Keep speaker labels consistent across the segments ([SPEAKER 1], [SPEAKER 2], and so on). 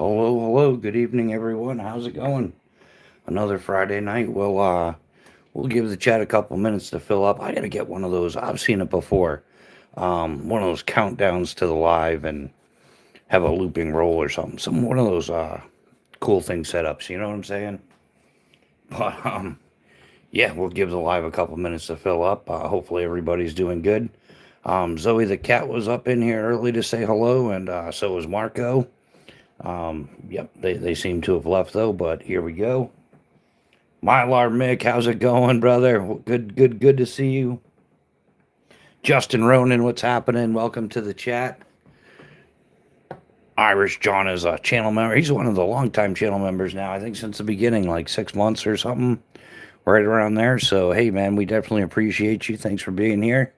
[SPEAKER 1] Hello, hello. Good evening, everyone. How's it going? Another Friday night. We'll give the chat a couple minutes to fill up. I gotta get one of those. I've seen it before. One of those countdowns to the live and have a looping roll or something. Some one of those cool thing setups. You know what I'm saying? But yeah, we'll give the live a couple minutes to fill up. Hopefully everybody's doing good. Zoe the cat was up in here early to say hello, and so was Marco. Yep, they seem to have left though, but here we go. Mylar Mick, how's it going, brother? Good to see you. Justin Ronan, what's happening? Welcome to the chat. Irish John is a channel member. He's one of the longtime channel members now, I think since the beginning, like 6 months or something, right around there. So, hey, man, we definitely appreciate you. Thanks for being here.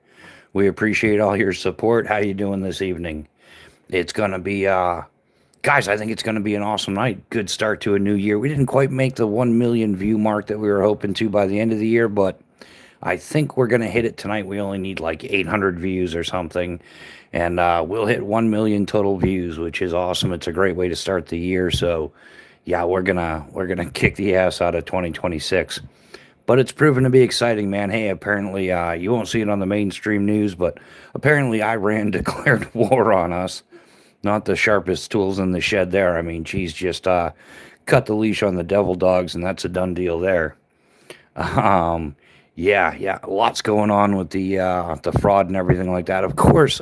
[SPEAKER 1] We appreciate all your support. How you doing this evening? It's going to be, guys, I think it's going to be an awesome night. Good start to a new year. We didn't quite make the 1 million view mark that we were hoping to by the end of the year, but I think we're going to hit it tonight. We only need like 800 views or something, and we'll hit 1 million total views, which is awesome. It's a great way to start the year. So, yeah, we're gonna kick the ass out of 2026. But it's proven to be exciting, man. Hey, apparently, you won't see it on the mainstream news, but apparently Iran declared war on us. Not the sharpest tools in the shed there. I mean, geez, just cut the leash on the devil dogs, and that's a done deal there. Yeah, lots going on with the fraud and everything like that. Of course,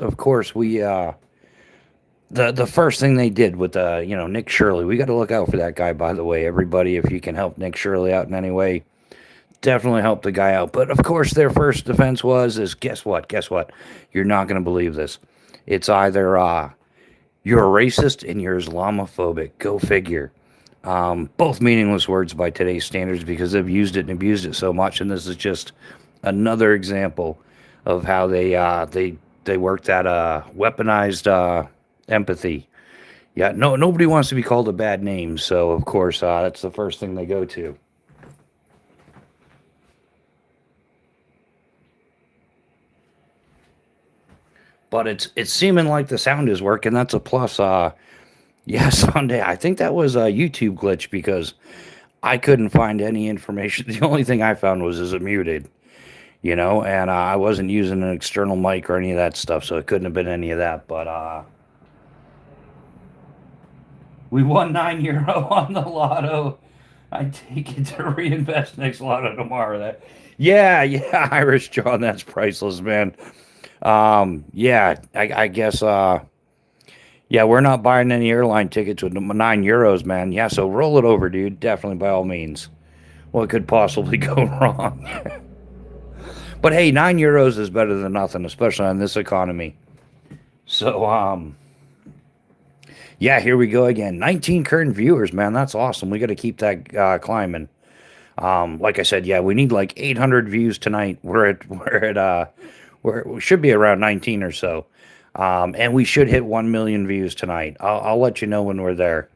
[SPEAKER 1] we the first thing they did with Nick Shirley. We got to look out for that guy. By the way, everybody, if you can help Nick Shirley out in any way, definitely help the guy out. But of course, their first defense is guess what? You're not going to believe this. It's either you're a racist and you're Islamophobic. Go figure. Both meaningless words by today's standards because they've used it and abused it so much. And this is just another example of how they work that weaponized empathy. Yeah, nobody wants to be called a bad name, so of course that's the first thing they go to. But it's seeming like the sound is working. That's a plus. Yeah, Sunday. I think that was a YouTube glitch because I couldn't find any information. The only thing I found was is it muted, and I wasn't using an external mic or any of that stuff, so it couldn't have been any of that. But we won €9 on the lotto. I take it to reinvest next lotto tomorrow. Yeah, Irish John, that's priceless, man. Yeah, I guess. Yeah, we're not buying any airline tickets with €9, man. Yeah, so roll it over, dude. Definitely, by all means. What could possibly go wrong? But hey, €9 is better than nothing, especially on this economy. So, yeah, here we go again. 19 current viewers, man. That's awesome. We got to keep that climbing. Like I said, yeah, we need like 800 views tonight. We should be around 19 or so. And we should hit 1 million views tonight. I'll let you know when we're there.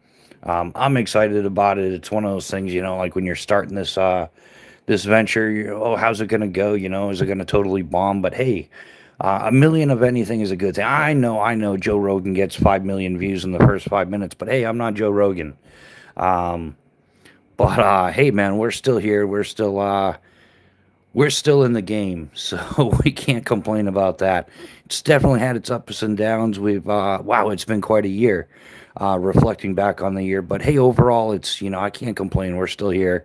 [SPEAKER 1] I'm excited about it. It's one of those things, like when you're starting this venture, how's it going to go? Is it going to totally bomb? But hey, a million of anything is a good thing. I know Joe Rogan gets 5 million views in the first 5 minutes, but hey, I'm not Joe Rogan. But hey, man, we're still here. We're still in the game, so we can't complain about that. It's definitely had its ups and downs. Wow, it's been quite a year, reflecting back on the year. But hey, overall, it's, I can't complain. We're still here.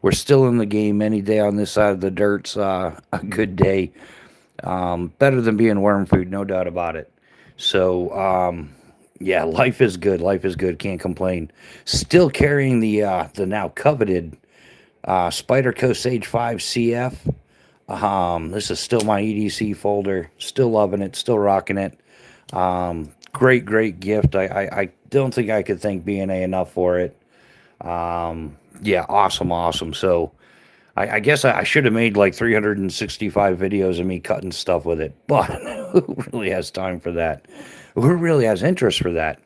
[SPEAKER 1] We're still in the game. Any day on this side of the dirt's a good day. Better than being worm food, no doubt about it. So, yeah, life is good. Life is good. Can't complain. Still carrying the now coveted Spider Coast Sage 5 CF. This is still my EDC folder. Still loving it. Still rocking it. Great gift. I don't think I could thank B&A enough for it. Yeah, awesome. So I guess I should have made like 365 videos of me cutting stuff with it. But who really has time for that? Who really has interest for that?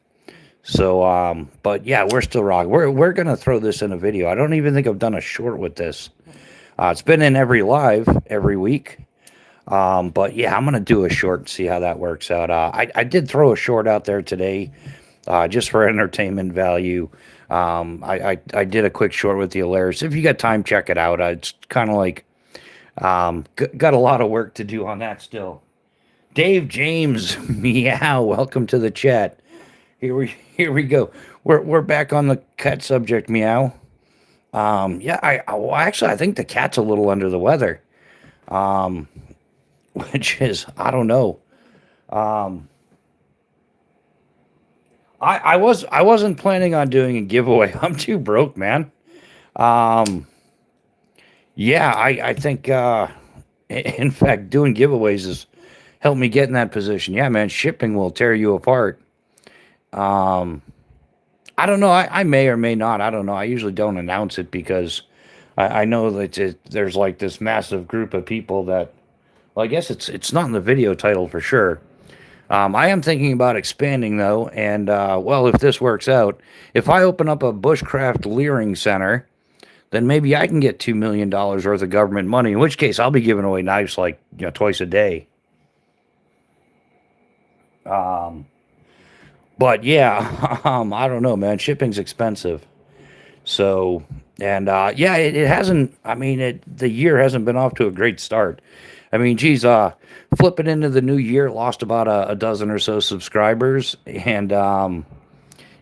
[SPEAKER 1] So, but yeah, we're still rocking. We're gonna throw this in a video. I don't even think I've done a short with this. It's been in every live every week. But yeah, I'm gonna do a short and see how that works out. I did throw a short out there today just for entertainment value. I did a quick short with the Alaris. If you got time, check it out. It's kind of like got a lot of work to do on that still. Dave James, meow. Welcome to the chat. Here we go. We're back on the cat subject, meow. Yeah, well, actually I think the cat's a little under the weather. Um, which is I don't know. Um, I wasn't planning on doing a giveaway. I'm too broke, man. Um, yeah, I think in fact doing giveaways has helped me get in that position. Yeah, man, shipping will tear you apart. Um, I don't know. I may or may not. I don't know. I usually don't announce it because I know that there's like this massive group of people that. Well, I guess it's not in the video title for sure. I am thinking about expanding though, and well, if this works out, if I open up a bushcraft learing center, then maybe I can get $2 million worth of government money. In which case, I'll be giving away knives like twice a day. Um, but yeah, I don't know, man. Shipping's expensive. So, and yeah, it hasn't. I mean, the year hasn't been off to a great start. I mean, geez, flipping into the new year, lost about a dozen or so subscribers, and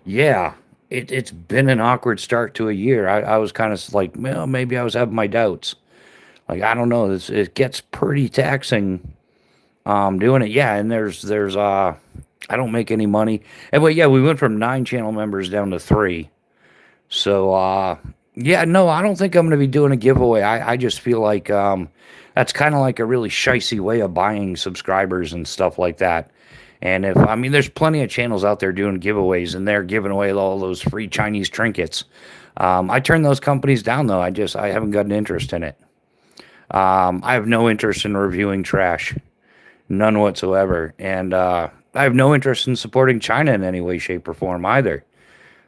[SPEAKER 1] yeah, it's been an awkward start to a year. I was kind of like, well, maybe I was having my doubts. Like, I don't know, it gets pretty taxing doing it. Yeah, and there's I don't make any money. And well, yeah, we went from 9 channel members down to 3. So, yeah, no, I don't think I'm going to be doing a giveaway. I just feel like that's kind of like a really shicey way of buying subscribers and stuff like that. And if, I mean, there's plenty of channels out there doing giveaways and they're giving away all those free Chinese trinkets. I turn those companies down though. I haven't got an interest in it. I have no interest in reviewing trash, none whatsoever. And I have no interest in supporting China in any way, shape, or form either.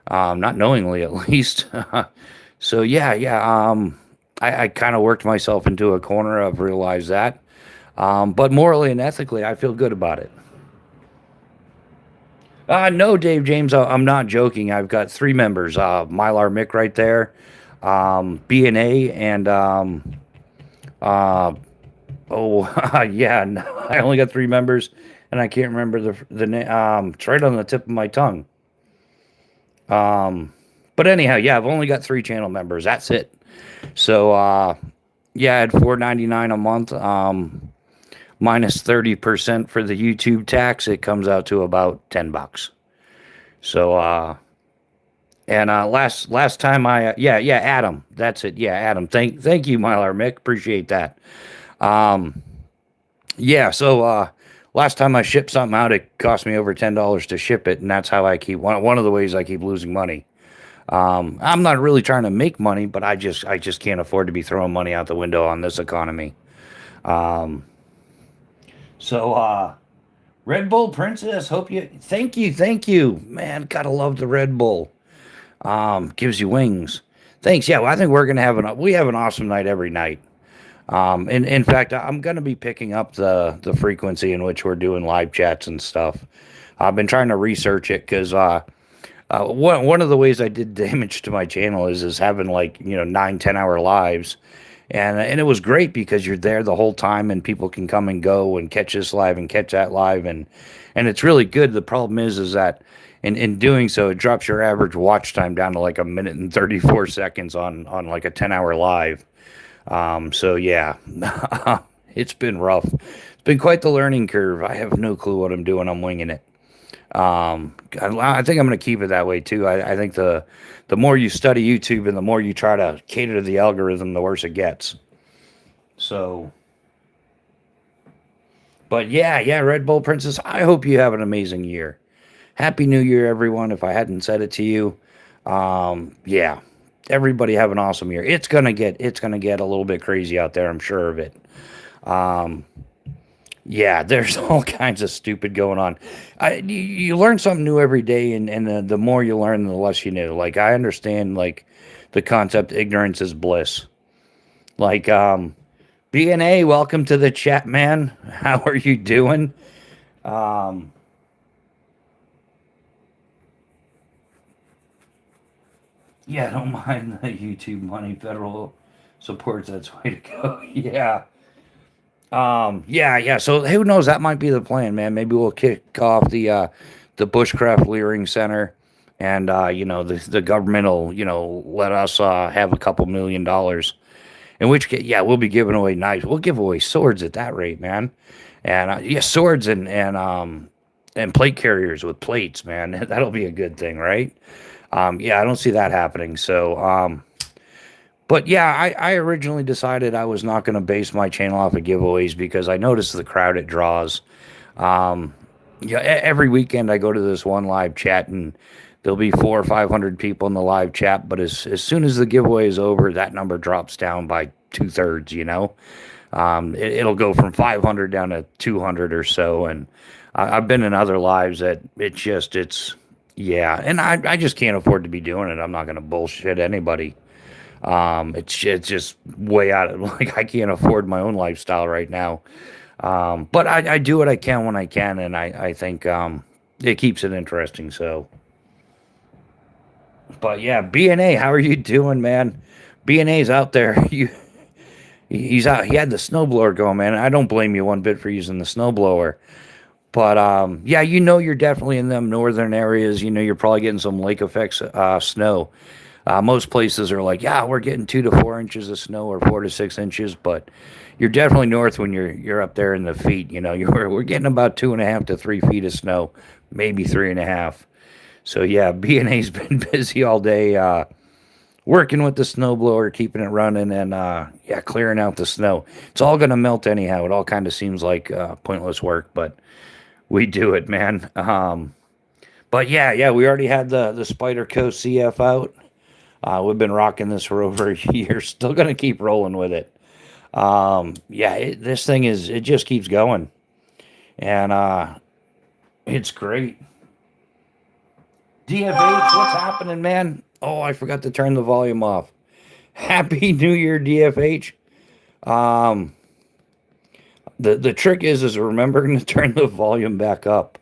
[SPEAKER 1] Not knowingly at least. So yeah. I kind of worked myself into a corner. I've realized that. But morally and ethically, I feel good about it. No, Dave James, I'm not joking. I've got 3 members. Mylar Mick right there, B&A, and uh, oh yeah, no, I only got 3 members, and I can't remember the name. It's right on the tip of my tongue. Um, but anyhow, yeah, I've only got 3 channel members. That's it. So yeah, I had 4.99 a month. Minus 30% for the YouTube tax, it comes out to about $10. So and last time yeah, Adam, that's it. Yeah, Adam. Thank you, Mylar Mick. Appreciate that. Um yeah, so last time I shipped something out, it cost me over $10 to ship it, and that's how I keep one of the ways I keep losing money. I'm not really trying to make money, but I just can't afford to be throwing money out the window on this economy. Um So, Red Bull Princess, thank you, man. Gotta love the Red Bull. Gives you wings. Thanks. Yeah, well, I think we have an awesome night every night. And in fact, I'm gonna be picking up the frequency in which we're doing live chats and stuff. I've been trying to research it because one of the ways I did damage to my channel is having like 9-10 hour lives. And it was great because you're there the whole time and people can come and go and catch this live and catch that live and it's really good. The problem is that in doing so it drops your average watch time down to like 1 minute and 34 seconds on like a 10-hour live. So yeah, it's been rough. It's been quite the learning curve. I have no clue what I'm doing. I'm winging it. I think I'm going to keep it that way too. I think the more you study YouTube and the more you try to cater to the algorithm, the worse it gets. So, but yeah, Red Bull Princess, I hope you have an amazing year. Happy New Year, everyone. If I hadn't said it to you, yeah, everybody have an awesome year. It's gonna get a little bit crazy out there. I'm sure of it. Um, Yeah, there's all kinds of stupid going on. You learn something new every day, and the more you learn, the less you know. Like, I understand, like, the concept ignorance is bliss. Like, BNA, welcome to the chat, man. How are you doing? Um, Yeah, don't mind the YouTube money. Federal supports, that's way to go. Yeah. Yeah. So who knows? That might be the plan, man. Maybe we'll kick off the Bushcraft Learing Center, and the government will let us have a couple $1 million. In which case, yeah, we'll be giving away knives. We'll give away swords at that rate, man. And yeah, swords and plate carriers with plates, man. That'll be a good thing, right? Yeah, I don't see that happening. So, but yeah, I originally decided I was not going to base my channel off of giveaways because I noticed the crowd it draws. Um, yeah, every weekend I go to this one live chat and there'll be 400 or 500 people in the live chat. But as soon as the giveaway is over, that number drops down by 2/3. It'll go from 500 down to 200 or so. And I've been in other lives that yeah, and I just can't afford to be doing it. I'm not going to bullshit anybody. It's just way out of like I can't afford my own lifestyle right now. But I do what I can when I can, and I think it keeps it interesting. So, but yeah, BNA, how are you doing, man? BNA's out there. He's out. He had the snowblower going, man. I don't blame you one bit for using the snowblower. But yeah, you're definitely in them northern areas. You're probably getting some lake effects snow. Most places are like, yeah, we're getting 2 to 4 inches of snow or 4 to 6 inches, but you're definitely north when you're up there in the feet. We're getting about 2.5 to 3 feet of snow, maybe 3.5. So yeah, B&A's been busy all day, working with the snowblower, keeping it running, and yeah, clearing out the snow. It's all gonna melt anyhow. It all kind of seems like pointless work, but we do it, man. But yeah, we already had the Spider Coast CF out. We've been rocking this for over a year. Still gonna keep rolling with it. Yeah, this thing it just keeps going, and it's great. DFH, what's happening, man? Oh, I forgot to turn the volume off. Happy New Year, DFH. Um, the trick is remembering to turn the volume back up.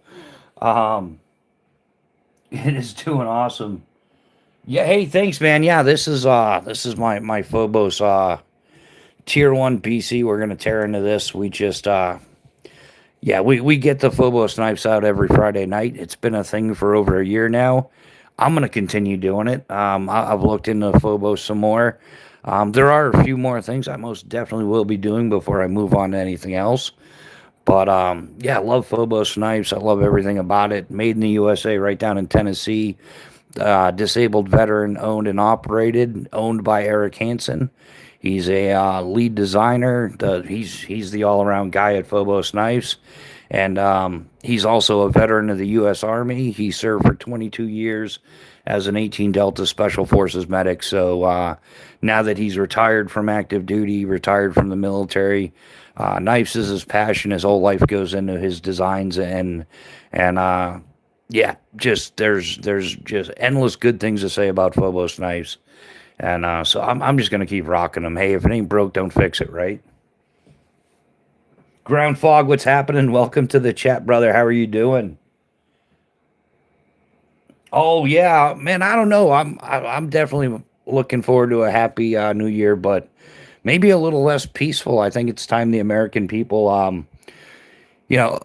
[SPEAKER 1] Um, it is doing awesome. Yeah, hey, thanks, man. Yeah, this is my Phobos tier 1 PC. We're gonna tear into this. We just yeah, we get the Phobos knives out every Friday night. It's been a thing for over a year now. I'm gonna continue doing it. I've looked into Phobos some more. There are a few more things I most definitely will be doing before I move on to anything else. But yeah, I love Phobos knives. I love everything about it. Made in the USA, right down in Tennessee. Disabled veteran, owned and operated, owned by Eric Hansen. He's a lead designer. He's the all around guy at Phobos Knives, and he's also a veteran of the U.S. Army. He served for 22 years as an 18 Delta Special Forces medic. So now that he's retired from active duty, retired from the military, knives is his passion. His whole life goes into his designs and yeah, just there's just endless good things to say about Phobos knives, and so I'm just gonna keep rocking them. Hey, if it ain't broke, don't fix it, right? Ground Fog, what's happening? Welcome to the chat, brother. How are you doing? Oh yeah, man. I don't know. I'm definitely looking forward to a happy New Year, but maybe a little less peaceful. I think it's time the American people you know,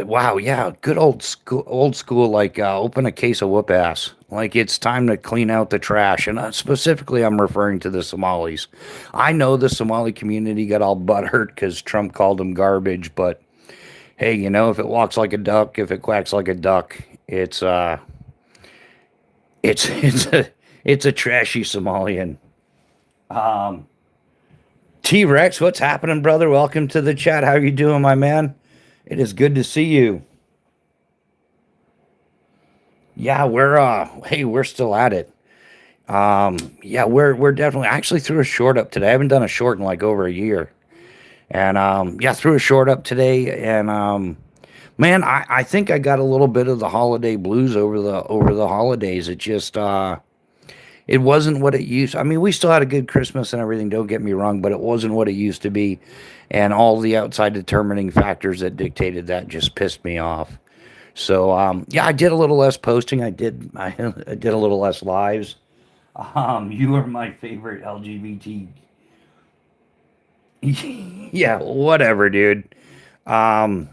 [SPEAKER 1] wow, yeah, good old school, like open a case of whoop ass. Like it's time to clean out the trash, and specifically, I'm referring to the Somalis. I know the Somali community got all butthurt because Trump called them garbage, but hey, if it walks like a duck, if it quacks like a duck, it's a trashy Somalian. Um, T Rex, what's happening, brother? Welcome to the chat. How you doing, my man? It is good to see you. Yeah, we're still at it. Yeah, we're definitely actually threw a short up today. I haven't done a short in like over a year. And yeah, threw a short up today, and man, I think I got a little bit of the holiday blues over the holidays. It wasn't what it used. I mean, we still had a good Christmas and everything, don't get me wrong, but it wasn't what it used to be. And all the outside determining factors that dictated that just pissed me off. So, yeah, I did a little less posting. I did a little less lives. You are my favorite LGBT. Yeah, whatever, dude. Um,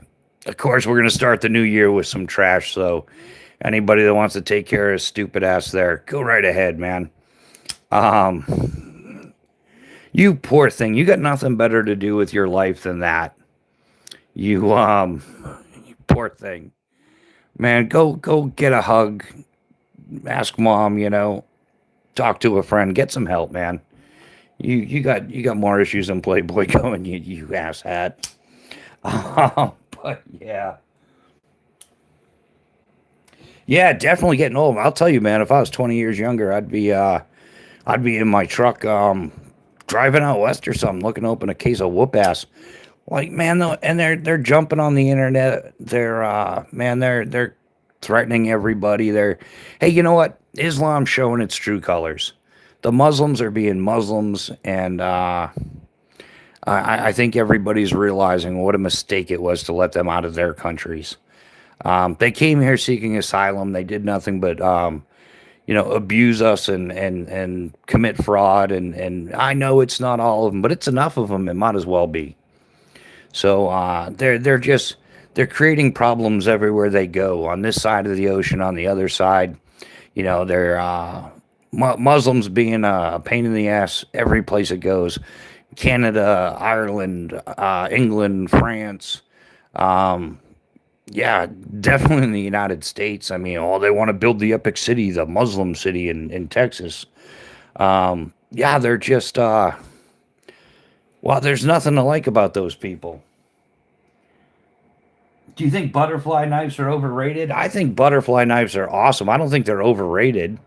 [SPEAKER 1] of course, we're gonna start the new year with some trash. So anybody that wants to take care of his stupid ass there, go right ahead, man. Um, you poor thing. You got nothing better to do with your life than that. You you poor thing, man. Go get a hug. Ask mom. Talk to a friend. Get some help, man. You got more issues than Playboy going. You asshat. But yeah. Yeah, definitely getting old. I'll tell you, man, if I was 20 years younger, I'd be in my truck driving out west or something, looking to open a case of whoop ass. Like, man, though, and they're jumping on the internet. They're threatening everybody. Hey, you know what? Islam's showing its true colors. The Muslims are being Muslims, and I think everybody's realizing what a mistake it was to let them out of their countries. They came here seeking asylum. They did nothing but, abuse us and commit fraud. And I know it's not all of them, but it's enough of them. It might as well be. So they're creating problems everywhere they go. On this side of the ocean, on the other side, they're Muslims being a pain in the ass every place it goes. Canada, Ireland, England, France. Um, yeah, definitely in the United States. I mean, they want to build the epic city, the Muslim city in Texas. Yeah, they're just, well, there's nothing to like about those people. Do you think butterfly knives are overrated? I think butterfly knives are awesome. I don't think they're overrated.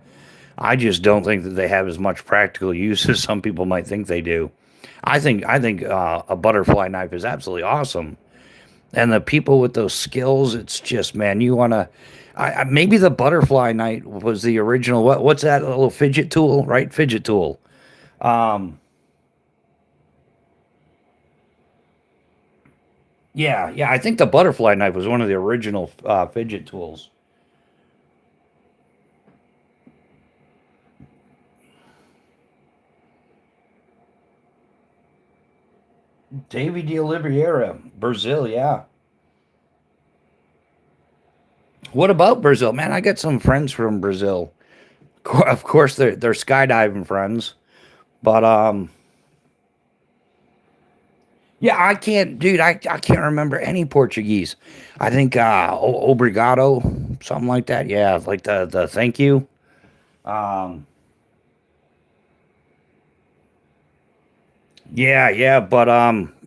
[SPEAKER 1] I just don't think that they have as much practical use as some people might think they do. I think a butterfly knife is absolutely awesome. And the people with those skills, it's just, man, you want to. Maybe the butterfly knife was the original. What's that little fidget tool, right? Fidget tool. Um, yeah, yeah. I think the butterfly knife was one of the original fidget tools. David de Oliveira, Brazil. Yeah. What about Brazil, man? I got some friends from Brazil. Of course, they're skydiving friends, but yeah, I can't, dude. I can't remember any Portuguese. I think obrigado, something like that. Yeah, like the thank you. Um, yeah, yeah, but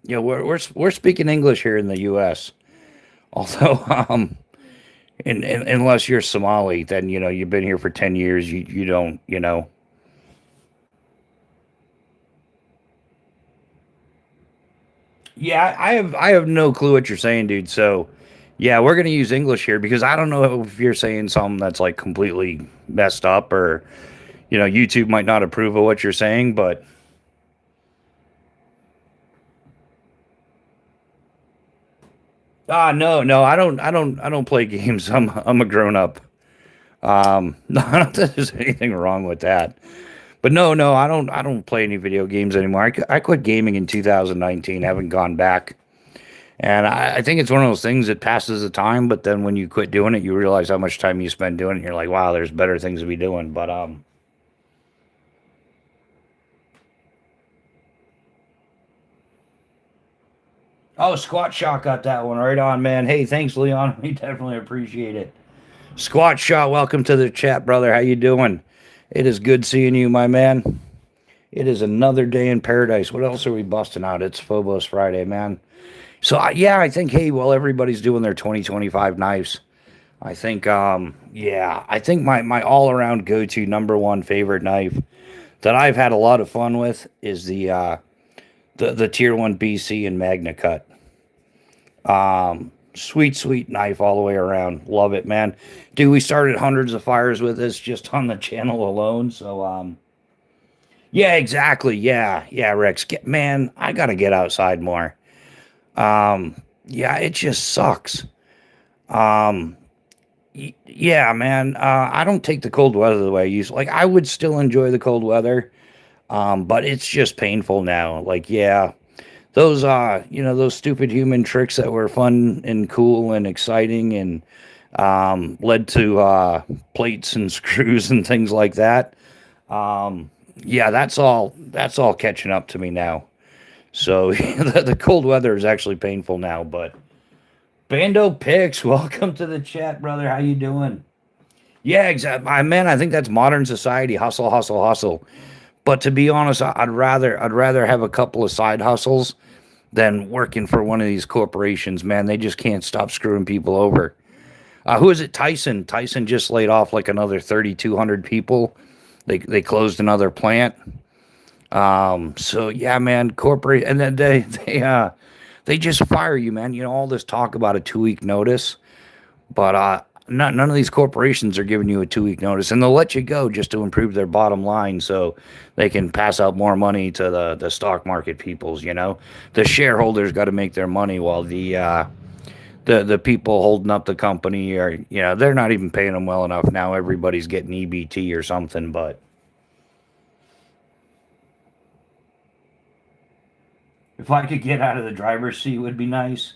[SPEAKER 1] we're speaking English here in the U.S. Although unless you're Somali, then you've been here for 10 years. You don't. Yeah, I have no clue what you're saying, dude. So, yeah, we're gonna use English here because I don't know if you're saying something that's like completely messed up or YouTube might not approve of what you're saying, but no, I don't play games. I'm a grown up. No, I don't think there's anything wrong with that. But no, I don't play any video games anymore. I quit gaming in 2019, haven't gone back. And I think it's one of those things that passes the time, but then when you quit doing it, you realize how much time you spend doing it. And you're like, wow, there's better things to be doing. But oh, Squat Shot got that one right on, man. Hey, thanks, Leon. We definitely appreciate it. Squat Shot, welcome to the chat, brother. How you doing? It is good seeing you, my man. It is another day in paradise. What else are we busting out? It's Phobos Friday, man. So yeah, I think hey, while everybody's doing their 2025 knives, I think yeah, I think my all around go to number one favorite knife that I've had a lot of fun with is the tier one BC and Magna Cut. Sweet knife all the way around. Love it, man. Dude, we started hundreds of fires with this just on the channel alone. So yeah, exactly. Yeah, yeah, Rex. Man, I gotta get outside more. Yeah, it just sucks. Um, Yeah, man. I don't take the cold weather the way I used. Like, I would still enjoy the cold weather, but it's just painful now. Like, yeah, those those stupid human tricks that were fun and cool and exciting and led to plates and screws and things like that. Yeah, that's all catching up to me now. So the cold weather is actually painful now. But Bando Picks, welcome to the chat, brother. How you doing? Yeah, exactly. Man, I think that's modern society. Hustle, hustle, hustle. But to be honest, I'd rather have a couple of side hustles than working for one of these corporations. Man, they just can't stop screwing people over. Who is it? Tyson. Tyson just laid off like another 3,200 people. They closed another plant. So yeah, man, corporate, and then they just fire you, man. You know all this talk about a 2 week notice, but none of these corporations are giving you a 2 week notice, and they'll let you go just to improve their bottom line, so they can pass out more money to the stock market peoples. The shareholders got to make their money while the people holding up the company are they're not even paying them well enough now. Everybody's getting EBT or something, but. If I could get out of the driver's seat, would be nice.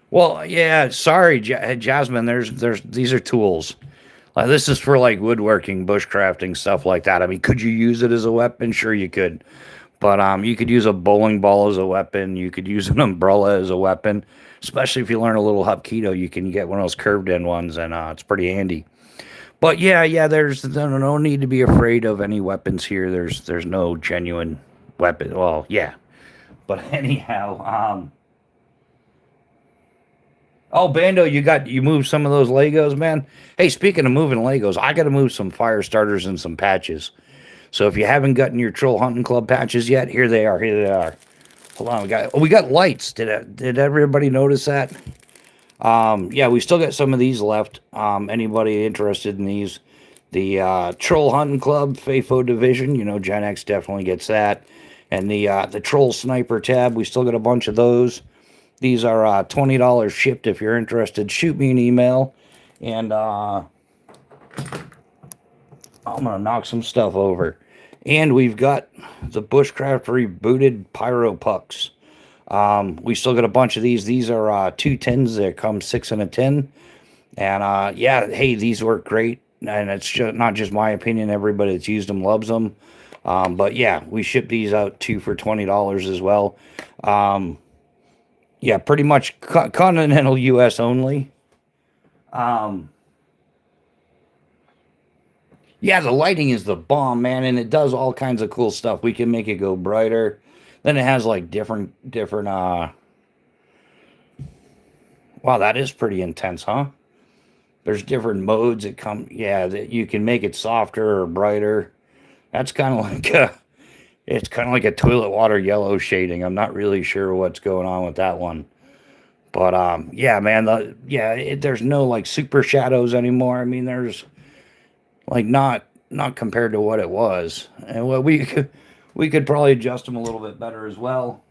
[SPEAKER 1] Well, yeah. Sorry, Jasmine. There's these are tools. This is for like woodworking, bushcrafting, stuff like that. I mean, could you use it as a weapon? Sure, you could. But you could use a bowling ball as a weapon. You could use an umbrella as a weapon. Especially if you learn a little Hapkido, you can get one of those curved end ones, and it's pretty handy. But yeah, there's no need to be afraid of any weapons here. There's no genuine weapon. Well, yeah. But anyhow, oh, Bando, you moved some of those Legos, man. Hey, speaking of moving Legos, I got to move some fire starters and some patches. So if you haven't gotten your Troll Hunting Club patches yet, here they are. Here they are. Hold on, we got lights. Did everybody notice that? Yeah, we still got some of these left. Anybody interested in these? The Troll Hunting Club FAFO division, Gen X definitely gets that. And the Troll Sniper tab, we still got a bunch of those. These are $20 shipped if you're interested. Shoot me an email, and I'm gonna knock some stuff over. And we've got the Bushcraft Rebooted Pyro Pucks. We still got a bunch of these. These are 2 tins. They come 6 in a tin. And yeah, hey, these work great. And it's not just my opinion. Everybody that's used them loves them. But yeah, we ship these out too for $20 as well. Yeah, pretty much continental U.S. only. Um, yeah, the lighting is the bomb, man, and it does all kinds of cool stuff. We can make it go brighter. Then it has like different. Wow, that is pretty intense, huh? There's different modes that come. Yeah, that you can make it softer or brighter. That's kind of like it's kind of like a toilet water yellow shading. I'm not really sure what's going on with that one. But yeah, man, there's no like super shadows anymore. I mean, there's like not compared to what it was. And well, we could probably adjust them a little bit better as well.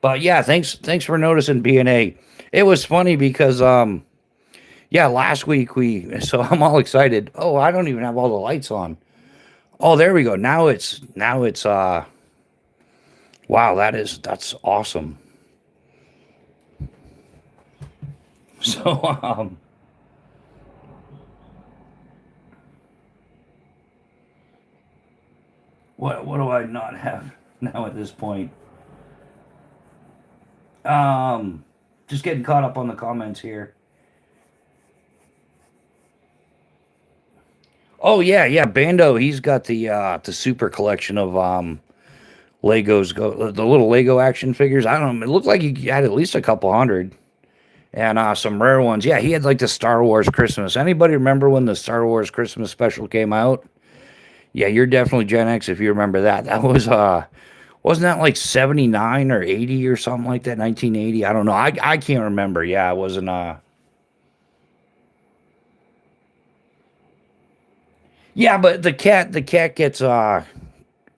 [SPEAKER 1] But yeah, thanks for noticing B&A. It was funny because yeah, last week so I'm all excited. Oh, I don't even have all the lights on. Oh, there we go. Now it's wow, that's awesome. So what do I not have now at this point? Um just getting caught up on the comments here. Oh yeah, Bando, he's got the super collection of Legos go the little Lego action figures. I don't know. It looked like he had at least a couple hundred. And some rare ones. Yeah, he had like the Star Wars Christmas. Anybody remember when the Star Wars Christmas special came out? Yeah, you're definitely Gen X if you remember that. That was wasn't that like 79 or 80 or something like that? 1980. I don't know. I can't remember. Yeah, it wasn't yeah, but the cat gets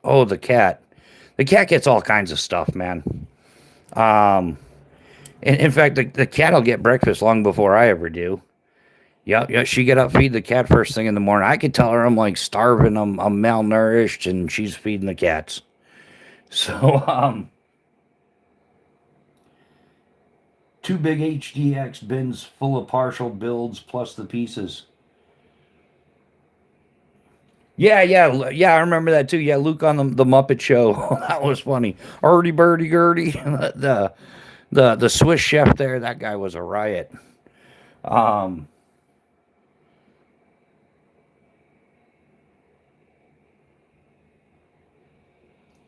[SPEAKER 1] Oh, the cat. The cat gets all kinds of stuff, man. Um, in fact, the cat will get breakfast long before I ever do. Yep, yeah, she get up, feed the cat first thing in the morning. I could tell her I'm like starving, I'm malnourished, and she's feeding the cats. So, two big HDX bins full of partial builds plus the pieces. Yeah, yeah, yeah. I remember that too. Yeah, Luke on the Muppet Show. That was funny. Artie birdie Gertie, the Swiss chef there. That guy was a riot. Um,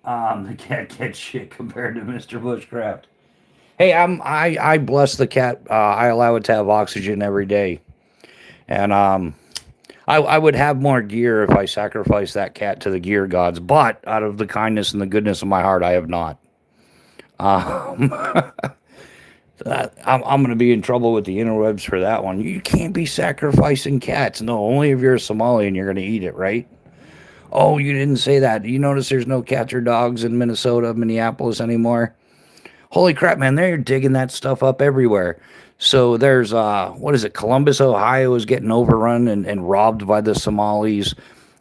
[SPEAKER 1] the cat gets shit compared to Mr. Bushcraft. Hey, I bless the cat. I allow it to have oxygen every day, and I would have more gear if I sacrificed that cat to the gear gods. But out of the kindness and the goodness of my heart, I have not. Um, I'm going to be in trouble with the interwebs for that one. You can't be sacrificing cats. No, only if you're a Somali and you're going to eat it, right? Oh, you didn't say that. You notice there's no cats or dogs in Minnesota, Minneapolis anymore? Holy crap, man, they're digging that stuff up everywhere. So there's what is it? Columbus, Ohio is getting overrun and robbed by the Somalis.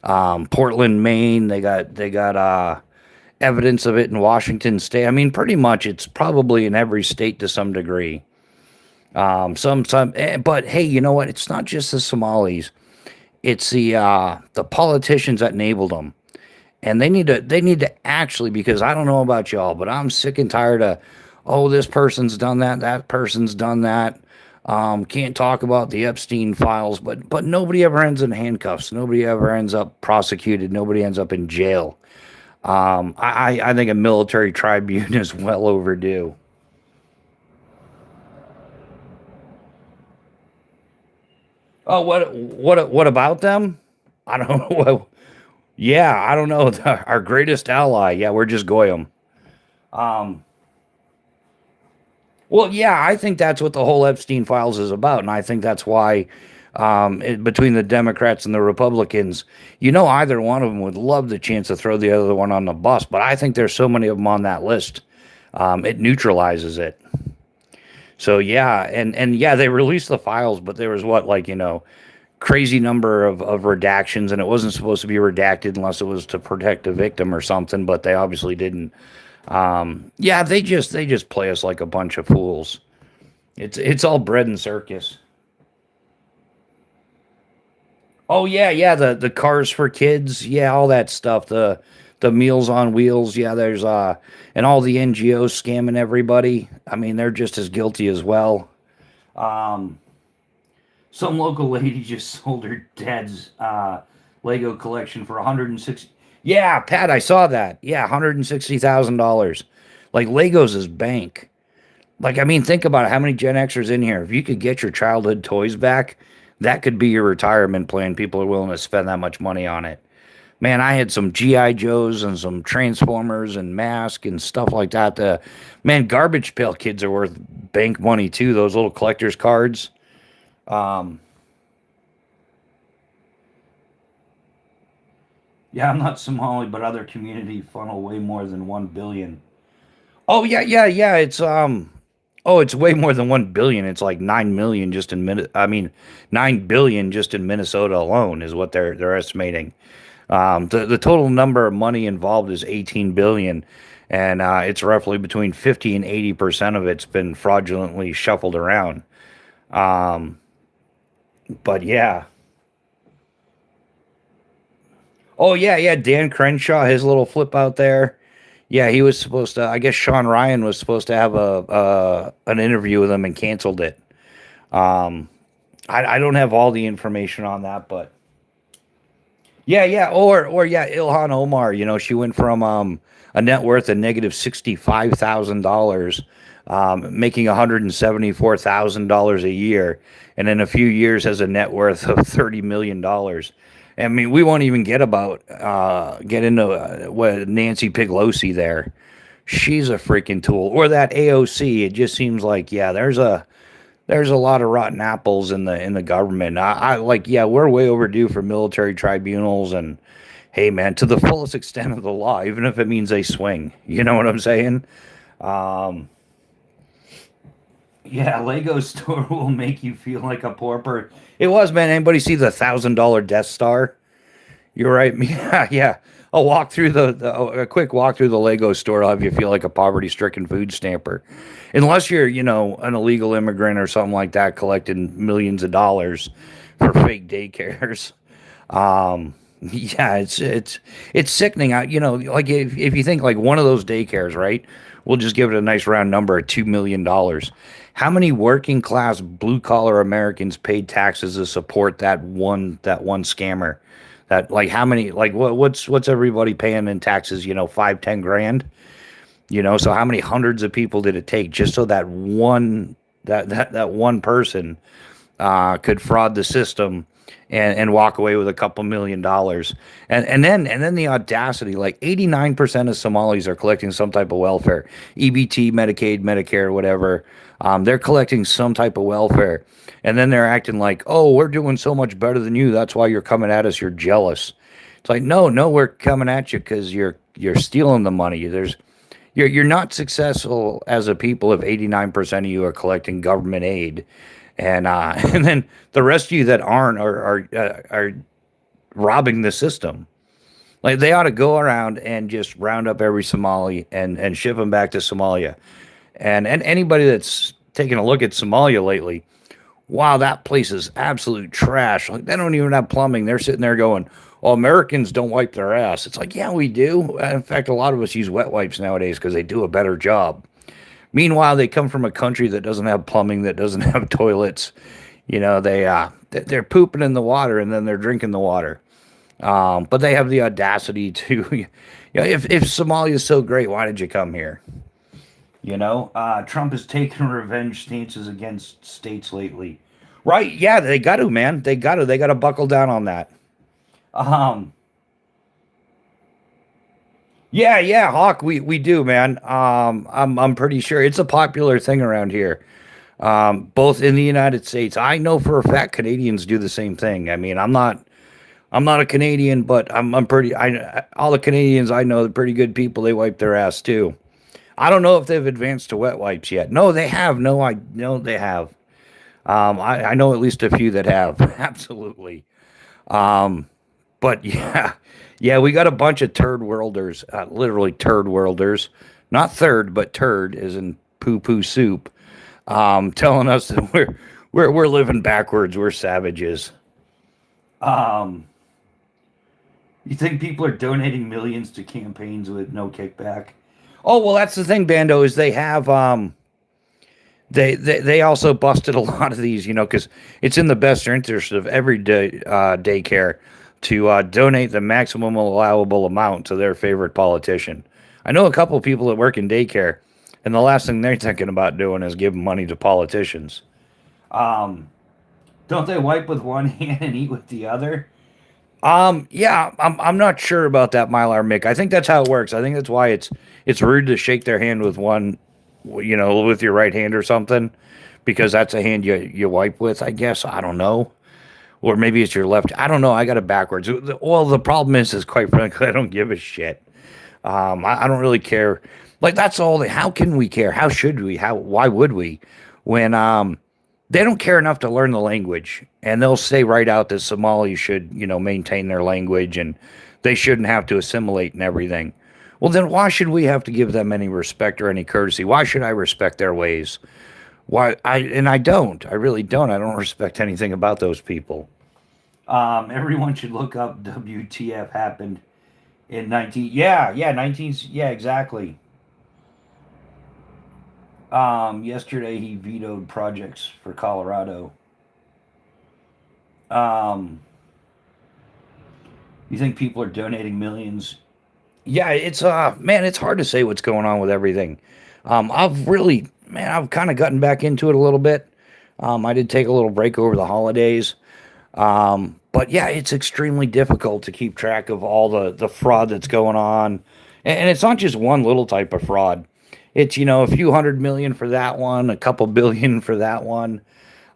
[SPEAKER 1] Portland, Maine, they got evidence of it in Washington State. I mean, pretty much it's probably in every state to some degree. But hey, you know what? It's not just the Somalis. It's the politicians that enabled them. And they need to actually, because I don't know about y'all, but I'm sick and tired of, oh, this person's done that, that person's done that. Can't talk about the Epstein files, but nobody ever ends in handcuffs. Nobody ever ends up prosecuted. Nobody ends up in jail. I think a military tribune is well overdue. Oh, what about them? I don't know. Yeah, I don't know. Our greatest ally. Yeah, we're just Goyim. Um, well, yeah, I think that's what the whole Epstein files is about, and I think that's why between the Democrats and the Republicans, either one of them would love the chance to throw the other one on the bus, but I think there's so many of them on that list, it neutralizes it. So yeah, and yeah, they released the files, but there was what, like, crazy number of redactions, and it wasn't supposed to be redacted unless it was to protect a victim or something, but they obviously didn't. Yeah, they just play us like a bunch of fools. It's all bread and circus. Oh yeah, yeah, the cars for kids, yeah, all that stuff. The Meals on Wheels, yeah, there's and all the NGOs scamming everybody. I mean, they're just as guilty as well. Um, some local lady just sold her dad's Lego collection for 160. Yeah, Pat, I saw that. Yeah, $160,000. Like Legos is bank. Like, I mean, think about it. How many Gen Xers in here? If you could get your childhood toys back, that could be your retirement plan. People are willing to spend that much money on it. Man, I had some GI Joes and some Transformers and Mask and stuff like that. Man, Garbage Pail Kids are worth bank money too. Those little collector's cards. Um, yeah, I'm not Somali, but other community funnel way more than 1 billion. Oh yeah, yeah, yeah. Oh, it's way more than 1 billion. It's like 9 million just in I mean, 9 billion just in Minnesota alone is what they're estimating. The total number of money involved is 18 billion, and it's roughly between 50 and 80% of it's been fraudulently shuffled around. Um, but yeah. Oh yeah, yeah. Dan Crenshaw, his little flip out there. Yeah, he was supposed to. I guess Sean Ryan was supposed to have a an interview with him and canceled it. Um, I don't have all the information on that, but yeah, yeah, or yeah, Ilhan Omar. She went from a net worth of -$65,000, making $174,000 a year, and in a few years has a net worth of $30 million. I mean, we won't even get into what Nancy Pelosi there. She's a freaking tool, or that AOC. It just seems like, yeah, there's a lot of rotten apples in the government. I like, yeah, we're way overdue for military tribunals, and hey man, to the fullest extent of the law, even if it means they swing. You know what I'm saying? Um, yeah, Lego store will make you feel like a pauper. It was, man. Anybody see the $1,000 Death Star? You're right. Yeah, yeah. A walk through a quick walk through the Lego store will have you feel like a poverty-stricken food stamper, unless you're, an illegal immigrant or something like that, collecting millions of dollars for fake daycares. Yeah, it's sickening. Like if you think like one of those daycares, right? We'll just give it a nice round number of $2 million. How many working class blue collar Americans paid taxes to support that one scammer? That like how many like what's everybody paying in taxes? 5-10 grand. So how many hundreds of people did it take just so that one person could fraud the system and walk away with a couple $1 million. And then the audacity, like 89% of Somalis are collecting some type of welfare, EBT, Medicaid, Medicare, whatever. They're collecting some type of welfare. And then they're acting like, oh, we're doing so much better than you. That's why you're coming at us. You're jealous. It's like, no, we're coming at you because you're stealing the money. You're not successful as a people if 89% of you are collecting government aid, and and then the rest of you that aren't are robbing the system. Like they ought to go around and just round up every Somali and ship them back to Somalia. And anybody that's taken a look at Somalia lately, wow, that place is absolute trash. Like they don't even have plumbing. They're sitting there going, "Well, Americans don't wipe their ass." It's like, yeah, we do. In fact, a lot of us use wet wipes nowadays because they do a better job. Meanwhile, they come from a country that doesn't have plumbing, that doesn't have toilets. They're pooping in the water and then they're drinking the water. But they have the audacity to, if Somalia is so great, why did you come here? Trump has taken revenge stances against states lately. Right? Yeah, they got to, man. They got to. They got to buckle down on that. Um, yeah, Hawk. We do, man. I'm pretty sure it's a popular thing around here. Both in the United States. I know for a fact Canadians do the same thing. I mean, I'm not a Canadian, but I'm pretty. I all the Canadians I know, they're pretty good people. They wipe their ass too. I don't know if they've advanced to wet wipes yet. No, they have. No, I no, they have. I know at least a few that have. Absolutely. Um, but yeah, yeah, we got a bunch of turd worlders, literally turd worlders, not third, but turd, as in poo poo soup, telling us that we're living backwards. We're savages. Um, you think people are donating millions to campaigns with no kickback? Oh well, that's the thing, Bando, is they have they also busted a lot of these, because it's in the best interest of every daycare to donate the maximum allowable amount to their favorite politician. I know a couple of people that work in daycare, and the last thing they're thinking about doing is giving money to politicians. Um, don't they wipe with one hand and eat with the other? Yeah, I'm not sure about that, Mylar Mick. I think that's how it works. I think that's why it's rude to shake their hand with one, with your right hand or something, because that's a hand you wipe with. I guess I don't know, or maybe it's your left. I don't know. I got it backwards. Well, the problem is quite frankly, I don't give a shit. I don't really care. Like that's all. How can we care? How should we? Why would we? When they don't care enough to learn the language, and they'll say right out that Somalis should, maintain their language and they shouldn't have to assimilate and everything. Well, then why should we have to give them any respect or any courtesy? Why should I respect their ways? I don't. I really don't. I don't respect anything about those people. Everyone should look up WTF happened in 19. Yeah, 19. Yeah, exactly. Yesterday he vetoed projects for Colorado. Um, you think people are donating millions? Yeah, it's man, it's hard to say what's going on with everything. I've kind of gotten back into it a little bit. I did take a little break over the holidays. But yeah, it's extremely difficult to keep track of all the fraud that's going on. And it's not just one little type of fraud. It's, a few hundred million for that one, a couple billion for that one.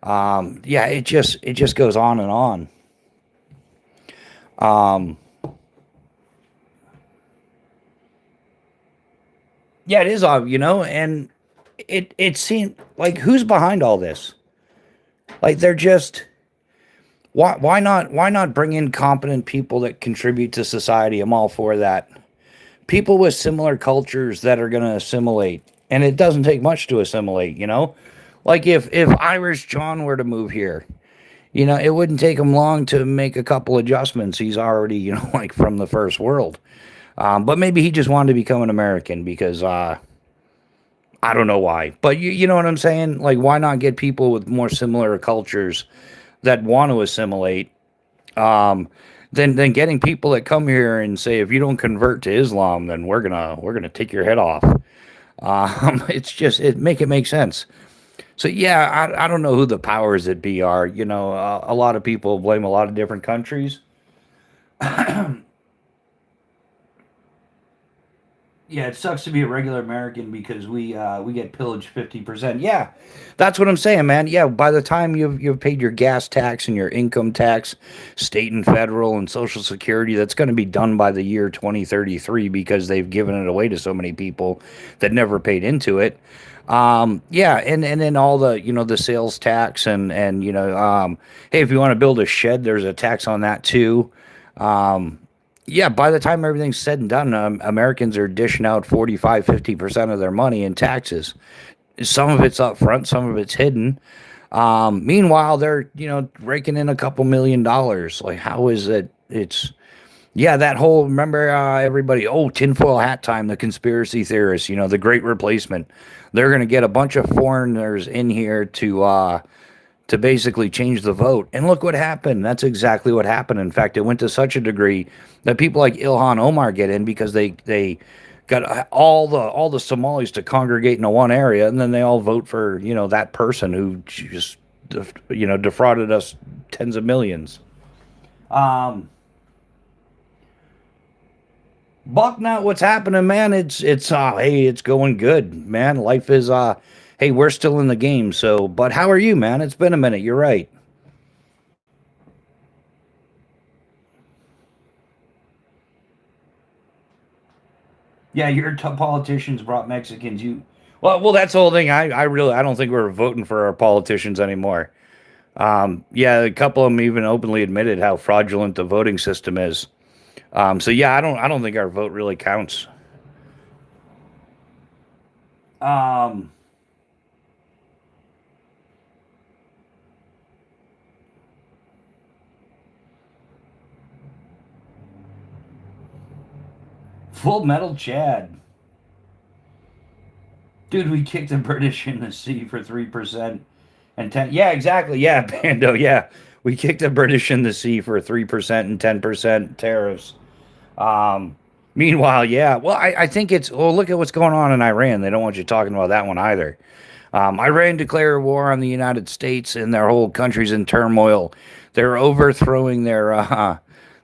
[SPEAKER 1] Yeah, it just goes on and on. Um, Yeah, it is odd, and it seemed like who's behind all this? Like they're just why not bring in competent people that contribute to society? I'm all for that. People with similar cultures that are going to assimilate, and it doesn't take much to assimilate. Like if Irish John were to move here, it wouldn't take him long to make a couple adjustments. He's already like from the first world. But maybe he just wanted to become an American because I don't know why. But you know what I'm saying? Like, why not get people with more similar cultures that want to assimilate? Um, than getting people that come here and say, if you don't convert to Islam, then we're gonna take your head off. It's just it make sense. So yeah, I don't know who the powers that be are. A lot of people blame a lot of different countries. Yeah, it sucks to be a regular American because we get pillaged 50%. Yeah, that's what I'm saying, man. Yeah, by the time you've paid your gas tax and your income tax, state and federal and social security, that's going to be done by the year 2033 because they've given it away to so many people that never paid into it. Yeah, and then all the the sales tax and hey, if you want to build a shed, there's a tax on that too. Um, yeah, by the time everything's said and done, Americans are dishing out 45, 50% of their money in taxes. Some of it's up front, some of it's hidden. Meanwhile, they're, raking in a couple $1 million. Like, how is it? Yeah, that whole, remember everybody, tinfoil hat time, the conspiracy theorists, the great replacement. They're going to get a bunch of foreigners in here to basically change the vote. And look what happened. That's exactly what happened. In fact, it went to such a degree that people like Ilhan Omar get in because they got all the Somalis to congregate in one area, and then they all vote for that person who just defrauded us tens of millions. Um, Bucknut, what's happening, man? It's hey, it's going good, man. Life is hey, we're still in the game. So, but how are you, man? It's been a minute. You're right. Yeah, your politicians brought Mexicans. Well, that's the whole thing. I don't think we're voting for our politicians anymore. Yeah, a couple of them even openly admitted how fraudulent the voting system is. So yeah, I don't think our vote really counts. Um, Full Metal Chad, dude, we kicked the British in the sea for 3% and 10. Yeah, exactly. Yeah, Bando. Yeah, we kicked the British in the sea for 3% and 10% tariffs. Um, Meanwhile, yeah. Well, I think it's. Well, look at what's going on in Iran. They don't want you talking about that one either. Iran declared war on the United States, and their whole country's in turmoil. They're overthrowing their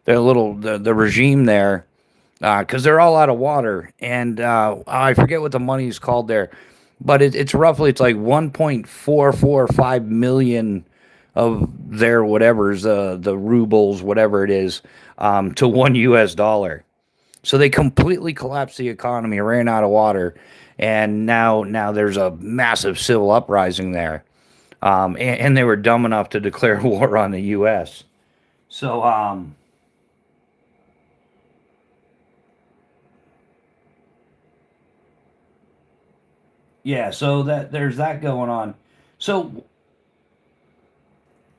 [SPEAKER 1] little the regime there because they're all out of water, and I forget what the money is called there, but it's roughly it's like 1.445 million of their whatever's the rubles, whatever it is, to $1. So they completely collapsed the economy, ran out of water, and now there's a massive civil uprising there. And they were dumb enough to declare war on the U.S. So yeah, so that there's that going on. So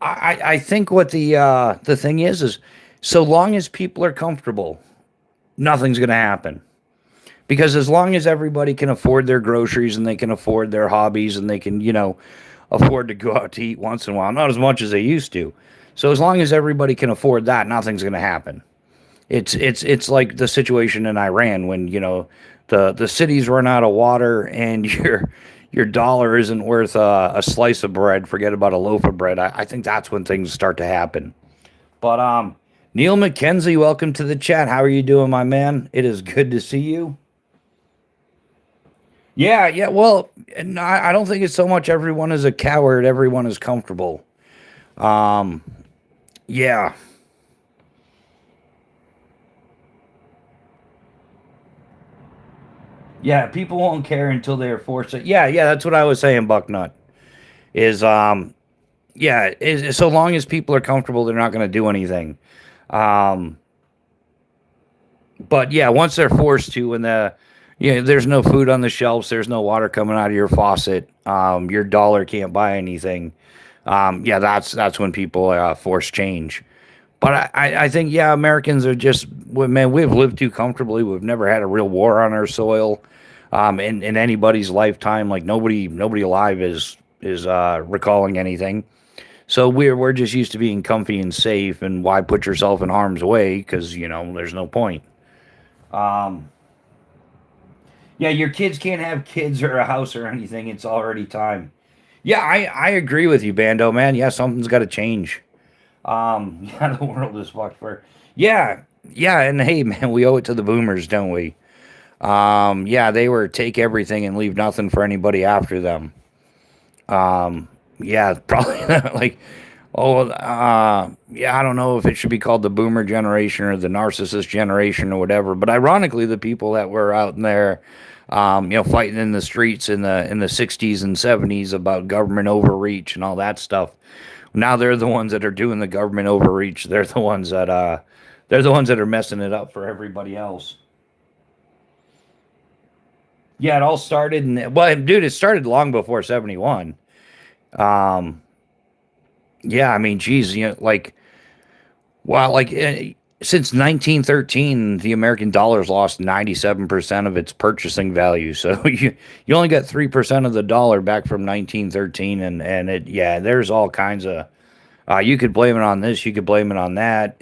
[SPEAKER 1] I think what the thing is so long as people are comfortable, nothing's going to happen. Because as long as everybody can afford their groceries and they can afford their hobbies and they can, afford to go out to eat once in a while, not as much as they used to. So as long as everybody can afford that, nothing's going to happen. It's like the situation in Iran when, the cities run out of water and your dollar isn't worth a slice of bread. Forget about a loaf of bread. I think that's when things start to happen. But Neil McKenzie, welcome to the chat. How are you doing, my man? It is good to see you. Yeah, yeah. Well, and I don't think it's so much everyone is a coward, everyone is comfortable. Um, yeah. Yeah, people won't care until they're forced to. Yeah, yeah, that's what I was saying, Bucknut. Is yeah, so long as people are comfortable, they're not going to do anything. Um, but yeah, once they're forced to, and there's no food on the shelves, there's no water coming out of your faucet, your dollar can't buy anything. Yeah, that's when people force change. But I think yeah, Americans are just well, man. We've lived too comfortably. We've never had a real war on our soil, in anybody's lifetime. Like nobody alive is recalling anything. So we're just used to being comfy and safe. And why put yourself in harm's way? Because there's no point. Um, yeah, your kids can't have kids or a house or anything. It's already time. Yeah, I agree with you, Bando man. Yeah, something's got to change. Yeah, the world is fucked for. Yeah, yeah, and hey, man, we owe it to the boomers, don't we? Yeah, they were take everything and leave nothing for anybody after them. Yeah, probably like, oh, yeah, I don't know if it should be called the boomer generation or the narcissist generation or whatever. But ironically, the people that were out in there, fighting in the streets in the '60s and '70s about government overreach and all that stuff. Now they're the ones that are doing the government overreach. They're the ones that are messing it up for everybody else. Yeah, it all started well, dude, it started long before '71. Um, yeah, I mean, geez, wow, since 1913, the American dollar's lost 97% of its purchasing value. So you only got 3% of the dollar back from 1913, and it yeah, there's all kinds of you could blame it on this, you could blame it on that.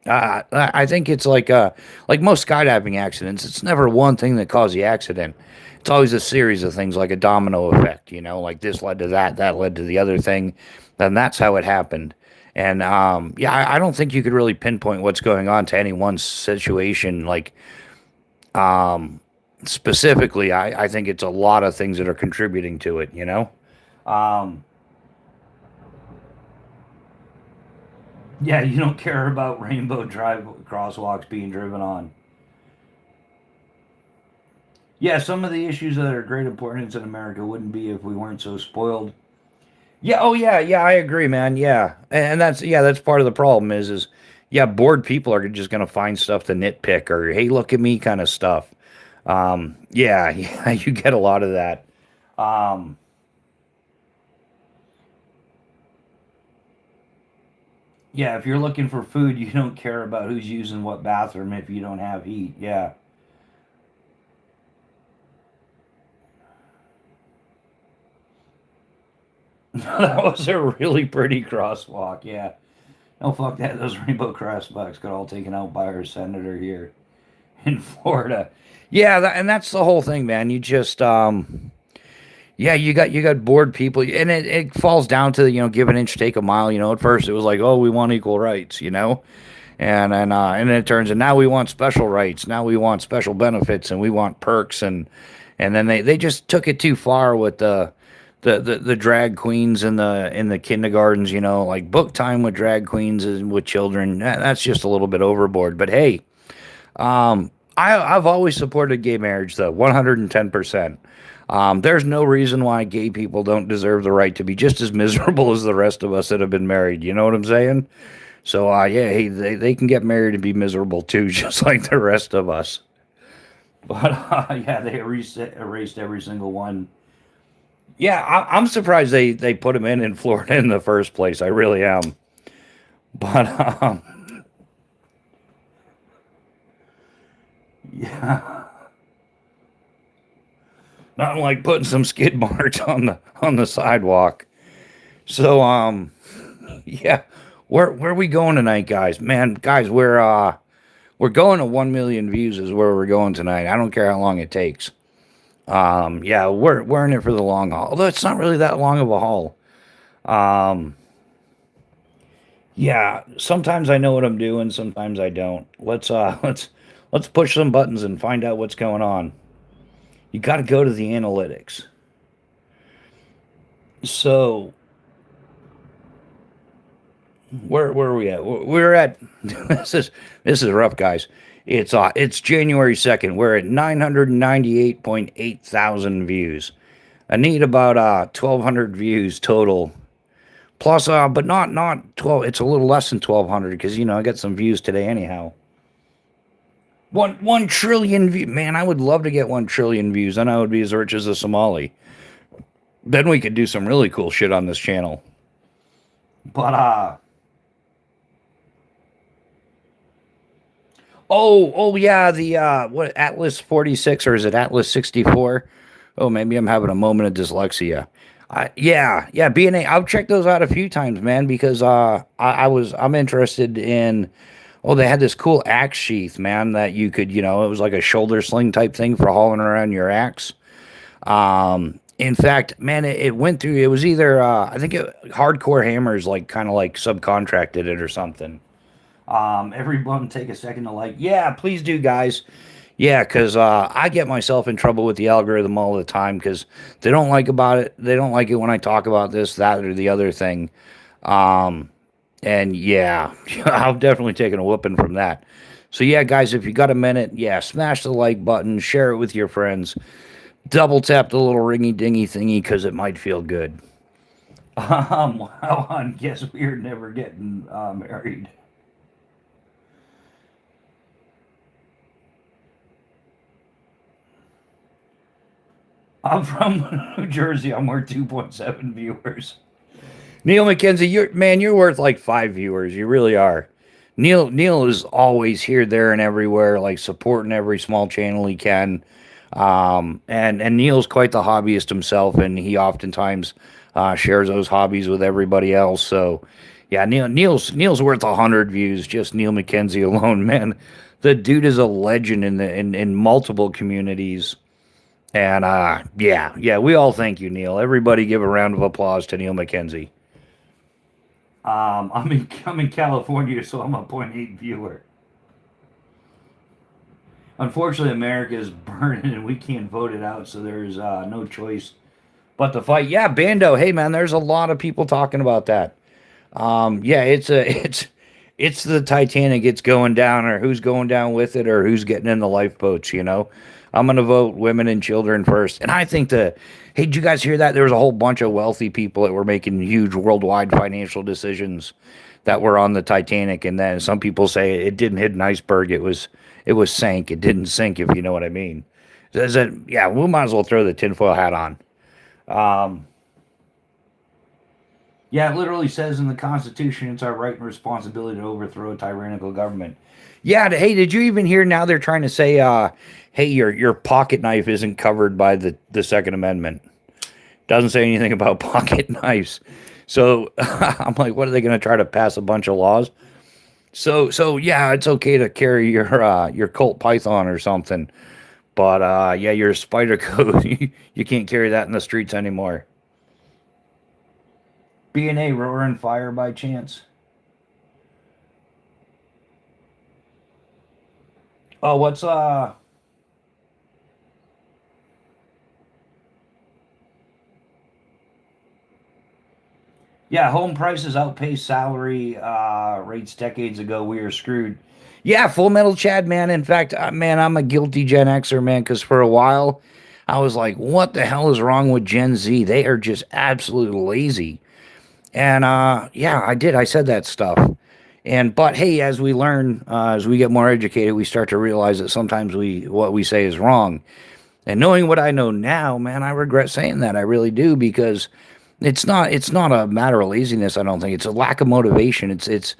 [SPEAKER 1] I think it's like most skydiving accidents. It's never one thing that caused the accident. It's always a series of things, like a domino effect. Like this led to that, that led to the other thing, and that's how it happened. And yeah, I don't think you could really pinpoint what's going on to any one situation. Like um, specifically, I think it's a lot of things that are contributing to it. Um, yeah, you don't care about rainbow drive crosswalks being driven on. Yeah, some of the issues that are great importance in America wouldn't be if we weren't so spoiled. Yeah, oh yeah, yeah, I agree, man. Yeah. And that's part of the problem is yeah, bored people are just gonna find stuff to nitpick or hey, look at me kind of stuff. Yeah, yeah, you get a lot of that. Um, yeah, if you're looking for food, you don't care about who's using what bathroom if you don't have heat. Yeah. That was a really pretty crosswalk, yeah. No, fuck that. Those rainbow crosswalks got all taken out by our senator here in Florida. Yeah, and that's the whole thing, man. You just yeah, you got bored people, and it falls down to give an inch, take a mile. At first it was like, oh, we want equal rights, and then it turns, and now we want special rights, now we want special benefits, and we want perks, and then they just took it too far with the drag queens in the kindergartens, like book time with drag queens and with children. That's just a little bit overboard. But hey, I've always supported gay marriage though, 110%. There's no reason why gay people don't deserve the right to be just as miserable as the rest of us that have been married. You know what I'm saying? So yeah, hey, they can get married and be miserable too, just like the rest of us. But yeah, they erased every single one. Yeah, I'm surprised they put him in Florida in the first place. I really am. But yeah, not like putting some skid marks on the sidewalk. So yeah, where are we going tonight, guys? Man, guys, we're going to 1 million views is where we're going tonight. I don't care how long it takes. Yeah, we're in it for the long haul. Although it's not really that long of a haul. Um, yeah, sometimes I know what I'm doing, sometimes I don't. Let's push some buttons and find out what's going on. You got to go to the analytics. So, Where are we at? We're at this is rough, guys. It's January 2nd. We're at 998.8 thousand views. I need about 1,200 views total. Plus, but not 12. It's a little less than 1,200 because I got some views today anyhow. One trillion views. Man, I would love to get 1 trillion views. Then I would be as rich as a Somali. Then we could do some really cool shit on this channel. But oh yeah, the what Atlas 46 or is it Atlas 64? Oh, maybe I'm having a moment of dyslexia. Yeah, B&A. I've checked those out a few times, man, because I'm interested in. Oh, they had this cool axe sheath, man, that you could, it was like a shoulder sling type thing for hauling around your axe. In fact, man, it went through. It was either I think Hardcore Hammers like kind of like subcontracted it or something. Everyone take a second to like, yeah, please do, guys. Yeah, because I get myself in trouble with the algorithm all the time because they don't like about it. They don't like it when I talk about this, that, or the other thing. Um, and yeah, I've definitely taken a whooping from that. So yeah, guys, if you got a minute, yeah, smash the like button, share it with your friends, double tap the little ringy dingy thingy because it might feel good. Wow, I guess we're never getting married. I'm from New Jersey. I'm worth 2.7 viewers. Neil McKenzie, you're worth like 5 viewers. You really are. Neil is always here, there, and everywhere, like supporting every small channel he can. And Neil's quite the hobbyist himself, and he oftentimes shares those hobbies with everybody else. So, yeah, Neil's worth 100 views. Just Neil McKenzie alone, man. The dude is a legend in multiple communities. And yeah, we all thank you, Neil. Everybody give a round of applause to Neil McKenzie. I'm in California, so I'm a point 0.8 viewer. Unfortunately, America is burning and we can't vote it out, so there's no choice but to fight. Yeah, Bando. Hey, man, there's a lot of people talking about that. Yeah, it's the Titanic. It's going down, or who's going down with it, or who's getting in the lifeboats. I'm gonna vote women and children first. And I think hey, did you guys hear that? There was a whole bunch of wealthy people that were making huge worldwide financial decisions that were on the Titanic, and then some people say it didn't hit an iceberg. It was sank. It didn't sink, if you know what I mean. Yeah, we might as well throw the tinfoil hat on. Um, Yeah, it literally says in the Constitution it's our right and responsibility to overthrow a tyrannical government. Yeah, hey, did you even hear now they're trying to say, hey, your pocket knife isn't covered by the Second Amendment. Doesn't say anything about pocket knives. So I'm like, what are they going to try to pass a bunch of laws? So yeah, it's okay to carry your Colt Python or something, but yeah, your spider coat you can't carry that in the streets anymore. B&A roaring fire by chance? Oh, what's yeah, home prices outpaced salary rates decades ago. We are screwed. Yeah, Full Metal Chad, man. In fact, man, I'm a guilty Gen Xer, man, because for a while I was like, what the hell is wrong with Gen Z? They are just absolutely lazy. And yeah, I did. I said that stuff. But hey, as we learn, as we get more educated, we start to realize that sometimes what we say is wrong. And knowing what I know now, man, I regret saying that. I really do because it's not a matter of laziness. I don't think it's a lack of motivation. It's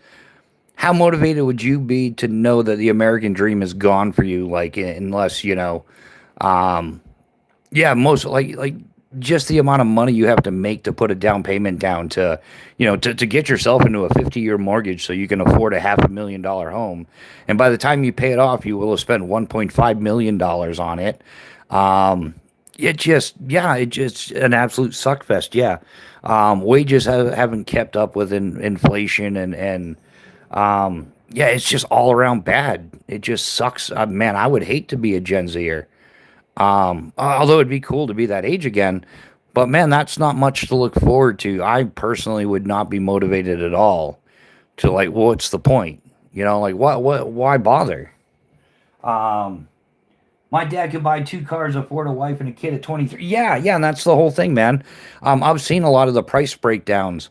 [SPEAKER 1] how motivated would you be to know that the American dream is gone for you? Like unless um, yeah, most like just the amount of money you have to make to put a down payment down to get yourself into a 50-year mortgage so you can afford a $500,000 home. And by the time you pay it off, you will have spent $1.5 million on it. Um, it's just an absolute suck fest. Yeah. Wages haven't kept up with inflation and yeah, it's just all around bad. It just sucks. Man, I would hate to be a Gen Zer. Although it'd be cool to be that age again, but man, that's not much to look forward to. I personally would not be motivated at all. to like, what's the point? Like why bother? Um, my dad could buy two cars, afford a wife and a kid at 23. Yeah, yeah, and that's the whole thing, man. I've seen a lot of the price breakdowns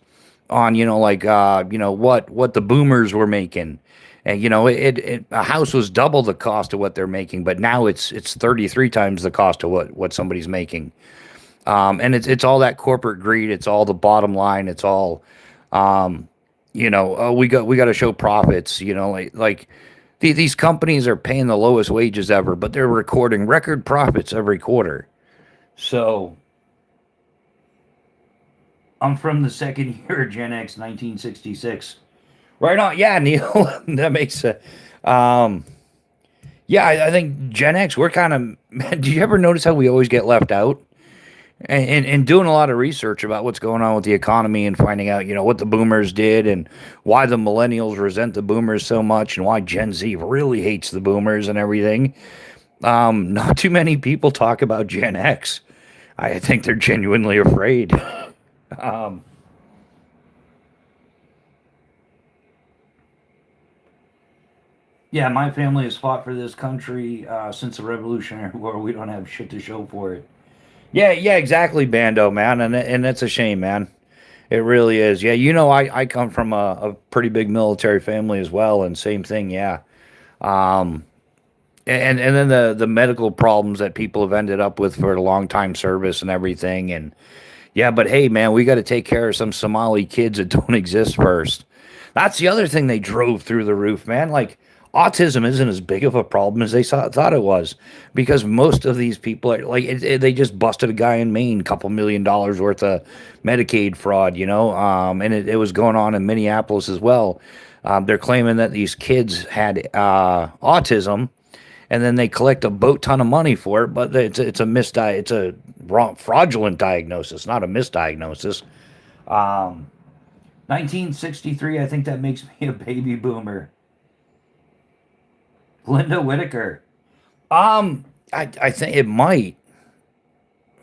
[SPEAKER 1] on, like, what the boomers were making. And a house was double the cost of what they're making, but now it's 33 times the cost of what somebody's making. And it's all that corporate greed. It's all the bottom line. It's all, um, we got to show profits. These companies are paying the lowest wages ever, but they're recording record profits every quarter. So I'm from the second year of Gen X, 1966. Right on. Yeah, Neil, that makes a. Um, yeah, I think Gen X, we're kind of. Do you ever notice how we always get left out? And doing a lot of research about what's going on with the economy and finding out, what the boomers did and why the millennials resent the boomers so much and why Gen Z really hates the boomers and everything. Not too many people talk about Gen X. I think they're genuinely afraid. Um, yeah, my family has fought for this country since the Revolutionary War. We don't have shit to show for it. Yeah, yeah, exactly, Bando, man, and that's a shame, man. It really is. Yeah, I come from a pretty big military family as well, and same thing. Yeah, um, and then the medical problems that people have ended up with for a long time service and everything, and yeah, but hey, man, we got to take care of some Somali kids that don't exist first. That's the other thing they drove through the roof, man. Like, autism isn't as big of a problem as they thought it was, because most of these people are like, they just busted a guy in Maine, couple $1 million worth of Medicaid fraud, and it was going on in Minneapolis as well. They're claiming that these kids had autism, and then they collect a boat ton of money for it, but it's a wrong fraudulent diagnosis, not a misdiagnosis. Um, 1963, I think that makes me a baby boomer. Linda Whitaker. I think it might,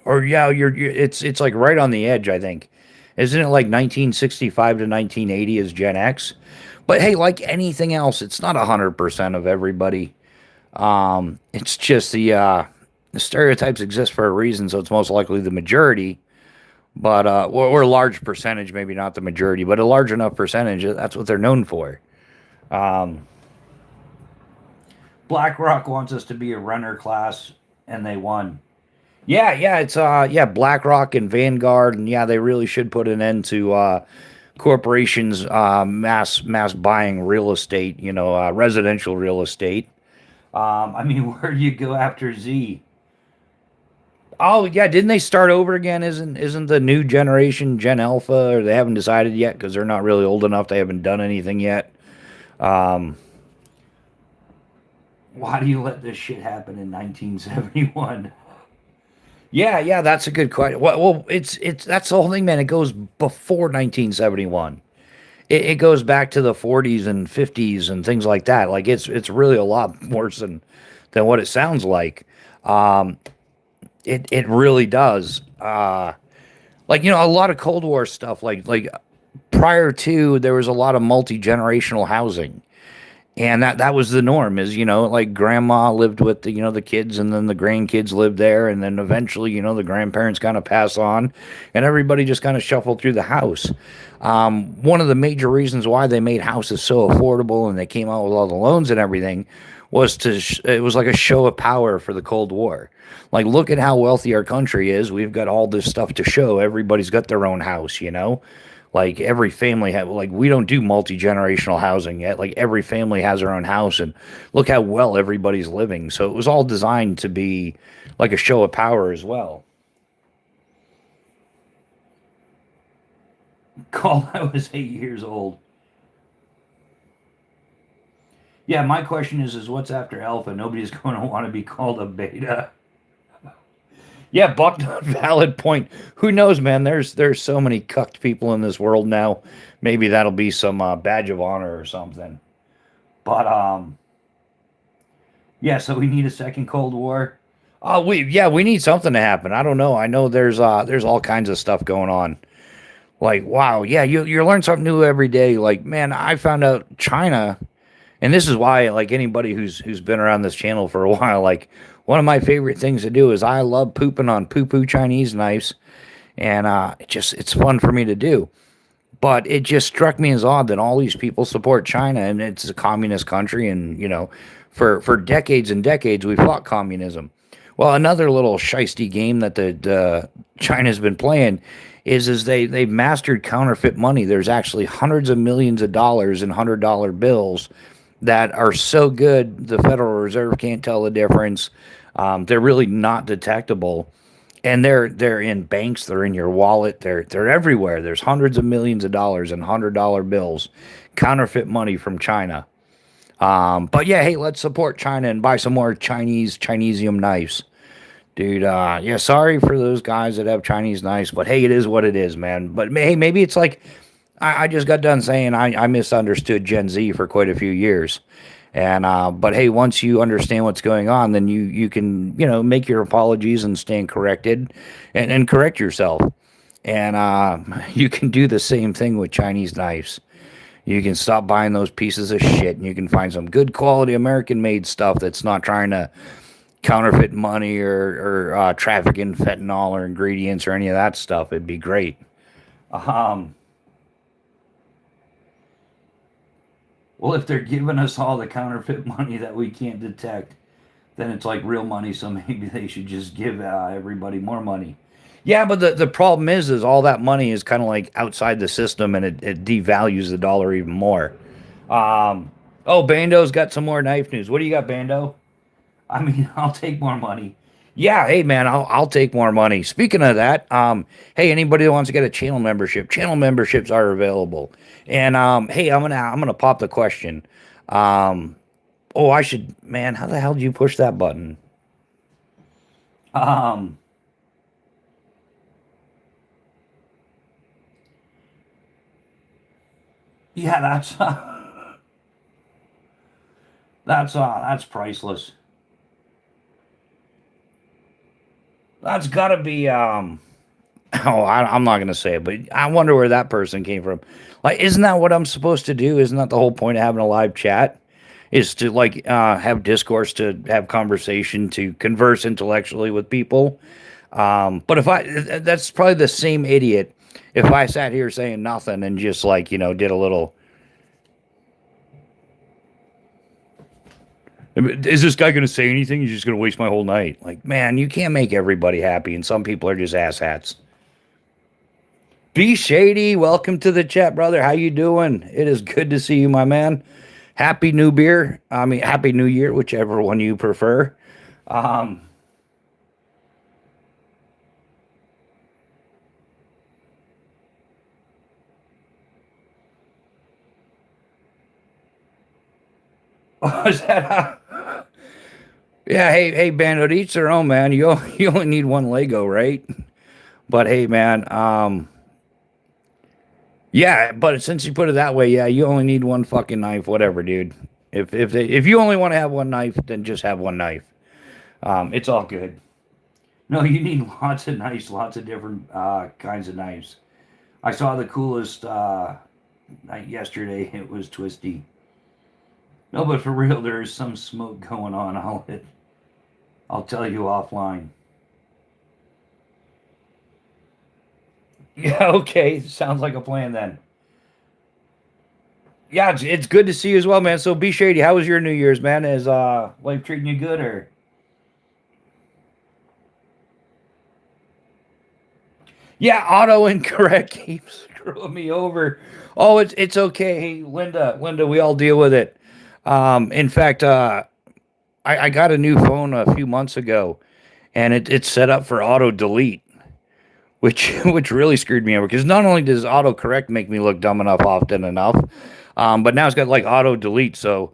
[SPEAKER 1] or yeah, it's like right on the edge. I think, isn't it like 1965 to 1980 is Gen X? But hey, like anything else, it's not 100% of everybody. It's just the stereotypes exist for a reason, so it's most likely the majority. But or a large percentage, maybe not the majority, but a large enough percentage. That's what they're known for. Um, BlackRock wants us to be a runner class, and they won. Yeah, yeah, it's BlackRock and Vanguard, and yeah, they really should put an end to corporations mass buying real estate, residential real estate. I mean, where do you go after Z? Oh yeah, didn't they start over again? Isn't the new generation Gen Alpha, or they haven't decided yet because they're not really old enough. They haven't done anything yet. Um, why do you let this shit happen in 1971? Yeah, yeah, that's a good question. Well, it's that's the whole thing, man. It goes before 1971. It goes back to the 40s and 50s and things like that. Like it's really a lot worse than what it sounds like. Um, it really does. Like a lot of Cold War stuff. Like prior to, there was a lot of multi generational housing, and that was the norm. Is like grandma lived with the kids, and then the grandkids lived there, and then eventually the grandparents kind of pass on, and everybody just kind of shuffled through the house. One of the major reasons why they made houses so affordable and they came out with all the loans and everything was it was like a show of power for the Cold War. Like, look at how wealthy our country is. We've got all this stuff to show. Everybody's got their own house. Like every family have, like, we don't do multi-generational housing yet. Like every family has their own house, and look how well everybody's living. So it was all designed to be like a show of power as well. Call I was 8 years old. Yeah, my question is what's after alpha? Nobody's going to want to be called a beta. Yeah, Bucknut, valid point. Who knows, man? There's so many cucked people in this world now. Maybe that'll be some badge of honor or something. But yeah. So we need a second Cold War. We need something to happen. I don't know. I know there's all kinds of stuff going on. Like, wow, yeah, you learn something new every day. Like, man, I found out China, and this is why, like anybody who's been around this channel for a while, like one of my favorite things to do is I love pooping on poo poo Chinese knives, and it's fun for me to do. But it just struck me as odd that all these people support China, and it's a communist country, and for decades and decades we fought communism. Well, another little shisty game that the China's been playing is they've mastered counterfeit money. There's actually hundreds of millions of dollars in $100 bills that are so good the Federal Reserve can't tell the difference. They're really not detectable, and they're in banks, they're in your wallet, they're everywhere. There's hundreds of millions of dollars in $100 bills, counterfeit money from China. But yeah, hey, let's support China and buy some more Chinesium knives, dude. Yeah, sorry for those guys that have Chinese knives, but hey, it is what it is, man. But hey, maybe it's like I just got done saying I misunderstood Gen Z for quite a few years. And but hey, once you understand what's going on, then you can make your apologies and stand corrected, and correct yourself. And you can do the same thing with Chinese knives. You can stop buying those pieces of shit, and you can find some good quality American made stuff that's not trying to counterfeit money or traffic in fentanyl or ingredients or any of that stuff. It'd be great. Um, well, if they're giving us all the counterfeit money that we can't detect, then it's like real money. So maybe they should just give everybody more money. Yeah, but the problem is all that money is kind of like outside the system, and it devalues the dollar even more. Um, oh, Bando's got some more knife news. What do you got, Bando? I mean, I'll take more money. Yeah, hey man, I'll take more money. Speaking of that, hey, anybody that wants to get a channel memberships are available. And hey, I'm gonna pop the question. Um, oh, I should, man, how the hell do you push that button? Um, yeah, that's priceless. That's gotta be oh, I'm not gonna say it, but I wonder where that person came from. Like, isn't that what I'm supposed to do? Isn't that the whole point of having a live chat? Is to like have discourse, to have conversation, to converse intellectually with people. But if I, that's probably the same idiot if I sat here saying nothing and just like did a little. Is this guy going to say anything? He's just going to waste my whole night. Like, man, you can't make everybody happy, and some people are just asshats. Be Shady, welcome to the chat, brother. How you doing? It is good to see you, my man. Happy New Beer. I mean, Happy New Year, whichever one you prefer. Um, is that yeah, hey, Bando, to each their own, man. You only need one Lego, right? But hey, man, yeah, but since you put it that way, yeah, you only need one fucking knife, whatever, dude. If you only want to have one knife, then just have one knife. It's all good. No, you need lots of knives, lots of different kinds of knives. I saw the coolest night yesterday. It was twisty. No, but for real, there is some smoke going on. I'll tell you offline. Yeah, okay. Sounds like a plan then. Yeah, it's good to see you as well, man. So be shady. How was your New Year's, man? Is life treating you good or? Yeah, auto incorrect keeps screwing me over. Oh, it's okay. Hey, Linda, we all deal with it. In fact, I got a new phone a few months ago, and it's set up for auto delete, which really screwed me over because not only does autocorrect make me look dumb enough often enough, but now it's got like auto delete. So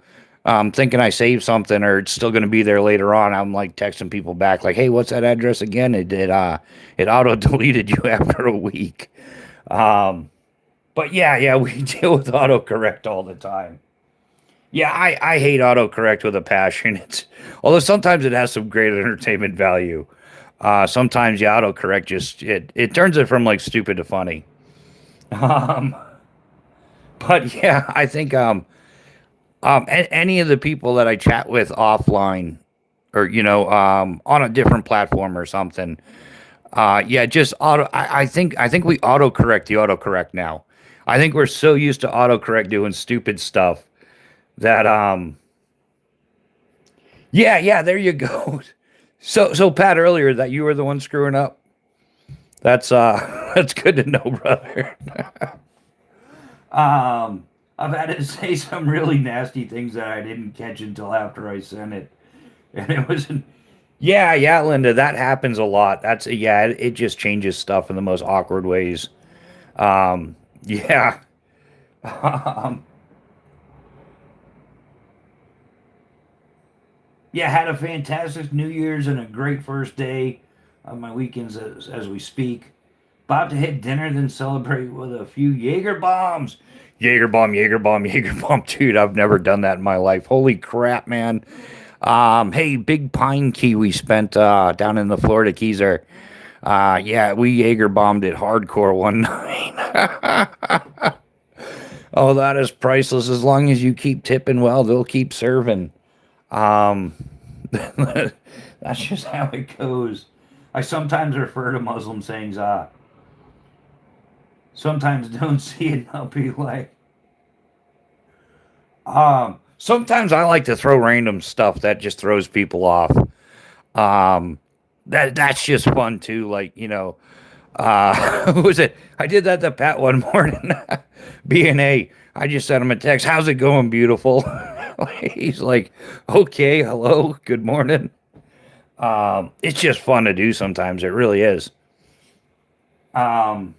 [SPEAKER 1] thinking I saved something or it's still going to be there later on, I'm like texting people back like, "Hey, what's that address again?" It auto deleted you after a week. Um, but yeah, we deal with autocorrect all the time. Yeah, I hate autocorrect with a passion. It's although sometimes it has some great entertainment value. Sometimes the autocorrect just it turns it from like stupid to funny. Um, but yeah, I think any of the people that I chat with offline or on a different platform or something, yeah, just I think we autocorrect the autocorrect now. I think we're so used to autocorrect doing stupid stuff that yeah, yeah, there you go. So Pat, earlier that you were the one screwing up. That's that's good to know, brother. I've had to say some really nasty things that I didn't catch until after I sent it, and it was, yeah, yeah, Linda, that happens a lot. That's yeah, it just changes stuff in the most awkward ways. Yeah, um, yeah, had a fantastic New Year's and a great first day of my weekends as we speak. About to hit dinner, then celebrate with a few Jaeger bombs. Jaeger bomb, Jaeger bomb, Jaeger bomb, dude. I've never done that in my life. Holy crap, man. Hey, big pine key we spent down in the Florida Keys are yeah, we Jaeger bombed it hardcore one night. Oh, that is priceless. As long as you keep tipping well, they'll keep serving. Um that's just how it goes. I sometimes refer to Muslim sayings, sometimes don't see it and I'll be like, sometimes I like to throw random stuff that just throws people off. Um, that's just fun too. Like, who was it? I did that to Pat one morning. B&A. I just sent him a text. How's it going, beautiful? He's like, okay, hello, good morning. It's just fun to do sometimes. It really is. Um,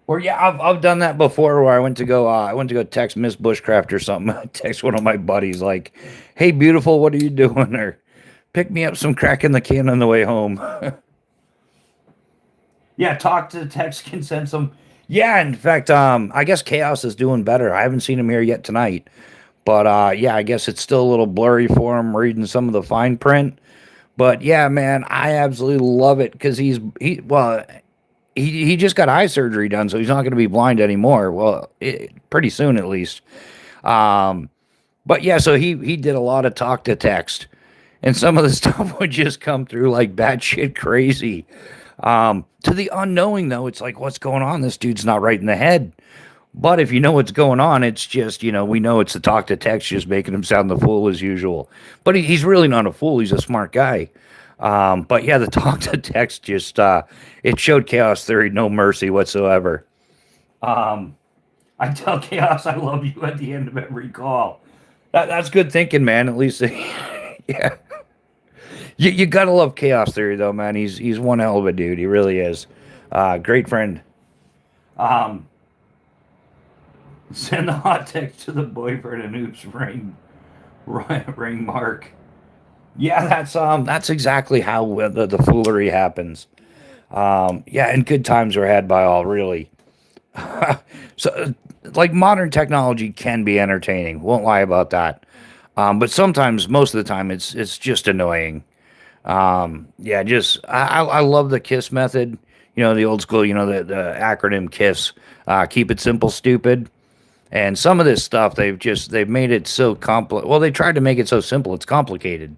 [SPEAKER 1] or yeah, I've done that before where I went to go text Miss Bushcraft or something. I text one of my buddies like, "Hey, beautiful, what are you doing?" Or pick me up some crack in the can on the way home. Yeah, talk to the text can send some. Yeah, in fact, I guess Chaos is doing better. I haven't seen him here yet tonight, but yeah, I guess it's still a little blurry for him reading some of the fine print. But yeah, man, I absolutely love it because he just got eye surgery done, so he's not going to be blind anymore. Well, pretty soon at least. Um, but yeah, so he did a lot of talk to text, and some of the stuff would just come through like batshit crazy. To the unknowing though, it's like, what's going on? This dude's not right in the head. But if you know what's going on, it's just, we know it's the talk to text just making him sound the fool as usual. But he's really not a fool. He's a smart guy. But yeah, the talk to text just, it showed Chaos Theory no mercy whatsoever. Um, I tell Chaos I love you at the end of every call. That's good thinking, man. At least, yeah. You gotta love Chaos Theory though, man. He's one hell of a dude. He really is. Great friend. Um, Send the hot text to the boyfriend and oops ring mark. Yeah, that's exactly how the foolery happens. Yeah, and good times are had by all, really. So, like modern technology can be entertaining. Won't lie about that. But sometimes, most of the time, it's just annoying. Yeah, just I love the KISS method. The old school. The acronym KISS. Keep it simple, stupid. And some of this stuff they've made it so complex. Well, they tried to make it so simple it's complicated.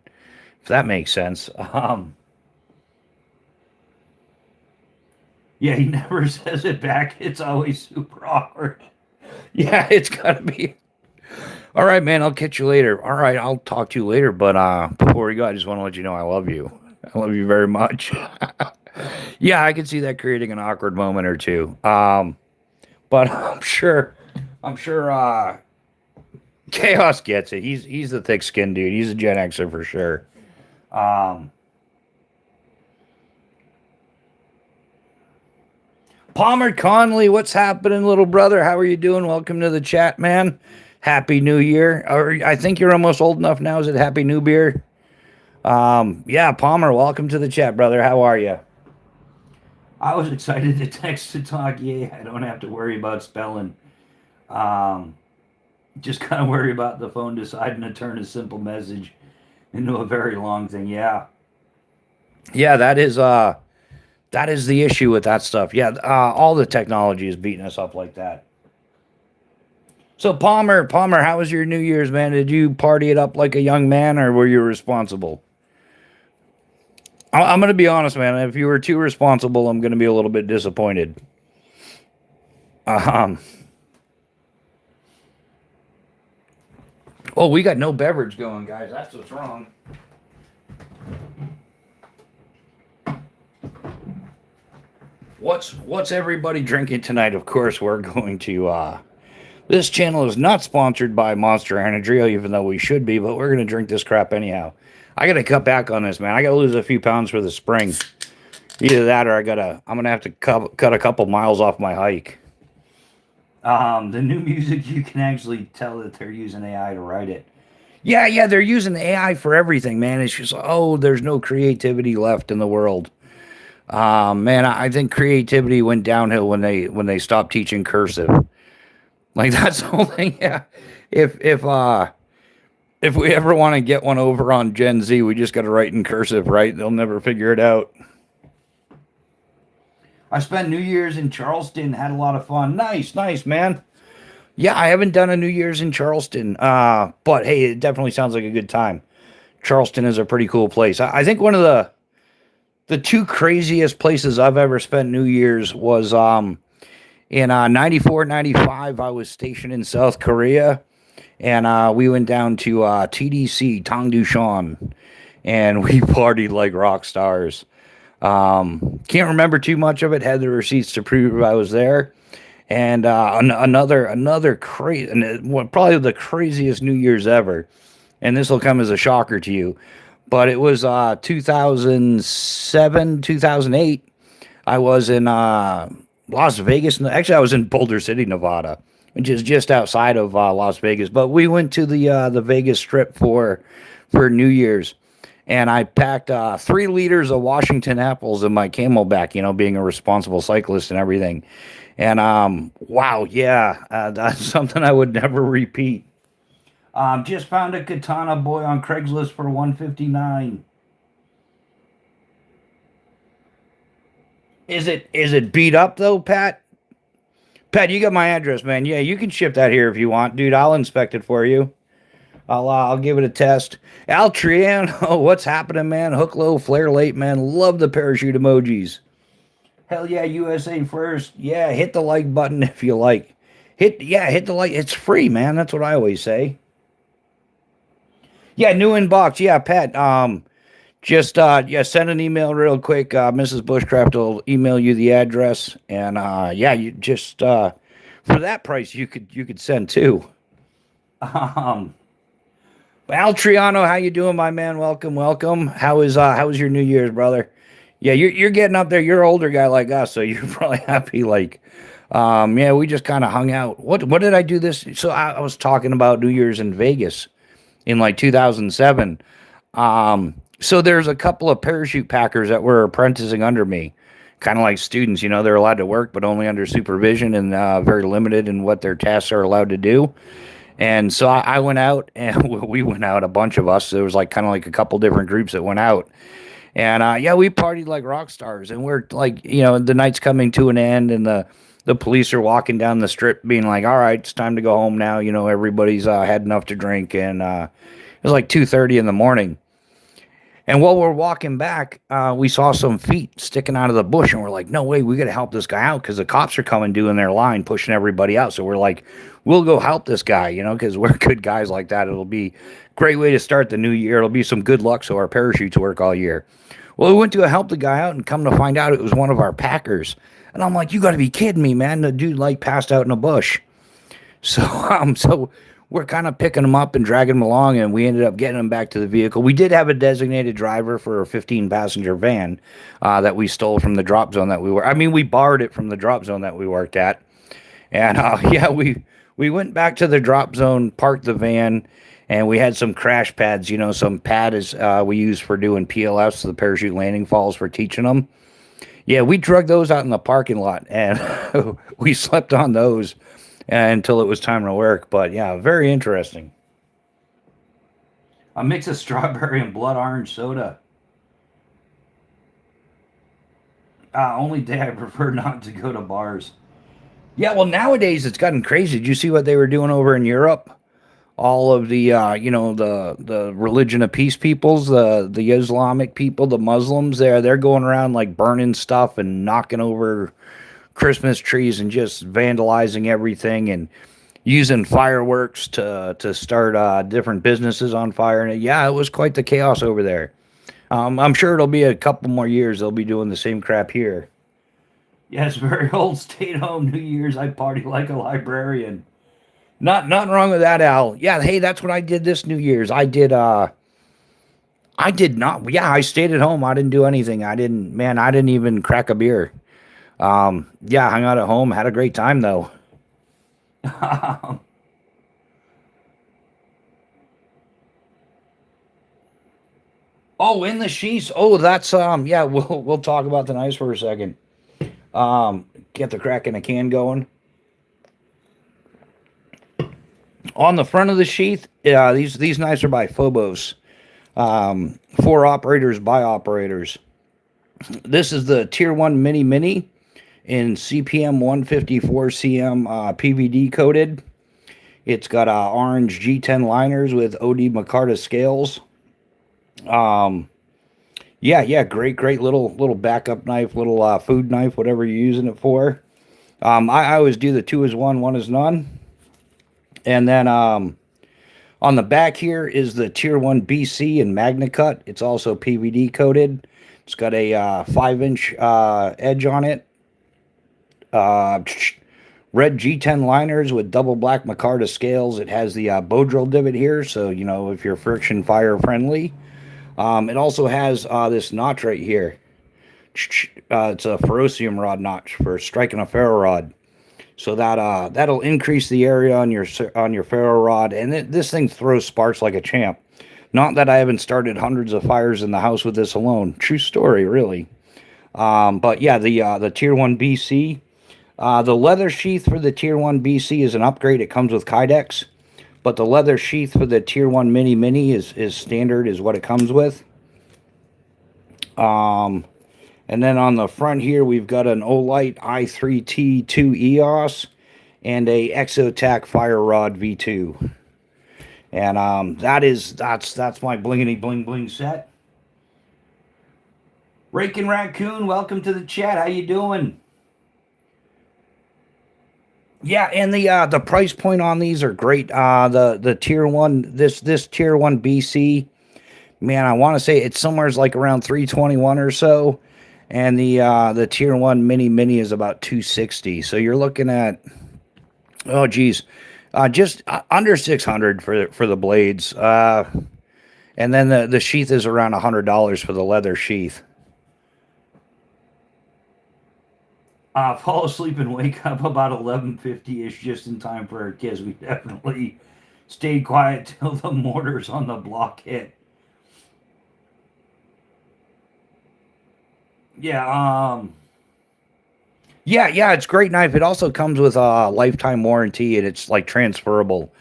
[SPEAKER 1] If that makes sense. Yeah, he never says it back. It's always super awkward. Yeah, it's gotta be. All right, man. I'll catch you later. All right, I'll talk to you later. But before we go, I just want to let you know I love you. I love you very much. Yeah, I can see that creating an awkward moment or two. But I'm sure Chaos gets it. He's the thick skinned dude. He's a Gen Xer for sure. Um, Palmer Conley, what's happening, little brother? How are you doing? Welcome to the chat, man. Happy New Year. Or I think you're almost old enough now. Is it Happy New Beer? Yeah, Palmer, welcome to the chat, brother. How are you? I was excited to text to talk. Yeah, I don't have to worry about spelling. Um, just kind of worry about the phone deciding to turn a simple message into a very long thing. Yeah. Yeah, That is the issue with that stuff. Yeah, all the technology is beating us up like that. So Palmer, how was your New Year's, man? Did you party it up like a young man, or were you responsible? I'm gonna be honest, man. If you were too responsible, I'm gonna be a little bit disappointed. Um. Oh, we got no beverage going, guys. That's what's wrong. What's everybody drinking tonight? Of course, we're going to. This channel is not sponsored by Monster Energy, even though we should be, but we're gonna drink this crap anyhow. I gotta cut back on this, man. I gotta lose a few pounds for the spring. Either that, or I'm gonna have to cut a couple miles off my hike. The new music, you can actually tell that they're using AI to write it. Yeah, they're using AI for everything, man. It's just, oh, there's no creativity left in the world. Man, I think creativity went downhill when they stopped teaching cursive. Like that's the whole thing. Yeah, if we ever want to get one over on Gen Z, we just got to write in cursive, right? They'll never figure it out. I spent New Year's in Charleston, had a lot of fun. Nice, man. Yeah, I haven't done a New Year's in Charleston, but hey, it definitely sounds like a good time. Charleston is a pretty cool place. I think one of the two craziest places I've ever spent New Year's was in 94, 95. I was stationed in South Korea, and we went down to TDC, Tongdushan, and we partied like rock stars. Can't remember too much of it. Had the receipts to prove I was there. And another crazy, probably the craziest New Year's ever. And this will come as a shocker to you, but it was 2007, 2008. I was in Las Vegas. Actually, I was in Boulder City, Nevada, which is just outside of Las Vegas. But we went to the Vegas Strip for New Year's. And I packed 3 liters of Washington apples in my Camelback, being a responsible cyclist and everything. And wow, yeah, that's something I would never repeat. Just found a Katana Boy on Craigslist for $159. Is it beat up though, Pat? Pat, you got my address, man. Yeah, you can ship that here if you want, dude. I'll inspect it for you. I'll give it a test. Al Triano, what's happening, man? Hook low, flare late, man. Love the parachute emojis. Hell yeah, USA first. Yeah, hit the like button if you like. Hit the like. It's free, man. That's what I always say. Yeah, new inbox. Yeah, Pat. Just send an email real quick. Mrs. Bushcraft will email you the address, and yeah, you just for that price you could send two. Um, Al Triano, how you doing, my man? Welcome. How is your New Year's, brother? Yeah, you're getting up there. You're an older guy like us, so you're probably happy. Like, yeah, we just kind of hung out. What did I do this? So I was talking about New Year's in Vegas in like 2007. So there's a couple of parachute packers that were apprenticing under me, kind of like students. They're allowed to work, but only under supervision and very limited in what their tasks are allowed to do. And so I went out, and we went out, a bunch of us. There was like kind of like a couple different groups that went out. And yeah, we partied like rock stars. And we're like, the night's coming to an end, and the police are walking down the strip being like, all right, it's time to go home now. Everybody's had enough to drink. And it was like 2:30 in the morning. And while we're walking back, we saw some feet sticking out of the bush, and we're like, no way, we got to help this guy out because the cops are coming, doing their line, pushing everybody out. So we're like, we'll go help this guy, because we're good guys like that. It'll be a great way to start the new year. It'll be some good luck so our parachutes work all year. Well, we went to help the guy out, and come to find out it was one of our packers. And I'm like, you got to be kidding me, man. The dude like passed out in a bush. So we're kind of picking him up and dragging him along, and we ended up getting him back to the vehicle. We did have a designated driver for a 15-passenger van that we stole from the drop zone that we were. I mean, we borrowed it from the drop zone that we worked at. And yeah, we went back to the drop zone, parked the van, and we had some crash pads. Some pad is we use for doing PLFs, so the parachute landing falls, for teaching them. Yeah, we drug those out in the parking lot, and we slept on those until it was time to work. But yeah, very interesting. A mix of strawberry and blood orange soda. Only day I prefer not to go to bars. Yeah, well, nowadays it's gotten crazy. Did you see what they were doing over in Europe? All of the the religion of peace peoples, the Islamic people, the Muslims, they're going around like burning stuff and knocking over Christmas trees and just vandalizing everything and using fireworks to start different businesses on fire. And yeah, it was quite the chaos over there. I'm sure it'll be a couple more years they'll be doing the same crap here. Yes, very old. Stayed home New Year's. I party like a librarian. Nothing wrong with that, Al. Yeah, hey, that's what I did this New Year's. I did not. Yeah, I stayed at home. I didn't do anything. I didn't even crack a beer. Yeah, hung out at home, had a great time though. Oh, in the sheets. Oh, that's yeah, we'll talk about the knives for a second. Get the crack in a can going. On the front of the sheath, these knives are by Phobos. For operators by operators. This is the Tier 1 Mini Mini in CPM 154 CM PVD coated. It's got orange G10 liners with OD micarta scales. Yeah, great little backup knife, little food knife, whatever you're using it for. I always do the 2 is 1, 1 is none. And then on the back here is the Tier 1 BC in Magna Cut. It's also PVD coated. It's got a 5-inch edge on it. Red G10 liners with double black micarta scales. It has the bow drill divot here, so you know if you're friction fire friendly. It also has this notch right here. It's a ferrocium rod notch for striking a ferro rod. So that'll increase the area on your ferro rod, and this thing throws sparks like a champ. Not that I haven't started hundreds of fires in the house with this alone. True story, really. But yeah, the Tier 1 BC. The leather sheath for the Tier 1 BC is an upgrade. It comes with Kydex. But the leather sheath for the Tier 1 Mini Mini is standard, is what it comes with. And then on the front here, we've got an Olight i3T2 EOS and a Exotac Fire Rod V2. And that's my blingity bling bling set. Rakin' Raccoon, welcome to the chat. How you doing? Yeah, and the price point on these are great. The Tier 1, this Tier 1 BC, man, I want to say it's somewhere like around 321 or so. And the Tier 1 Mini Mini is about 260. So you're looking at, oh geez, just under 600 for the blades. And then the sheath is around $100 for the leather sheath. Fall asleep and wake up about 11:50ish, just in time for our kids. We definitely stayed quiet till the mortars on the block hit. Yeah, yeah, it's a great knife. It also comes with a lifetime warranty, and it's like transferable.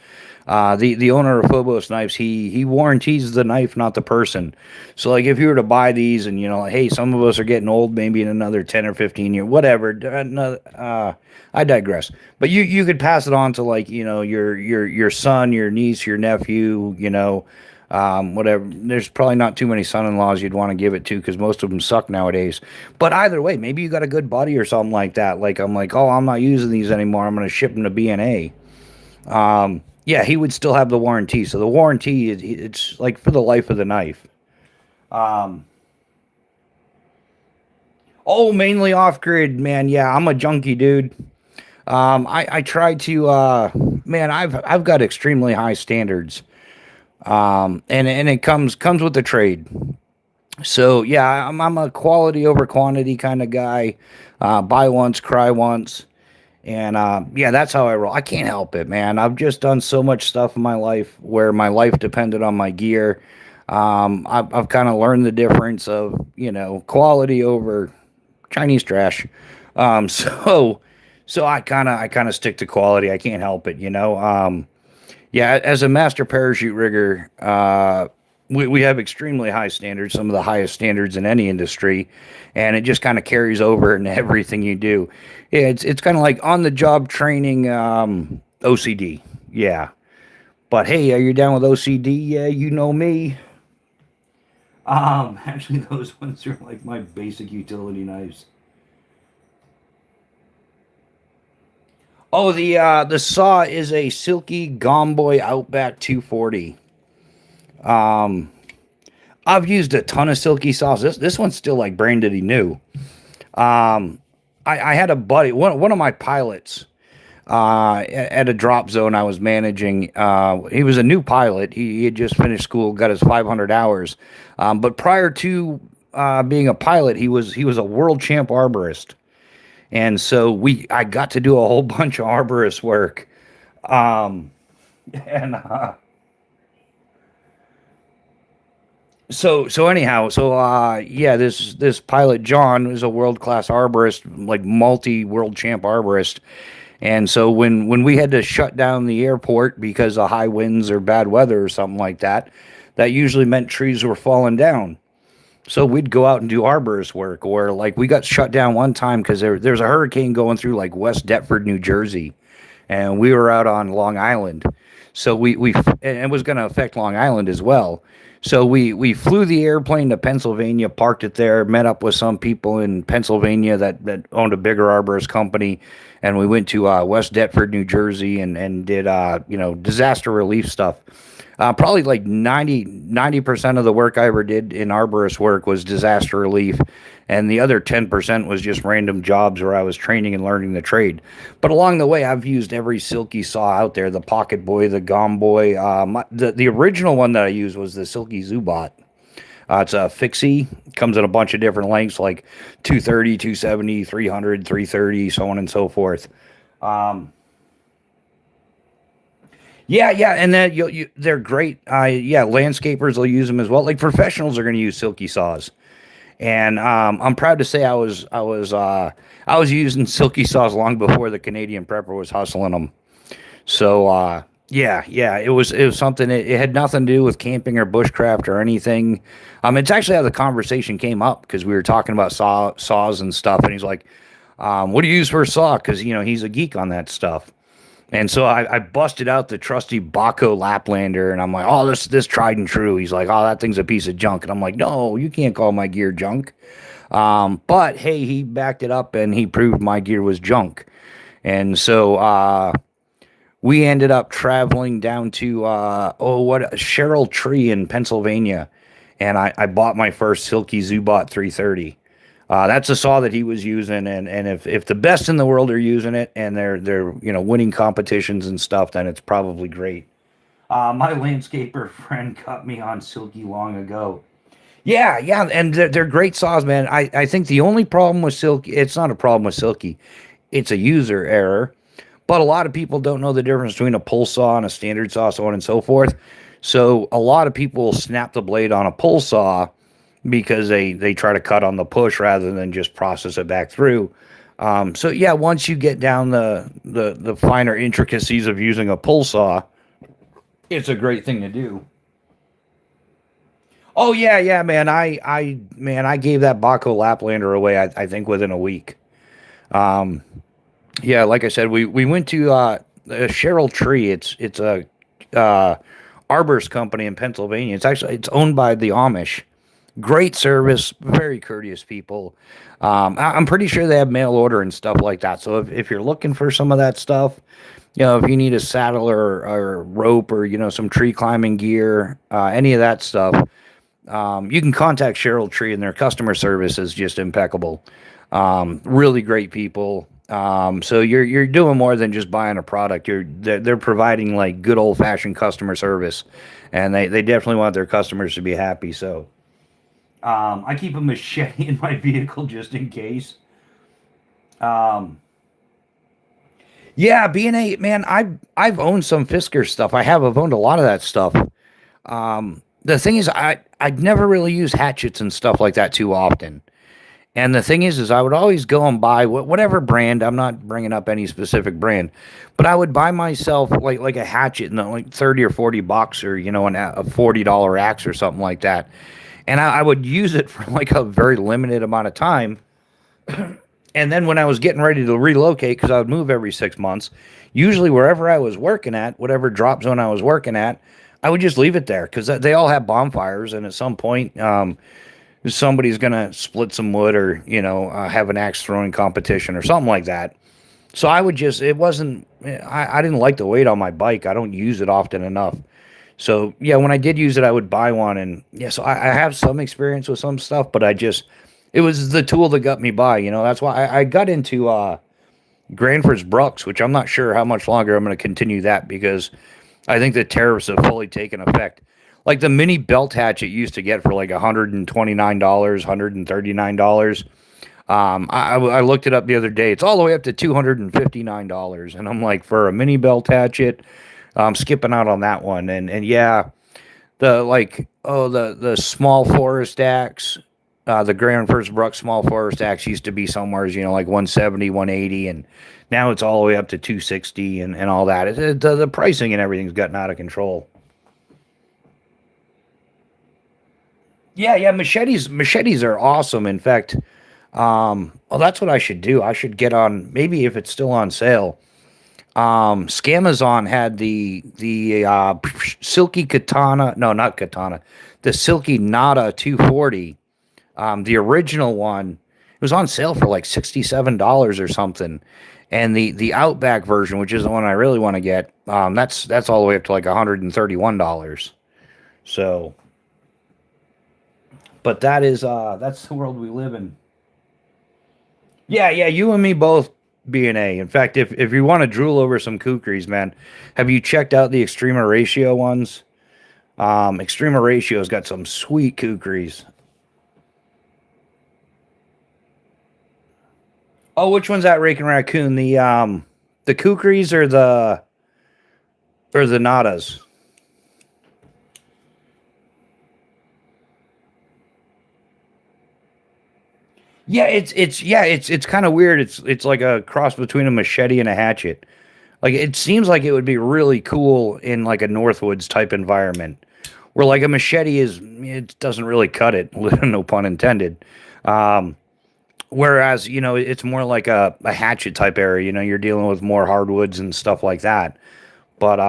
[SPEAKER 1] The owner of Phobos Knives, he warranties the knife, not the person. So like if you were to buy these, and you know, hey, some of us are getting old, maybe in another 10 or 15 years, whatever. I digress. But you could pass it on to, like, you know, your son, your niece, your nephew, you know, whatever. There's probably not too many son-in-laws you'd want to give it to, because most of them suck nowadays. But either way, maybe you got a good buddy or something like that. Like I'm like, oh, I'm not using these anymore, I'm going to ship them to BNA. Yeah, he would still have the warranty. So the warranty, it's like for the life of the knife. Oh, mainly off-grid, man. Yeah, I'm a junkie, dude. I try to, man, I've got extremely high standards. And it comes with the trade. So yeah, I'm a quality over quantity kind of guy. Buy once, cry once. And yeah, that's how I roll. I can't help it, man. I've just done so much stuff in my life where my life depended on my gear. I've kind of learned the difference of, you know, quality over Chinese trash. So I kind of stick to quality. I can't help it, you know. Yeah, as a master parachute rigger, we have extremely high standards, some of the highest standards in any industry, and it just kind of carries over in everything you do. Yeah, it's kind of like on the job training, OCD. Yeah, but hey, are you down with OCD? Yeah, you know me. Actually, those ones are like my basic utility knives. Oh, the saw is a Silky Gomboy Outback 240. Um, I've used a ton of Silky saws. This one's still like branded new. Um, I had a buddy, one of my pilots, at a drop zone I was managing. He was a new pilot. He had just finished school, got his 500 hours. But prior to being a pilot, he was a world champ arborist, and so I got to do a whole bunch of arborist work. Um, and so anyhow, yeah, this pilot John is a world class arborist, like multi world champ arborist. And so when we had to shut down the airport because of high winds or bad weather or something like that, that usually meant trees were falling down. So we'd go out and do arborist work, or like we got shut down one time because there's a hurricane going through like West Deptford, New Jersey, and we were out on Long Island. So we and it was going to affect Long Island as well. So we flew the airplane to Pennsylvania, parked it there, met up with some people in Pennsylvania that owned a bigger arborist company, and we went to West Deptford, New Jersey, and did disaster relief stuff. Probably like 90% of the work I ever did in arborist work was disaster relief, and the other 10% was just random jobs where I was training and learning the trade. But along the way, I've used every Silky saw out there: the Pocket Boy, the Gom Boy. The original one that I used was the Silky Zubot. It's a fixie, comes in a bunch of different lengths, like 230, 270, 300, 330, so on and so forth. Um, yeah, and then they're great. Yeah, landscapers will use them as well. Like professionals are going to use Silky saws, and I'm proud to say I was using Silky saws long before the Canadian prepper was hustling them. So yeah, it was something. It had nothing to do with camping or bushcraft or anything. It's actually how the conversation came up because we were talking about saws and stuff, and he's like, "What do you use for a saw?" Because he's a geek on that stuff. And so I busted out the trusty Baco Laplander, and I'm like, "Oh, this tried and true." He's like, "Oh, that thing's a piece of junk," and I'm like, "No, you can't call my gear junk." But hey, he backed it up and he proved my gear was junk. And so we ended up traveling down to Cheryl Tree in Pennsylvania, and I bought my first Silky Zubot 330. That's a saw that he was using, and if the best in the world are using it and they're winning competitions and stuff, then it's probably great. My landscaper friend cut me on Silky long ago. Yeah, and they're great saws, man. I think the only problem with Silky, it's not a problem with Silky, it's a user error. But a lot of people don't know the difference between a pull saw and a standard saw, so on and so forth. So a lot of people snap the blade on a pull saw because they try to cut on the push rather than just process it back through. So yeah, once you get down the finer intricacies of using a pull saw, it's a great thing to do. Oh yeah, man. I gave that Baco Laplander away. I think within a week. Um, yeah, like I said, we went to Cheryl Tree. It's a uh, arborist company in Pennsylvania. It's owned by the Amish. Great service, very courteous people. I'm pretty sure they have mail order and stuff like that. So if you're looking for some of that stuff, if you need a saddle or rope or some tree climbing gear, any of that stuff, you can contact Cheryl Tree, and their customer service is just impeccable. Really great people. So you're doing more than just buying a product. They're providing like good old fashioned customer service, and they definitely want their customers to be happy. So I keep a machete in my vehicle just in case. Um, yeah, B&A, man, I've owned some Fisker stuff. I've owned a lot of that stuff. The thing is, I'd never really use hatchets and stuff like that too often. And the thing is I would always go and buy whatever brand. I'm not bringing up any specific brand, but I would buy myself like a hatchet in like 30 or 40 bucks, or a $40 axe or something like that. And I would use it for like a very limited amount of time. And then when I was getting ready to relocate, because I would move every 6 months, usually wherever I was working at, whatever drop zone I was working at, I would just leave it there because they all have bonfires, and at some point, somebody's gonna split some wood, or have an axe throwing competition or something like that. So I would just, it wasn't, I didn't like the weight on my bike. I don't use it often enough. So yeah, when I did use it, I would buy one, and yeah, so I have some experience with some stuff, but it was the tool that got me by. That's why I got into Granford's Brooks, which I'm not sure how much longer I'm going to continue that, because I think the tariffs have fully taken effect. Like the mini belt hatchet used to get for like $129, $139. I looked it up the other day. It's all the way up to $259, and I'm like, for a mini belt hatchet, I'm skipping out on that one. And yeah, the small forest axe, the Grand First Bruck small forest axe used to be somewhere, like 170, 180, and now it's all the way up to 260 and all that. The pricing and everything's gotten out of control. Yeah, yeah, machetes are awesome. In fact, well, that's what I should do. I should get on, maybe if it's still on sale. Scamazon had the silky katana, no, not katana, the silky Nada 240. The original one, it was on sale for like $67 or something. And the Outback version, which is the one I really want to get, that's all the way up to like $131. So, but that's the world we live in. Yeah, yeah, you and me both, B&A. In fact, if you want to drool over some kukris, man, have you checked out the Extrema Ratio ones? Extrema Ratio's got some sweet kukris. Oh, which one's that, Raking Raccoon? The kukris or the nadas? Yeah, it's kind of weird. It's like a cross between a machete and a hatchet. Like it seems like it would be really cool in like a Northwoods type environment, where like a machete it doesn't really cut it, no pun intended. Um, Whereas it's more like a hatchet type area. You're dealing with more hardwoods and stuff like that. But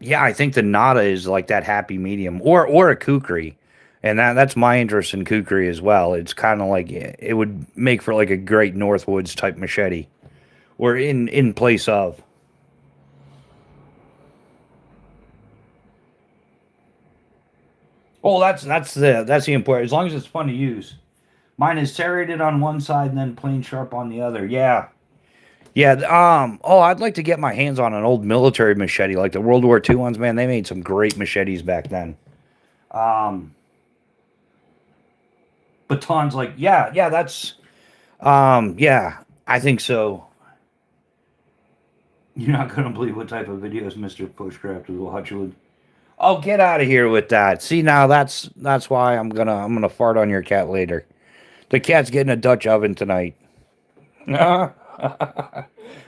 [SPEAKER 1] yeah, I think the Nada is like that happy medium, or a kukri, and that's my interest in kukri as well. It's kind of like it would make for like a great Northwoods type machete, or in place of. Oh, that's the important. As long as it's fun to use. Mine is serrated on one side and then plain sharp on the other. Yeah. Yeah. Oh, I'd like to get my hands on an old military machete, like the World War II ones, man. They made some great machetes back then. Um, Batons, like, yeah, yeah, yeah, I think so. You're not gonna believe what type of videos Mr. Bushcraft is watching. Oh, get out of here with that. See, now that's why I'm gonna fart on your cat later. The cat's getting a Dutch oven tonight.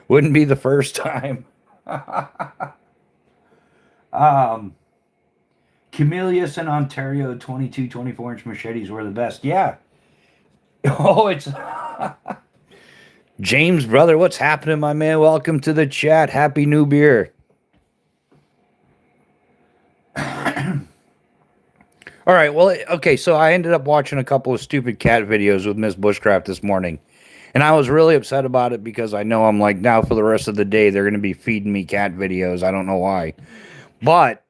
[SPEAKER 1] Wouldn't be the first time. um, Camillus and Ontario 22 24-inch machetes were the best. Yeah. Oh, it's James, brother. What's happening, my man? Welcome to the chat. Happy New Beer. All right. Well, okay. So I ended up watching a couple of stupid cat videos with Miss Bushcraft this morning. And I was really upset about it because I know I'm like, now for the rest of the day, they're going to be feeding me cat videos. I don't know why. But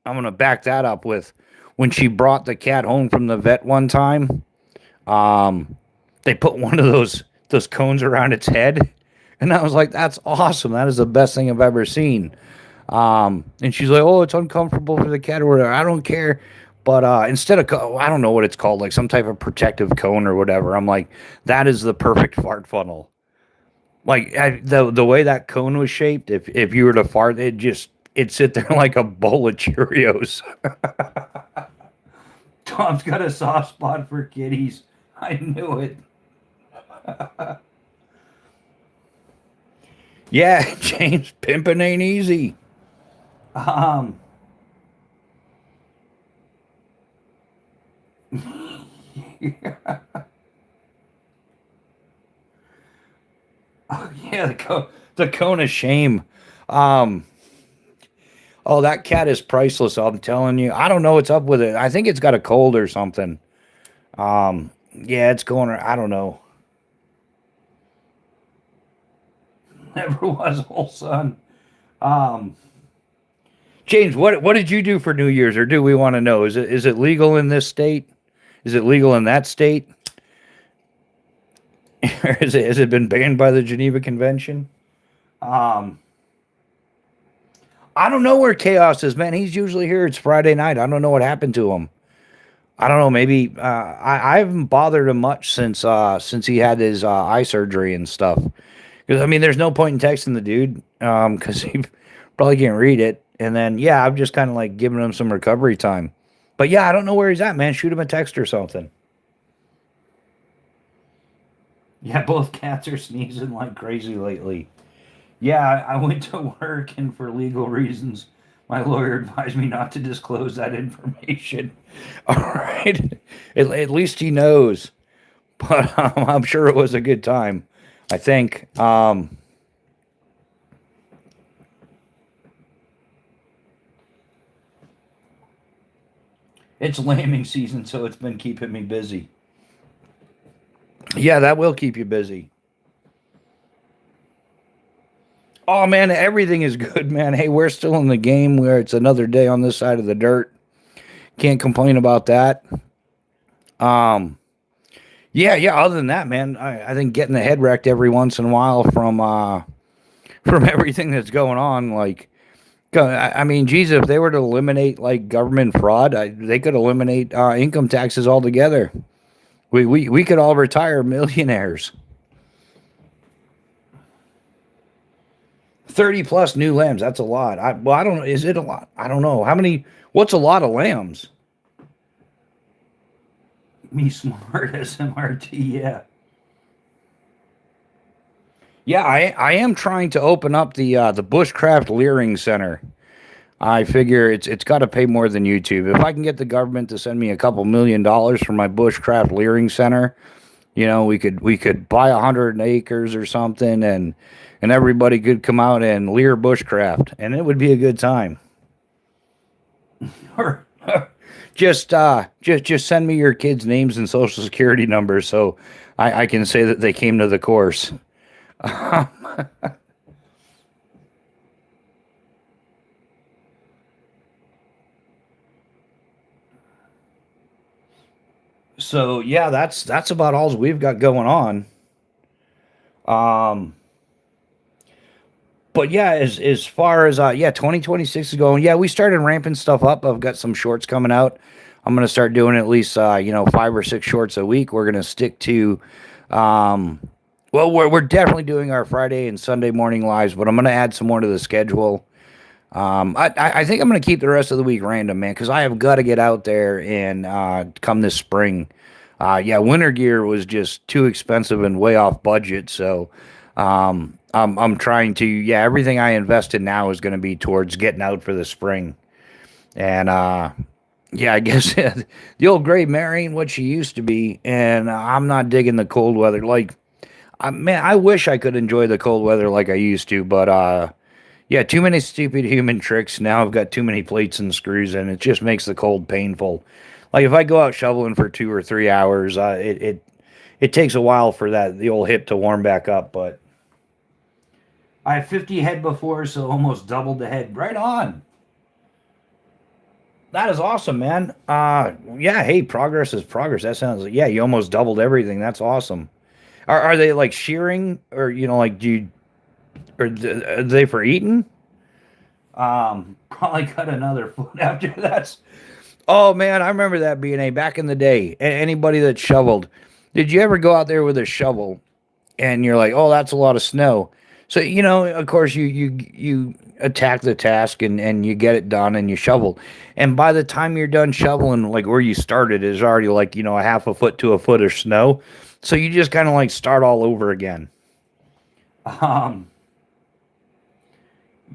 [SPEAKER 1] I'm going to back that up with when she brought the cat home from the vet one time. Um, they put one of those cones around its head. And I was like, that's awesome. That is the best thing I've ever seen. And she's like, oh, it's uncomfortable for the cat or whatever. I don't care. But instead of, I don't know what it's called, like some type of protective cone or whatever. I'm like, that is the perfect fart funnel. Like the way that cone was shaped, if you were to fart, it'd sit there like a bowl of Cheerios. Tom's got a soft spot for kitties. I knew it. Yeah, James, pimping ain't easy. Um, yeah, the cone of shame. Um, oh, that cat is priceless. I'm telling you. I don't know what's up with it. I think it's got a cold or something. Yeah, it's going. I don't know. Never was, old son. Um, James, what did you do for New Year's, or do we want to know? Is it legal in this state? Is it legal in that state? Or has it been banned by the Geneva Convention? Um, I don't know where Chaos is, man. He's usually here. It's Friday night. I don't know what happened to him. I don't know. Maybe I haven't bothered him much since he had his eye surgery and stuff. Because I mean, there's no point in texting the dude because he probably can't read it. And then yeah, I'm just kind of like giving him some recovery time. But yeah, I don't know where he's at, man. Shoot him a text or something. Yeah, both cats are sneezing like crazy lately. Yeah, I went to work, and for legal reasons, my lawyer advised me not to disclose that information. All right, at least he knows. But I'm sure it was a good time. I think. It's lambing season, so it's been keeping me busy. Yeah, that will keep you busy. Oh man, everything is good, man. Hey, we're still in the game where it's another day on this side of the dirt. Can't complain about that. Um, yeah, yeah. Other than that, man, I think getting the head wrecked every once in a while from everything that's going on, like, I mean, geez, if they were to eliminate like government fraud, they could eliminate income taxes altogether. We could all retire millionaires. 30 plus new lambs. That's a lot. I don't know. Is it a lot? I don't know. How many? What's a lot of lambs? Me smart SMRT. Yeah. Yeah, I am trying to open up the Bushcraft Learing Center. I figure it's got to pay more than YouTube. If I can get the government to send me a couple $1 million for my Bushcraft Learing Center, we could buy 100 acres or something, and everybody could come out and leer bushcraft, and it would be a good time. Or just send me your kids' names and social security numbers so I can say that they came to the course. So yeah, that's about all we've got going on. Um, but yeah, as far as yeah, 2026 is going. Yeah, we started ramping stuff up. I've got some shorts coming out. I'm gonna start doing at least 5 or 6 shorts a week. We're gonna stick to um, well, we're definitely doing our Friday and Sunday morning lives, but I'm gonna add some more to the schedule. I think I'm gonna keep the rest of the week random, man, because I have got to get out there and come this spring. Yeah, winter gear was just too expensive and way off budget, so I'm trying to, yeah, everything I invested now is going to be towards getting out for the spring. And yeah, I guess the old gray mare ain't what she used to be, and I'm not digging the cold weather. Like, man, I wish I could enjoy the cold weather like I used to, but yeah, too many stupid human tricks. Now I've got too many plates and screws, and it just makes the cold painful. Like if I go out shoveling for 2 or 3 hours, it takes a while for the old hip to warm back up. But I had 50 head before, so almost doubled the head. Right on. That is awesome, man. Yeah. Hey, progress is progress. That sounds like, yeah. You almost doubled everything. That's awesome. Are they like shearing, or like do you, or are they for eating? Probably cut another foot after that. Oh man, I remember that B&A back in the day. Anybody that shoveled, did you ever go out there with a shovel and you're like, oh, that's a lot of snow? So of course, you attack the task and you get it done and you shovel. And by the time you're done shoveling, like where you started is already like, a half a foot to a foot of snow. So you just kind of like start all over again. Um,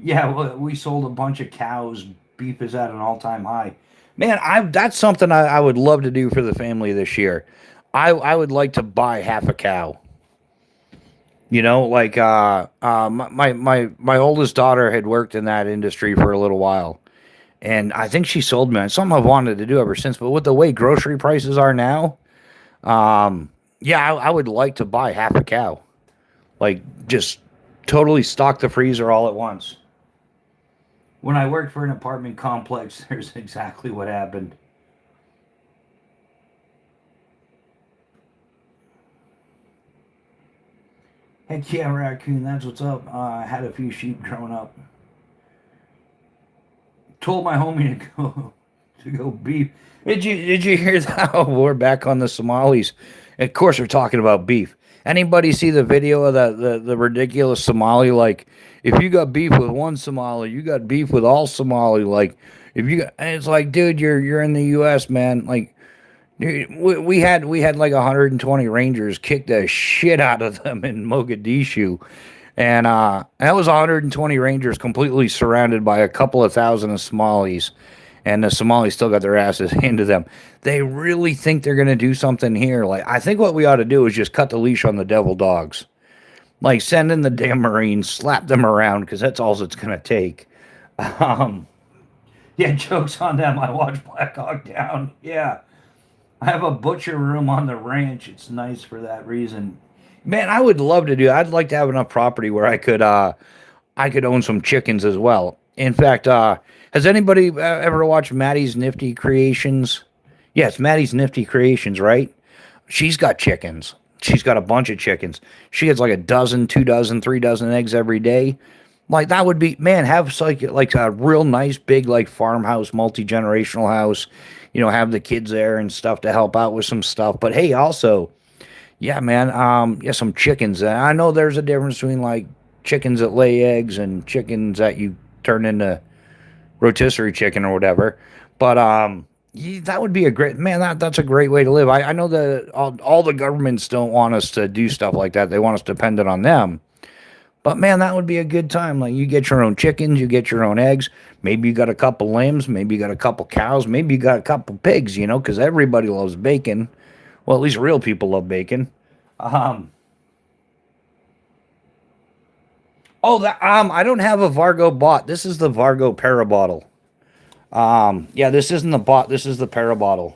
[SPEAKER 1] yeah, we sold a bunch of cows. Beef is at an all-time high. Man, that's something I would love to do for the family this year. I would like to buy half a cow. Like my oldest daughter had worked in that industry for a little while, and I think she sold me. It's something I've wanted to do ever since. But with the way grocery prices are now, yeah, I would like to buy half a cow, like just totally stock the freezer all at once. When I worked for an apartment complex, there's exactly what happened. Heck yeah, raccoon, that's what's up. I had a few sheep growing up. Told my homie to go beef. Did you hear that? Oh, we're back on the Somalis. Of course, we're talking about beef. Anybody see the video of the ridiculous Somali? Like, if you got beef with one Somali, you got beef with all Somali. Like, if you got, and it's like, dude, you're in the U.S., man. Like, dude, we had like 120 Rangers kick the shit out of them in Mogadishu, and that was 120 Rangers completely surrounded by a couple of thousand of Somalis, and the Somalis still got their asses handed to them. They really think they're gonna do something here. Like, I think what we ought to do is just cut the leash on the devil dogs. Like, send in the damn Marines, slap them around, because that's all it's gonna take. Um, yeah, jokes on them. I watch Black Hawk Down. Yeah. I have a butcher room on the ranch. It's nice for that reason. Man, I would love to do. I'd like to have enough property where I could own some chickens as well. In fact, has anybody ever watched Maddie's Nifty Creations? Yes, Maddie's Nifty Creations, right? She's got chickens. She's got a bunch of chickens. She gets like a dozen, 2 dozen, 3 dozen eggs every day. Like that would be, man, have like a real nice big like farmhouse, multi-generational house. Have the kids there and stuff to help out with some stuff. But hey, also, yeah, man, yeah, some chickens. I know there's a difference between like chickens that lay eggs and chickens that you turn into rotisserie chicken or whatever. But that would be a great, man. That's a great way to live. I know that all the governments don't want us to do stuff like that. They want us dependent on them. But man, that would be a good time. Like, you get your own chickens, you get your own eggs. Maybe you got a couple lambs, maybe you got a couple cows, maybe you got a couple pigs, because everybody loves bacon. Well, at least real people love bacon. Um, I don't have a Vargo bot. This is the Vargo Parabottle. Yeah, this isn't the bot. This is the Parabottle.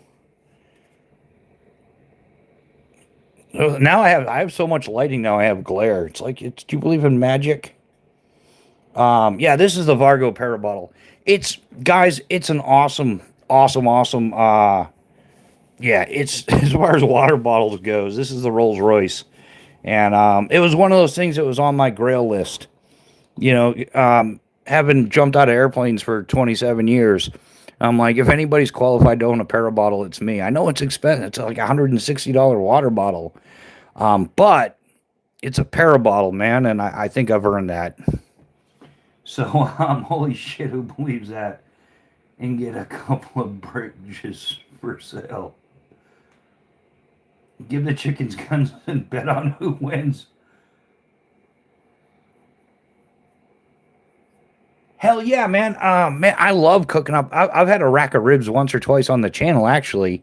[SPEAKER 1] Now I have so much lighting. Now I have glare. It's like, do you believe in magic? Yeah, this is the Vargo Parabottle. It's, guys, it's an awesome, awesome, awesome. Yeah, it's as far as water bottles goes. This is the Rolls Royce, and it was one of those things that was on my Grail list. Having jumped out of airplanes for 27 years, I'm like, if anybody's qualified to own a Parabottle, it's me. I know it's expensive. It's like $160 water bottle, but it's a Parabottle, man, and I think I've earned that. So, holy shit, who believes that? And get a couple of bridges for sale. Give the chickens guns and bet on who wins. Hell yeah, man. Man, I love cooking up. I've had a rack of ribs once or twice on the channel, actually.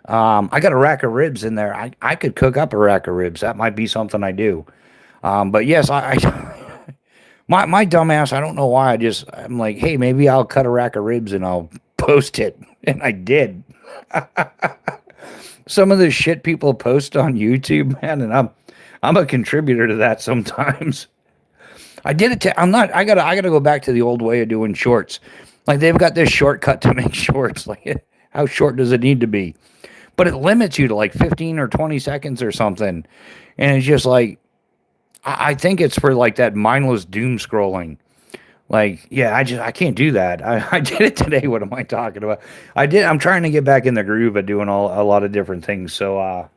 [SPEAKER 1] I got a rack of ribs in there. I could cook up a rack of ribs. That might be something I do. But yes, my dumbass, I don't know why. I'm like, hey, maybe I'll cut a rack of ribs and I'll post it. And I did. Some of the shit people post on YouTube, man, and I'm a contributor to that sometimes. I did it. I gotta go back to the old way of doing shorts. Like, they've got this shortcut to make shorts. Like, how short does it need to be? But it limits you to like 15 or 20 seconds or something. And it's just like, I think it's for like that mindless doom scrolling. Like, yeah, I can't do that. I did it today. What am I talking about? I'm trying to get back in the groove of doing a lot of different things. So,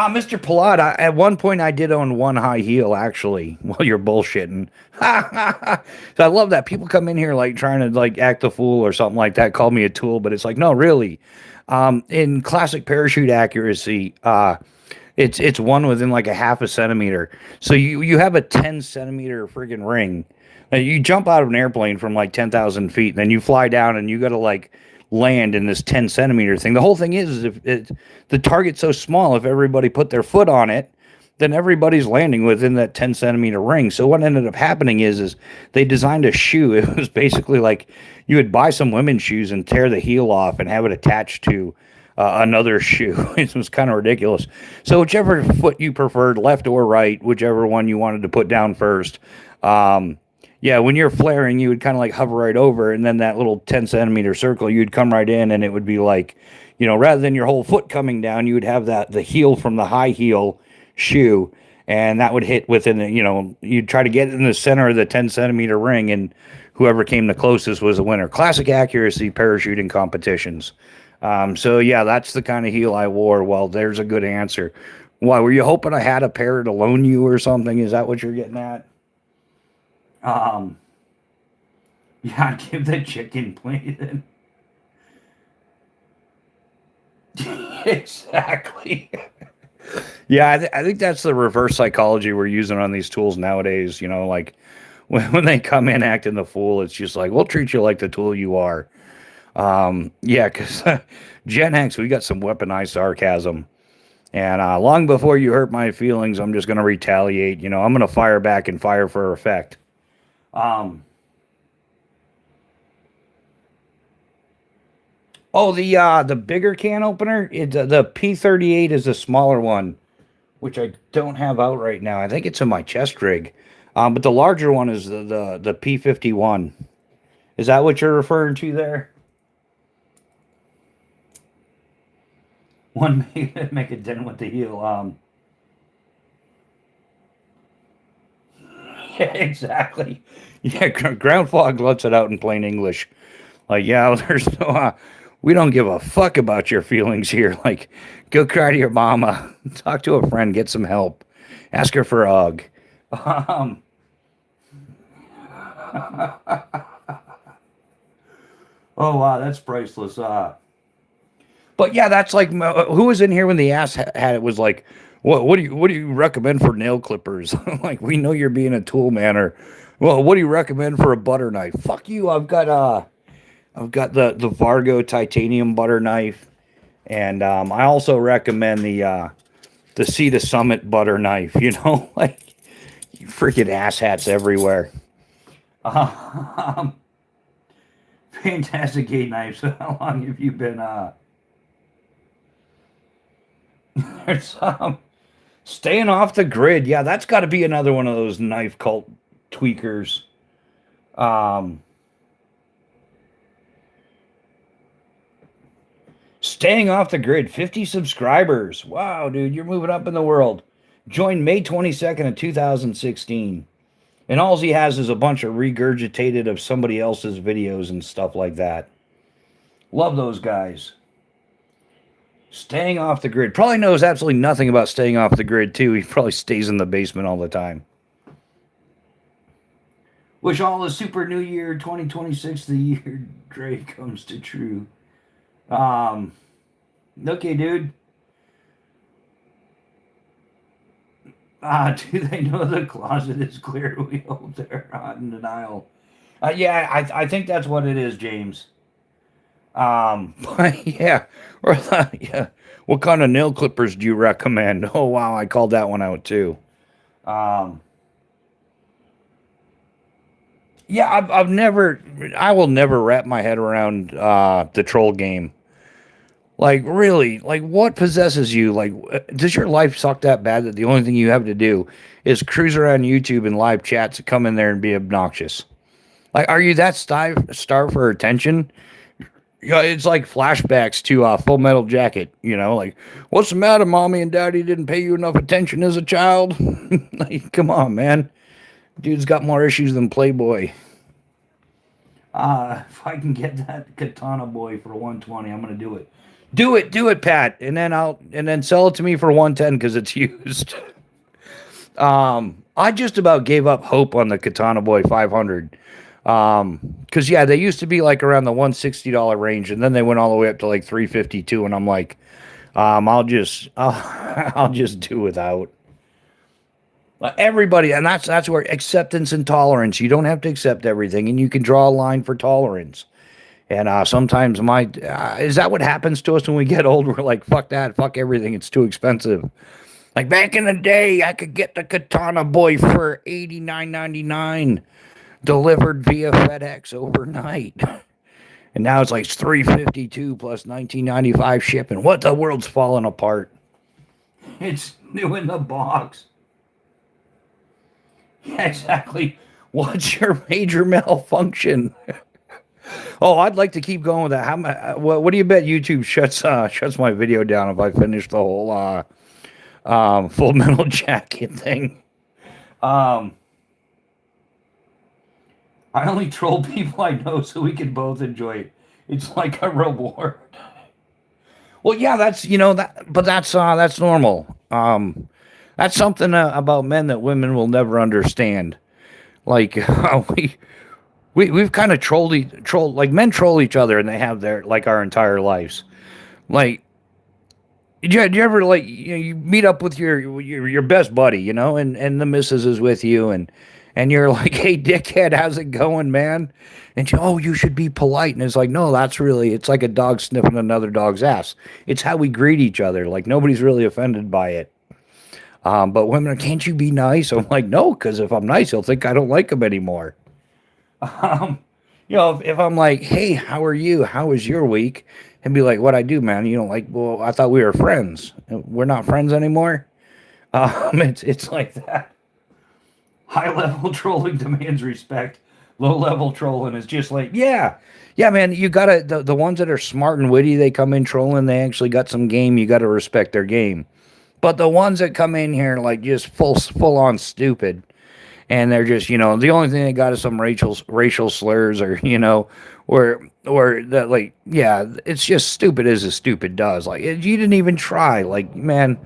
[SPEAKER 1] Mr. Pilat, at one point I did own one high heel, actually. Well, you're bullshitting. So I love that. People come in here like trying to like act a fool or something like that, call me a tool, but it's like, no, really. In classic parachute accuracy, it's one within like a half a centimeter. So you have a 10 centimeter friggin' ring. Now, you jump out of an airplane from like 10,000 feet, and then you fly down, and you got to like land in this 10 centimeter thing. The whole thing is if the target's so small, if everybody put their foot on it, then everybody's landing within that 10 centimeter ring. So what ended up happening is they designed a shoe. It was basically like you would buy some women's shoes and tear the heel off and have it attached to another shoe. It was kind of ridiculous. So whichever foot you preferred, left or right, whichever one you wanted to put down first. Yeah, when you're flaring, you would kind of like hover right over, and then that little 10 centimeter circle, you'd come right in, and it would be like, rather than your whole foot coming down, you would have the heel from the high heel shoe, and that would hit within you'd try to get in the center of the 10 centimeter ring, and whoever came the closest was the winner. Classic accuracy parachuting competitions. So yeah, that's the kind of heel I wore. Well, there's a good answer. Why, were you hoping I had a pair to loan you or something? Is that what you're getting at? Yeah, give the chicken plated. Exactly. Yeah, I think that's the reverse psychology we're using on these tools nowadays. Like when they come in acting the fool, it's just like, we'll treat you like the tool you are. Yeah, because Gen X, we got some weaponized sarcasm. And long before you hurt my feelings, I'm just going to retaliate. I'm going to fire back and fire for effect. Oh, the bigger can opener, the P38 is the smaller one, which I don't have out right now. I think it's in my chest rig. But the larger one is the P51. Is that what you're referring to there? One make a dent with the heel. Yeah, exactly. Yeah, ground fog lets it out in plain English. Like, yeah, there's no, we don't give a fuck about your feelings here. Like, go cry to your mama, talk to a friend, get some help, ask her for a hug. Um, oh, wow, that's priceless. But yeah, that's like who was in here when the ass had it was like, what do you recommend for nail clippers? Like, we know you're being a tool man, or well, what do you recommend for a butter knife? Fuck you. I've got the Vargo titanium butter knife, and I also recommend the Sea to Summit butter knife. Like, you freaking asshats everywhere. Um, Fantastic gate knives. How long have you been there's staying off the grid? Yeah, that's got to be another one of those knife cult tweakers. Um, Staying off the grid, 50 subscribers. Wow, dude, you're moving up in the world. Joined May 22nd of 2016. And all he has is a bunch of regurgitated of somebody else's videos and stuff like that. Love those guys. Staying off the grid. Probably knows absolutely nothing about staying off the grid, too. He probably stays in the basement all the time. Wish all the Super New Year 2026, the year Dre comes to true. Okay, dude. Do they know the closet is clear? We hope they're not in denial. Yeah, I think that's what it is, James. But yeah, yeah. What kind of nail clippers do you recommend? Oh wow, I called that one out too. Um, yeah, I will never wrap my head around the troll game. Like, really, like, what possesses you? Like, does your life suck that bad that the only thing you have to do is cruise around YouTube and live chats to come in there and be obnoxious? Like, are you that starved for attention? Yeah, it's like flashbacks to Full Metal Jacket. Like, what's the matter, mommy and daddy didn't pay you enough attention as a child? Like, come on, man. Dude's got more issues than Playboy. If I can get that Katana Boy for 120, I'm gonna do it. Do it, Pat, and then sell it to me for 110 because it's used. I just about gave up hope on the Katana Boy 500. Because yeah, they used to be like around the $160 range, and then they went all the way up to like 352, and I'm like, I'll just do without. Everybody, and that's where acceptance and tolerance. You don't have to accept everything, and you can draw a line for tolerance. And sometimes is that what happens to us when we get old? We're like, fuck that, fuck everything. It's too expensive. Like back in the day, I could get the Katana Boy for $89.99 delivered via FedEx overnight. And now it's like 352 plus 1995 shipping. What, the world's falling apart. It's new in the box. Yeah, exactly. What's your major malfunction? Oh, I'd like to keep going with that. What do you bet YouTube shuts my video down if I finish the whole Full Metal Jacket thing? I only troll people I know so we can both enjoy it. It's like a reward. Well, yeah, but that's normal. That's something about men that women will never understand. Like we've kind of trolled like men troll each other, and they have their like our entire lives. Like, do you ever like you meet up with your best buddy, and the missus is with you, and you're like, hey, dickhead, how's it going, man? And you should be polite. And it's like, no, it's like a dog sniffing another dog's ass. It's how we greet each other. Like, nobody's really offended by it. But women are, can't you be nice? I'm like, no, because if I'm nice, he'll think I don't like him anymore. If I'm like, hey, how are you? How was your week? And be like, what I do, man? Well, I thought we were friends. We're not friends anymore. It's like that. High level trolling demands respect. Low level trolling is just like, yeah, man. You gotta the ones that are smart and witty. They come in trolling. They actually got some game. You got to respect their game. But the ones that come in here like just full on stupid, and they're just the only thing they got is some racial slurs or or that like it's just stupid as a stupid does. Like you didn't even try. Like man.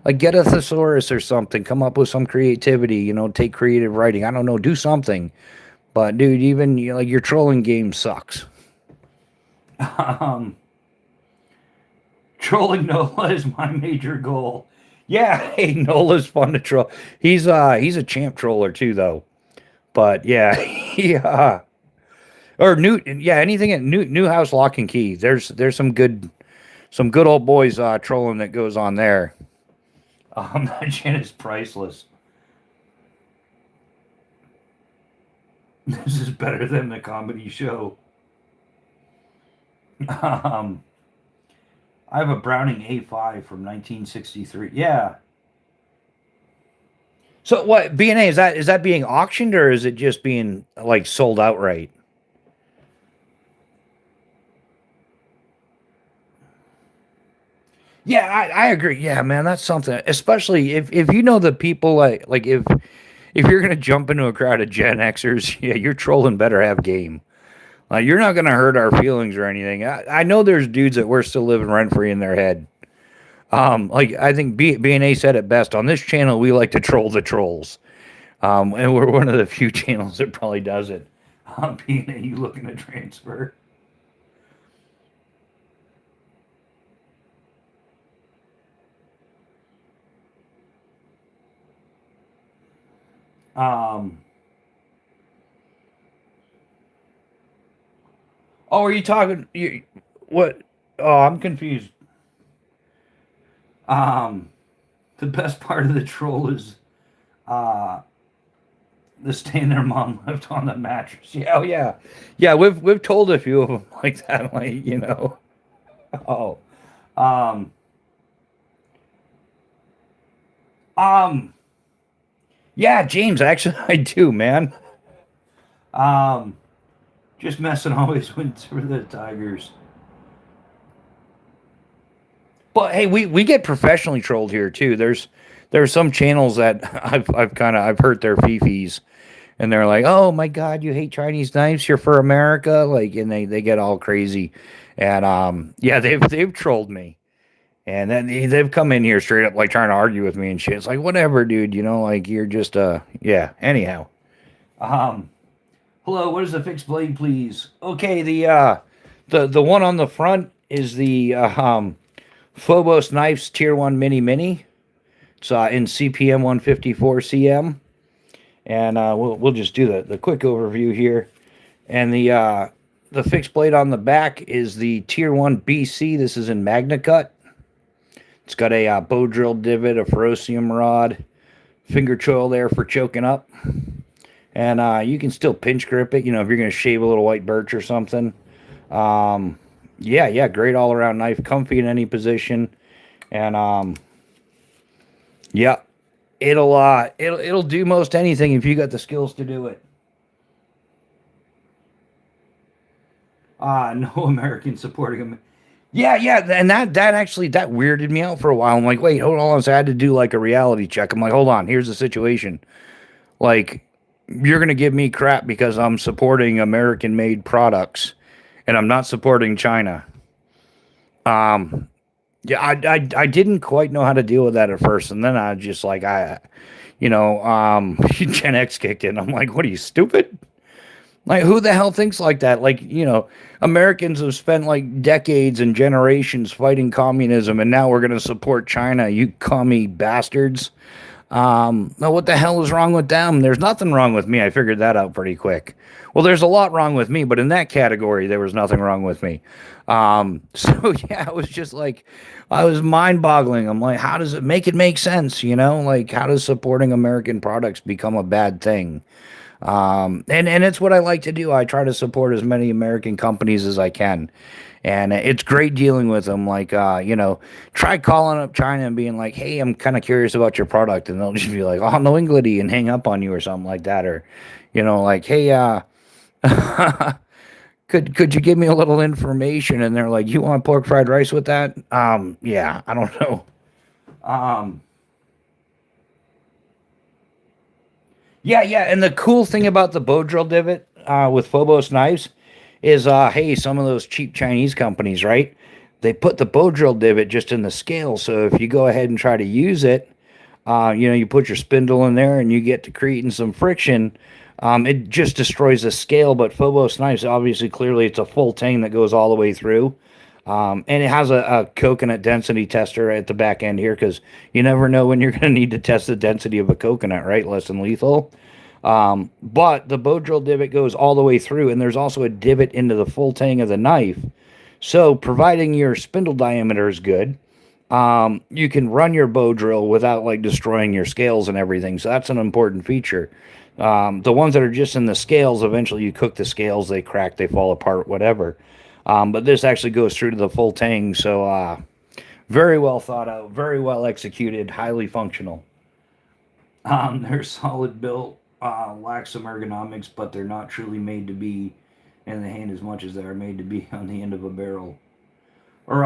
[SPEAKER 1] Like get a thesaurus or something. Come up with some creativity. Take creative writing. I don't know. Do something. But dude, even your trolling game sucks. Trolling Nola is my major goal. Yeah, hey, Nola's fun to troll. He's a champ troller too, though. But yeah, yeah. Or anything at new house lock and key. There's some good old boys trolling that goes on there. That shit is priceless. This is better than the comedy show. I have a Browning A5 from 1963. Yeah. So what B&A is that being auctioned or is it just being like sold outright? Yeah, I agree. Yeah, man, that's something. Especially if the people like if you're gonna jump into a crowd of Gen Xers, yeah, your trolling better have game. You're not gonna hurt our feelings or anything. I know there's dudes that we're still living rent free in their head. Like I think B&A said it best on this channel. We like to troll the trolls, and we're one of the few channels that probably does it. B&A, you looking to transfer? Um, oh, are you talking? What? Oh, I'm confused. Um, the best part of the troll is uh, the stain their mom left on the mattress. Yeah, oh yeah, yeah. We've told a few of them like that, like. Oh, um, um, yeah, James. Actually, I do, man. Um, just messing always wins for the Tigers. But hey, we get professionally trolled here too. There's some channels that I've hurt their fifis, and they're like, "Oh my God, you hate Chinese knives? You're for America!" Like, and they get all crazy, and yeah, they've trolled me, and then they've come in here straight up like trying to argue with me and shit. It's like, whatever, dude. You know, like you're just yeah. Anyhow, um, hello, what is the fixed blade, please? Okay, the one on the front is the Phobos Knives Tier 1 Mini. It's in CPM 154 CM. And we'll just do the quick overview here. And the fixed blade on the back is the Tier 1 BC. This is in Magna Cut. It's got a bow drill divot, a ferrocium rod, finger choil there for choking up. And you can still pinch grip it, you know, if you're going to shave a little white birch or something. Yeah, great all-around knife, comfy in any position. And yeah, it'll do most anything if you got the skills to do it. No American supporting him. Yeah, and that actually that weirded me out for a while. I'm like, wait, hold on. So I had to do like a reality check. I'm like, hold on, here's the situation. Like, you're gonna give me crap because I'm supporting American-made products, and I'm not supporting China. Yeah, I didn't quite know how to deal with that at first, and then I just like Gen X kicked in. I'm like, what are you, stupid? Like, who the hell thinks like that? Like, Americans have spent like decades and generations fighting communism, and now we're going to support China, you commie bastards. Now what the hell is wrong with them? There's nothing wrong with me. I figured that out pretty quick. Well, there's a lot wrong with me, but in that category, there was nothing wrong with me. So yeah, it was just like, I was mind boggling. I'm like, how does it make sense? Like, how does supporting American products become a bad thing? And it's what I like to do. I try to support as many American companies as I can. And it's great dealing with them. Like, try calling up China and being like, hey, I'm kind of curious about your product. And they'll just be like, oh, no Engledy, and hang up on you or something like that. Or, like, hey, could you give me a little information? And they're like, you want pork fried rice with that? Yeah, I don't know. Um, yeah. And the cool thing about the bow drill divot with Phobos knives is, hey, some of those cheap Chinese companies, right? They put the bow drill divot just in the scale. So if you go ahead and try to use it, you put your spindle in there and you get to creating some friction. It just destroys the scale. But Phobos knives, obviously, clearly, it's a full tang that goes all the way through. And it has a coconut density tester at the back end here, because you never know when you're going to need to test the density of a coconut, right? Less than lethal. But the bow drill divot goes all the way through, and there's also a divot into the full tang of the knife. So, providing your spindle diameter is good, you can run your bow drill without like destroying your scales and everything. So that's an important feature. The ones that are just in the scales, eventually you cook the scales, they crack, they fall apart, whatever. But this actually goes through to the full tang. So very well thought out, very well executed, highly functional. They're solid built, lack some ergonomics, but they're not truly made to be in the hand as much as they are made to be on the end of a barrel. Or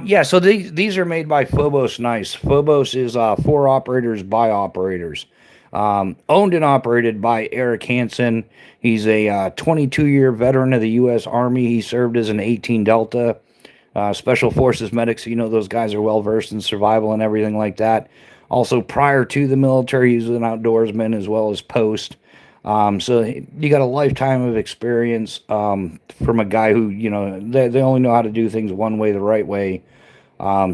[SPEAKER 1] yeah, so these are made by Phobos Knives. Phobos is for operators by operators. Owned and operated by Eric Hansen. He's a 22-year veteran of the U.S. Army. He served as an 18 Delta Special Forces medic, so those guys are well-versed in survival and everything like that. Also, prior to the military, he was an outdoorsman as well as post. So you got a lifetime of experience from a guy who, they only know how to do things one way, the right way.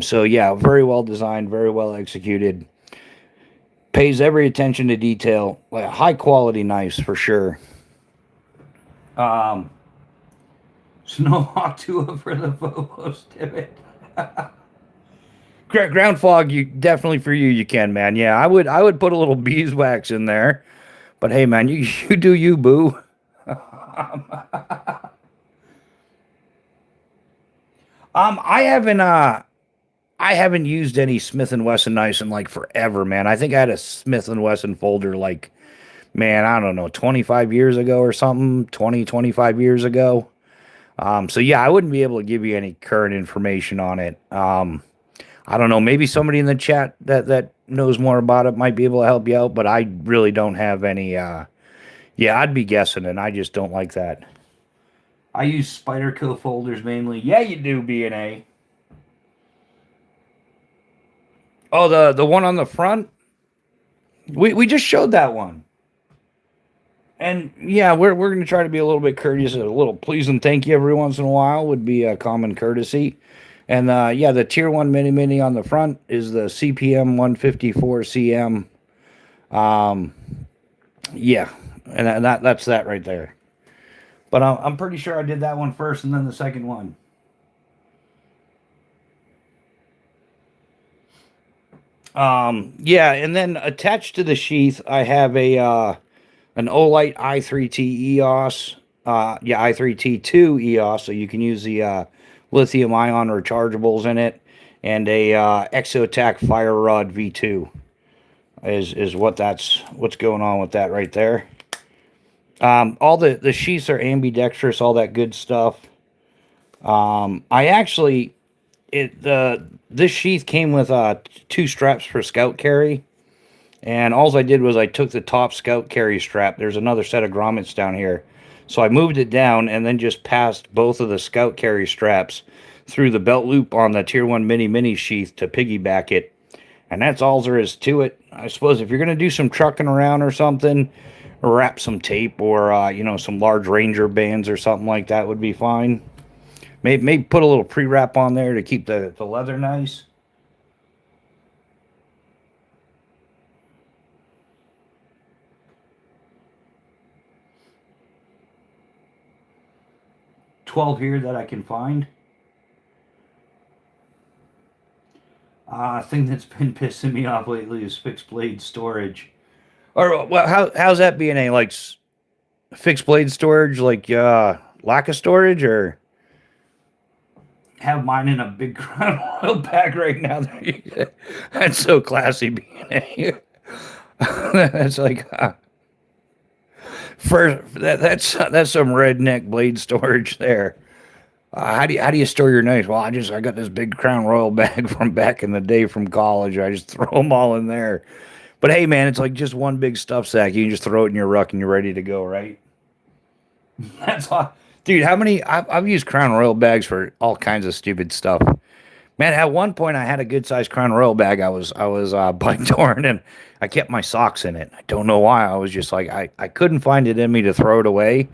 [SPEAKER 1] So yeah, very well designed, very well executed. Pays every attention to detail. Like high quality knives for sure. Snowhawk 2 for the Phobos divot. Ground fog, you definitely for you can, man. Yeah, I would put a little beeswax in there. But hey, man, you do you, boo. I haven't used any Smith and Wesson knives in like forever, man. I think I had a Smith and Wesson folder like, man, I don't know, 25 years ago or something, 25 years ago. So yeah, I wouldn't be able to give you any current information on it. I don't know. Maybe somebody in the chat that knows more about it might be able to help you out, but I really don't have any. Yeah, I'd be guessing, and I just don't like that. I use Spyderco folders mainly. Yeah, you do, B&A. Oh, the one on the front. We just showed that one. And yeah, we're going to try to be a little bit courteous. A little please and thank you every once in a while would be a common courtesy. And yeah, the Tier 1 Mini on the front is the CPM 154 CM. Yeah, and that's that right there. But I'm pretty sure I did that one first and then the second one. Yeah, and then attached to the sheath, I have an Olight i3T EOS. Yeah, i3T2 EOS, so you can use the lithium ion rechargeables in it, and a Exotac Fire Rod V2 is what's going on with that right there. All the sheaths are ambidextrous, all that good stuff. I actually this sheath came with two straps for scout carry. And all I did was I took the top scout carry strap. There's another set of grommets down here. So I moved it down and then just passed both of the scout carry straps through the belt loop on the Tier 1 Mini sheath to piggyback it. And that's all there is to it. I suppose if you're going to do some trucking around or something, wrap some tape or, some large Ranger bands or something like that would be fine. Maybe put a little pre-wrap on there to keep the leather nice. 12 here that I can find. Thing that's been pissing me off lately is fixed blade storage. Or well, how's that being a like fixed blade storage, like lack of storage, or have mine in a big Crown oil bag right now? That's so classy, being a. That's like that's some redneck blade storage there. How do you store your knives? Well, I got this big Crown Royal bag from back in the day from college. I just throw them all in there. But hey, man, it's like just one big stuff sack. You can just throw it in your ruck and you're ready to go, right? That's all, dude. How many? I've used Crown Royal bags for all kinds of stupid stuff. Man, at one point I had a good sized Crown Royal bag. I was bike touring and I kept my socks in it. I don't know why. I was just like I couldn't find it in me to throw it away.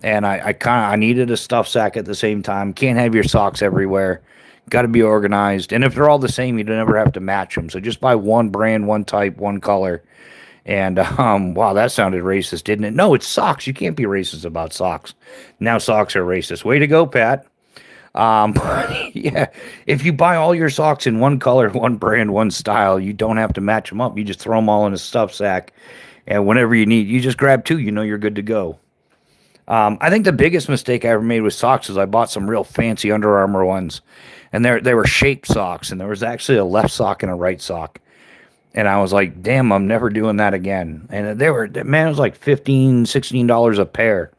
[SPEAKER 1] And I needed a stuff sack at the same time. Can't have your socks everywhere. Got to be organized. And if they're all the same, you never have to match them. So just buy one brand, one type, one color. And wow, that sounded racist, didn't it? No, it's socks. You can't be racist about socks. Now socks are racist. Way to go, Pat. Yeah, if you buy all your socks in one color, one brand, one style, you don't have to match them up. You just throw them all in a stuff sack, and whenever you need, you just grab two. You know you're good to go. I think the biggest mistake I ever made with socks is I bought some real fancy Under Armour ones, and they were shaped socks, and there was actually a left sock and a right sock. And I was like, damn, I'm never doing that again. And they were, man, it was like $15, $16 a pair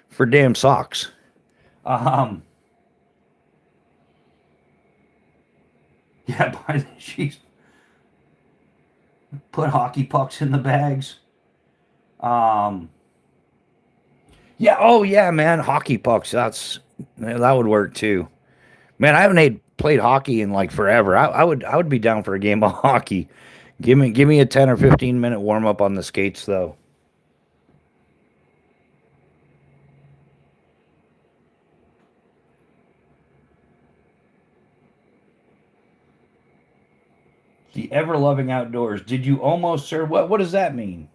[SPEAKER 1] for damn socks. Yeah, buy the sheets. Put hockey pucks in the bags. Yeah, oh yeah, man, hockey pucks. That would work too. Man, I haven't played hockey in like forever. I would be down for a game of hockey. Give me a 10 or 15 minute warm up on the skates though. The ever loving outdoors. Did you almost, sir? What does that mean?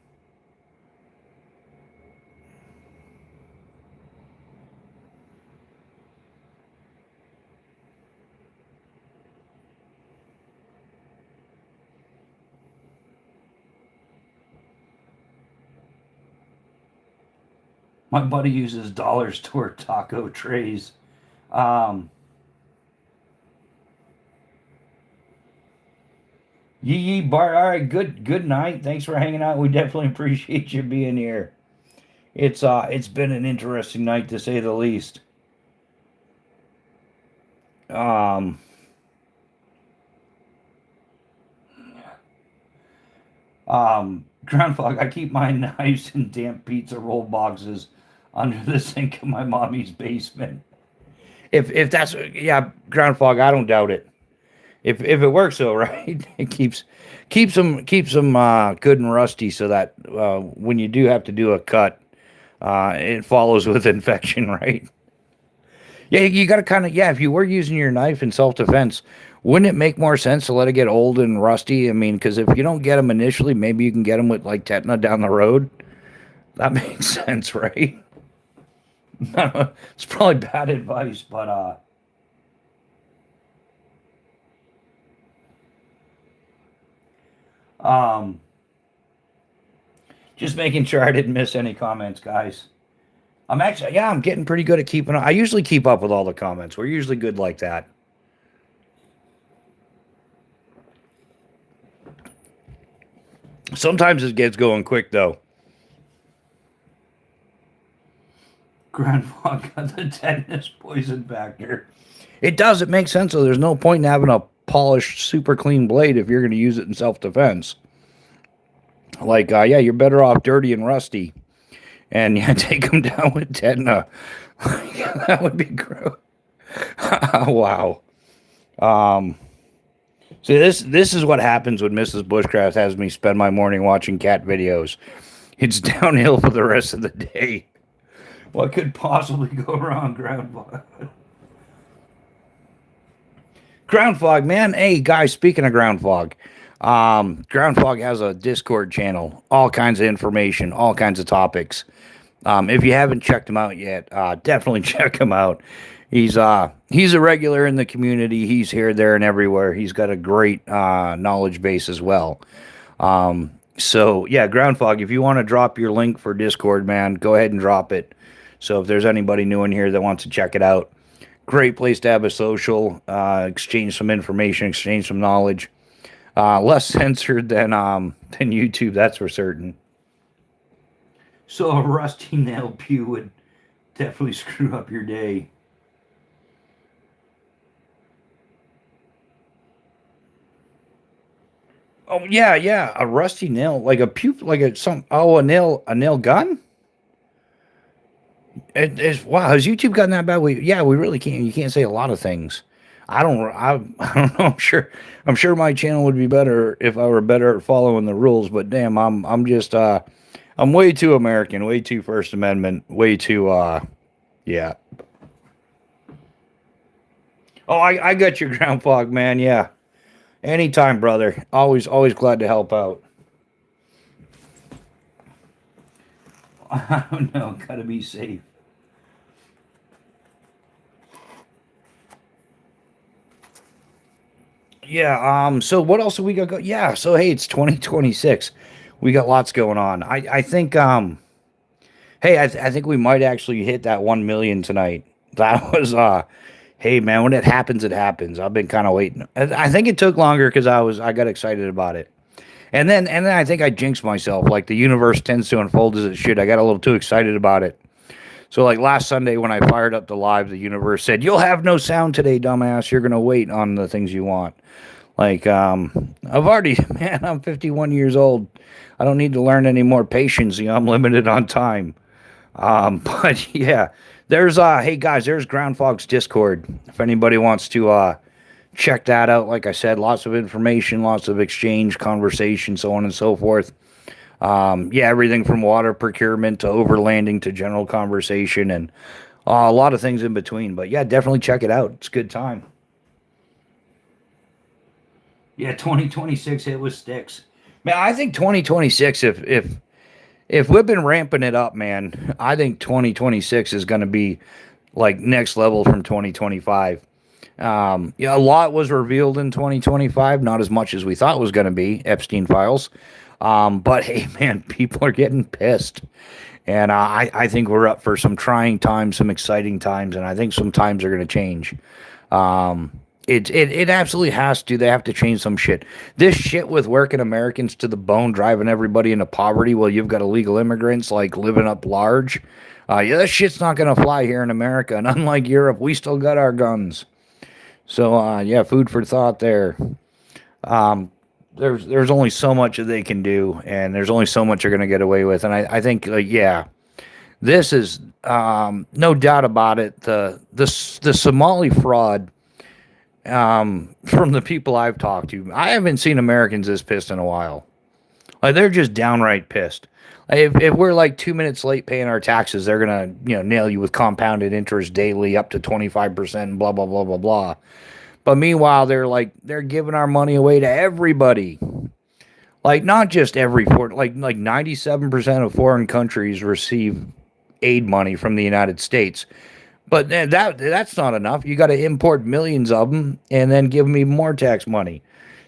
[SPEAKER 1] My buddy uses dollar store taco trays. Um, Yee yee bar. All right, good night. Thanks for hanging out. We definitely appreciate you being here. It's been an interesting night to say the least. Um, Groundhog, I keep my knives in damp pizza roll boxes under the sink in my mommy's basement. If that's yeah, Groundhog, I don't doubt it. If it works though, right? It keeps them good and rusty so that when you do have to do a cut, it follows with infection, right? Yeah, you got to kind of yeah. If you were using your knife in self defense, wouldn't it make more sense to let it get old and rusty? I mean, because if you don't get them initially, maybe you can get them with like tetanus down the road. That makes sense, right? It's probably bad advice, but um, just making sure I didn't miss any comments, guys. I'm actually yeah, I'm getting pretty good at keeping. I usually keep up with all the comments. We're usually good like that. Sometimes it gets going quick though. Grandma got the tetanus poison factor. It does. It makes sense. So there's no point in having a polished, super clean blade if you're going to use it in self defense. Like, yeah, you're better off dirty and rusty, and yeah, take them down with tetanus. That would be gross. Wow. Um. See, this is what happens when Mrs. Bushcraft has me spend my morning watching cat videos. It's downhill for the rest of the day. What could possibly go wrong, Groundhog? Ground Fog, man. Hey, guys, speaking of Ground Fog, Ground Fog has a Discord channel, all kinds of information, all kinds of topics. If you haven't checked him out yet, definitely check him out. He's a regular in the community. He's here, there, and everywhere. He's got a great knowledge base as well. So yeah, Ground Fog. If you want to drop your link for Discord, man, go ahead and drop it. So if there's anybody new in here that wants to check it out, great place to have a social, exchange some information, exchange some knowledge. Less censored than YouTube, that's for certain. So a rusty nail pew would definitely screw up your day. Oh yeah, yeah, a rusty nail, like a pew, like a nail gun. It's wow. Has YouTube gotten that bad? We really can't. You can't say a lot of things. I don't know. I'm sure my channel would be better if I were better at following the rules. But damn, I'm just I'm way too American, way too First Amendment, way too yeah. Oh, I got your ground fog, man. Yeah, anytime, brother. Always glad to help out. I don't know. Gotta be safe. Yeah. So what else have we got? Yeah. So hey, it's 2026. We got lots going on. I think. Hey, I think we might actually hit that 1 million tonight. That was. Hey man, when it happens, it happens. I've been kind of waiting. I think it took longer because I got excited about it. And then I think I jinxed myself. Like the universe tends to unfold as it should. I got a little too excited about it. So like last Sunday when I fired up the live, the universe said, "You'll have no sound today, dumbass. You're gonna wait on the things you want." Like, I've already, man, I'm 51 years old. I don't need to learn any more patience. I'm limited on time. But yeah, hey guys, there's Ground Fog's Discord. If anybody wants to, check that out, like I said, lots of information, lots of exchange, conversation, so on and so forth. Yeah, everything from water procurement to overlanding to general conversation and a lot of things in between. But yeah, definitely check it out. It's a good time. Yeah, 2026 hit with sticks. Man, I think 2026, if we've been ramping it up, man, I think 2026 is going to be like next level from 2025. Yeah, a lot was revealed in 2025, not as much as we thought was going to be, Epstein files. But hey, man, people are getting pissed. And I think we're up for some trying times, some exciting times, and I think some times are going to change. Um, it absolutely has to. They have to change some shit. This shit with working Americans to the bone, driving everybody into poverty while you've got illegal immigrants like living up large. Yeah, that shit's not gonna fly here in America. And unlike Europe, we still got our guns. So yeah, food for thought there. Um, there's only so much that they can do, and there's only so much you're going to get away with. And I think, yeah, this is no doubt about it. The Somali fraud, from the people I've talked to, I haven't seen Americans this pissed in a while. Like, they're just downright pissed. If we're like 2 minutes late paying our taxes, they're gonna nail you with compounded interest daily up to 25% and blah blah blah blah blah. But meanwhile, they're giving our money away to everybody. Like, not just like 97% of foreign countries receive aid money from the United States. But that's not enough. You got to import millions of them and then give them even more tax money.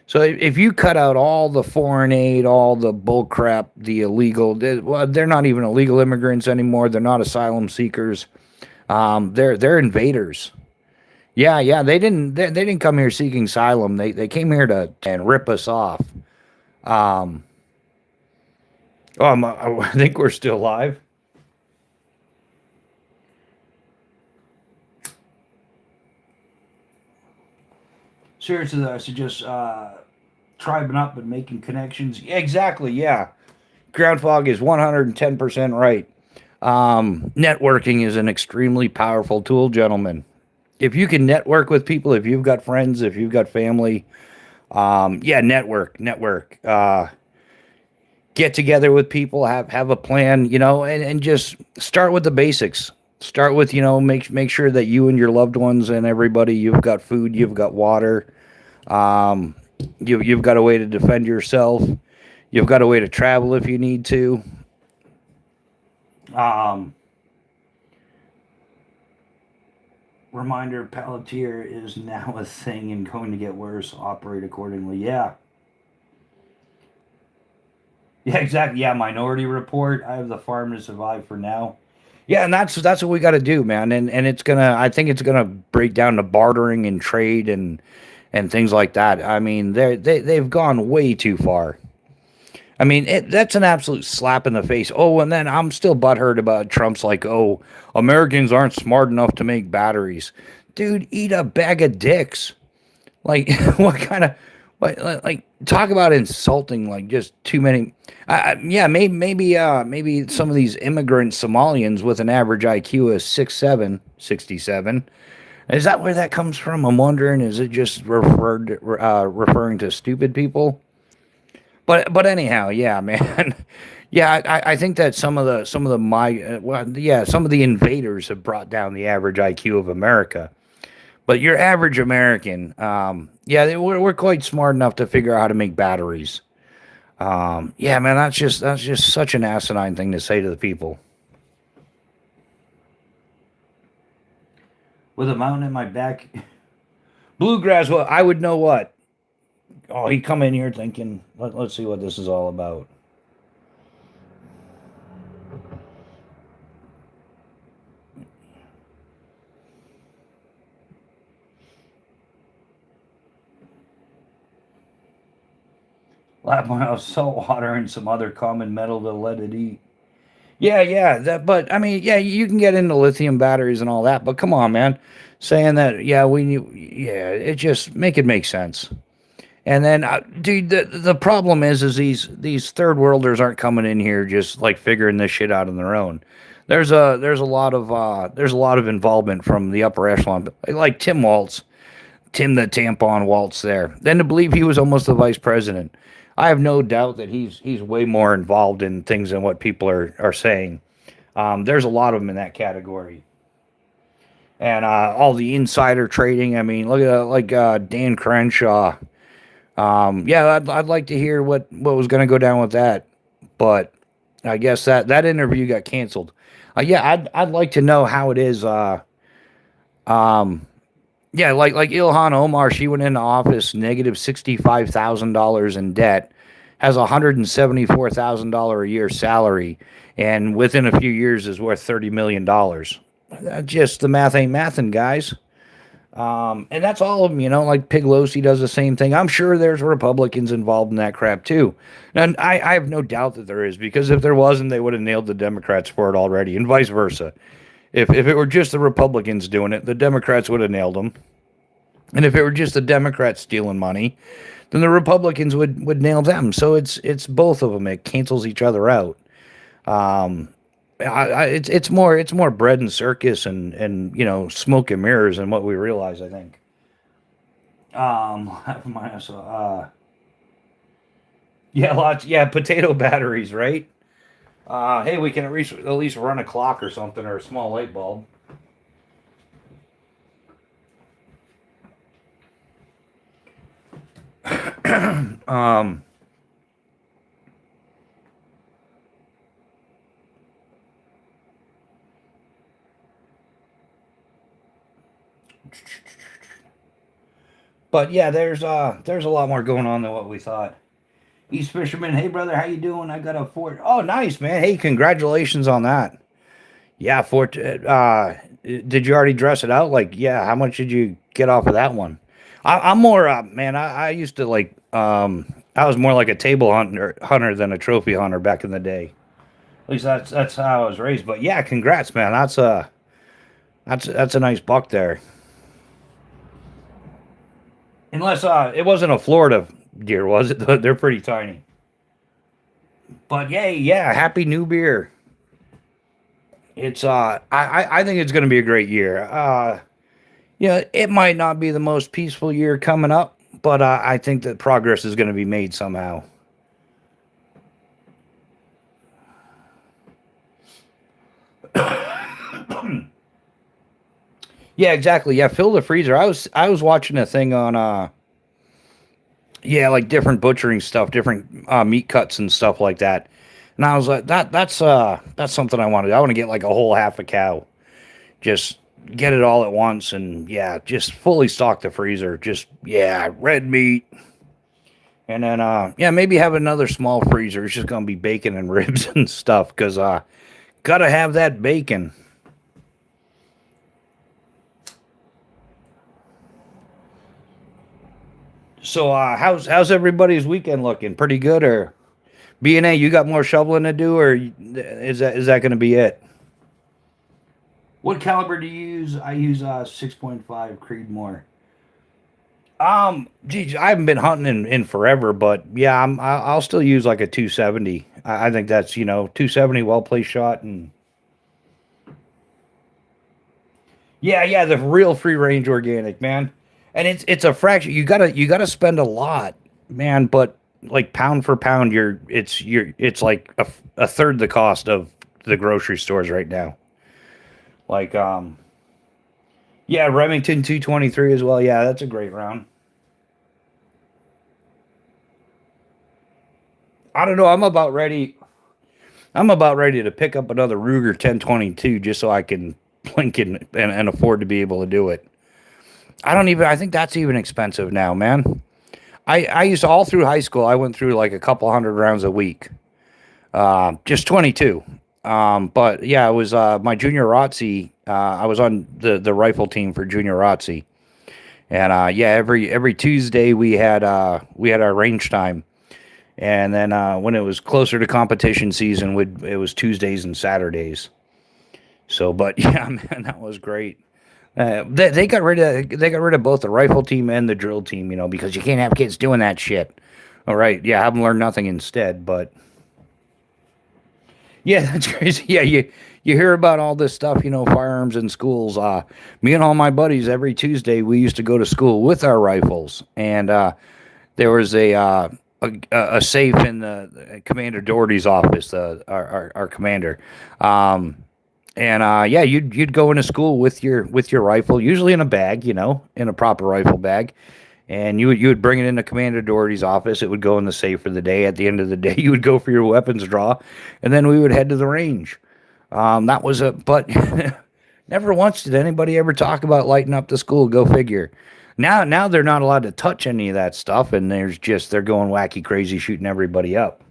[SPEAKER 1] So if you cut out all the foreign aid, all the bull crap, the illegal, they're not even illegal immigrants anymore. They're not asylum seekers. They're invaders. Yeah. They didn't come here seeking asylum. They came here to and rip us off. I think we're still live. Seriously, though, I suggest tribing up and making connections. Exactly, yeah. Groundfog is 110% right. Networking is an extremely powerful tool, gentlemen. If you can network with people, if you've got friends, if you've got family, yeah, network. Get together with people, have a plan, and just start with the basics. Start with, make sure that you and your loved ones and everybody, you've got food, you've got water, you've got a way to defend yourself, you've got a way to travel if you need to. Reminder, Palantir is now a thing and going to get worse. Operate accordingly. Yeah. Yeah, exactly. Yeah, Minority Report. I have the farm to survive for now. Yeah, and that's what we got to do, man. And I think it's gonna break down to bartering and trade and things like that. I mean, they've gone way too far. I mean, that's an absolute slap in the face. Oh, and then I'm still butthurt about Trump's like, oh, Americans aren't smart enough to make batteries. Dude, eat a bag of dicks. Like, what kind of, like, talk about insulting, like, just too many. Yeah, maybe some of these immigrant Somalians with an average IQ of 6'7", 67. Is that where that comes from? I'm wondering, is it just referring to stupid people? But anyhow, yeah, man. Yeah, I think that some of the some of the invaders have brought down the average IQ of America. But your average American, yeah, we're quite smart enough to figure out how to make batteries. Yeah, man, that's just such an asinine thing to say to the people. With a mountain in my back, bluegrass. Well, I would know what. Oh, he come in here thinking, let's see what this is all about. Lab house, salt water, and some other common metal to let it eat. Yeah, but I mean, yeah, you can get into lithium batteries and all that, but come on, man, saying that, yeah, it just make it make sense. And then, dude, the problem is these third worlders aren't coming in here just like figuring this shit out on their own. There's a lot of involvement from the upper echelon, like Tim Waltz, Tim the Tampon Waltz there. Then to believe he was almost the vice president. I have no doubt that he's way more involved in things than what people are saying. There's a lot of them in that category. And all the insider trading. I mean, look at Dan Crenshaw. Yeah, I'd like to hear what was going to go down with that, but I guess that interview got canceled. Yeah, I'd like to know how it is. Yeah, like Ilhan Omar, she went into office negative $65,000 in debt, has $174,000 a year salary, and within a few years is worth $30 million. Just the math ain't mathin', guys. And that's all of them, like Piglosi does the same thing. I'm sure there's Republicans involved in that crap too. And I have no doubt that there is, because if there wasn't, they would have nailed the Democrats for it already, and vice versa. If it were just the Republicans doing it, the Democrats would have nailed them. And if it were just the Democrats stealing money, then the Republicans would nail them. So it's both of them. It cancels each other out. Um, it's more bread and circus and smoke and mirrors than what we realize. I think. Minus, yeah, lots. Yeah, potato batteries, right? Hey, we can at least run a clock or something or a small light bulb. um, but yeah, there's a lot more going on than what we thought. East Fisherman, hey brother, how you doing? I got a fort. Oh, nice man. Hey, congratulations on that. Yeah, fort. Did you already dress it out? Like, yeah, how much did you get off of that one? I'm more, man. I used to like, I was more like a table hunter than a trophy hunter back in the day. At least that's how I was raised. But yeah, congrats, man. That's a nice buck there. Unless it wasn't a Florida deer, was it? They're pretty tiny. But yay, yeah, happy new beer. It's I think it's gonna be a great year. Yeah, it might not be the most peaceful year coming up, but I think that progress is gonna be made somehow. Yeah, exactly. Yeah, fill the freezer. I was watching a thing on yeah, like different butchering stuff, different meat cuts and stuff like that. And I was like, that's something I wanted. I want to get like a whole half a cow. Just get it all at once and yeah, just fully stock the freezer. Just yeah, red meat. And then yeah, maybe have another small freezer. It's just gonna be bacon and ribs and stuff, cause gotta have that bacon. So how's everybody's weekend looking? Pretty good, or B&A, you got more shoveling to do, or is that going to be it? What caliber do you use? I use 6.5 Creedmoor. Geez, I haven't been hunting in forever, but yeah, I'll still use like a 270. I think that's 270 well placed shot, and yeah, the real free range organic, man. And it's a fraction. You gotta spend a lot, man. But like pound for pound, it's like a third the cost of the grocery stores right now. Like yeah, Remington 223 as well. Yeah, that's a great round. I don't know. I'm about ready to pick up another Ruger 1022 just so I can blink and afford to be able to do it. I think that's even expensive now, man. I used to, all through high school, I went through like a couple hundred rounds a week. Just 22. But yeah, it was my junior ROTC. I was on the rifle team for junior ROTC. And yeah, every Tuesday we had our range time. And then when it was closer to competition season, it was Tuesdays and Saturdays. So, but yeah, man, that was great. They got rid of both the rifle team and the drill team, because you can't have kids doing that shit. All right, yeah, have them learn nothing instead. But yeah, that's crazy. Yeah, you hear about all this stuff, firearms in schools. Me and all my buddies every Tuesday we used to go to school with our rifles, and there was a safe in the Commander Doherty's office, our commander. And yeah, you'd go into school with your rifle, usually in a bag, in a proper rifle bag, and you would bring it into Commander Doherty's office. It would go in the safe for the day. At the end of the day, you would go for your weapons draw, and then we would head to the range. That was but never once did anybody ever talk about lighting up the school. Go figure. Now they're not allowed to touch any of that stuff, and they're going wacky crazy, shooting everybody up.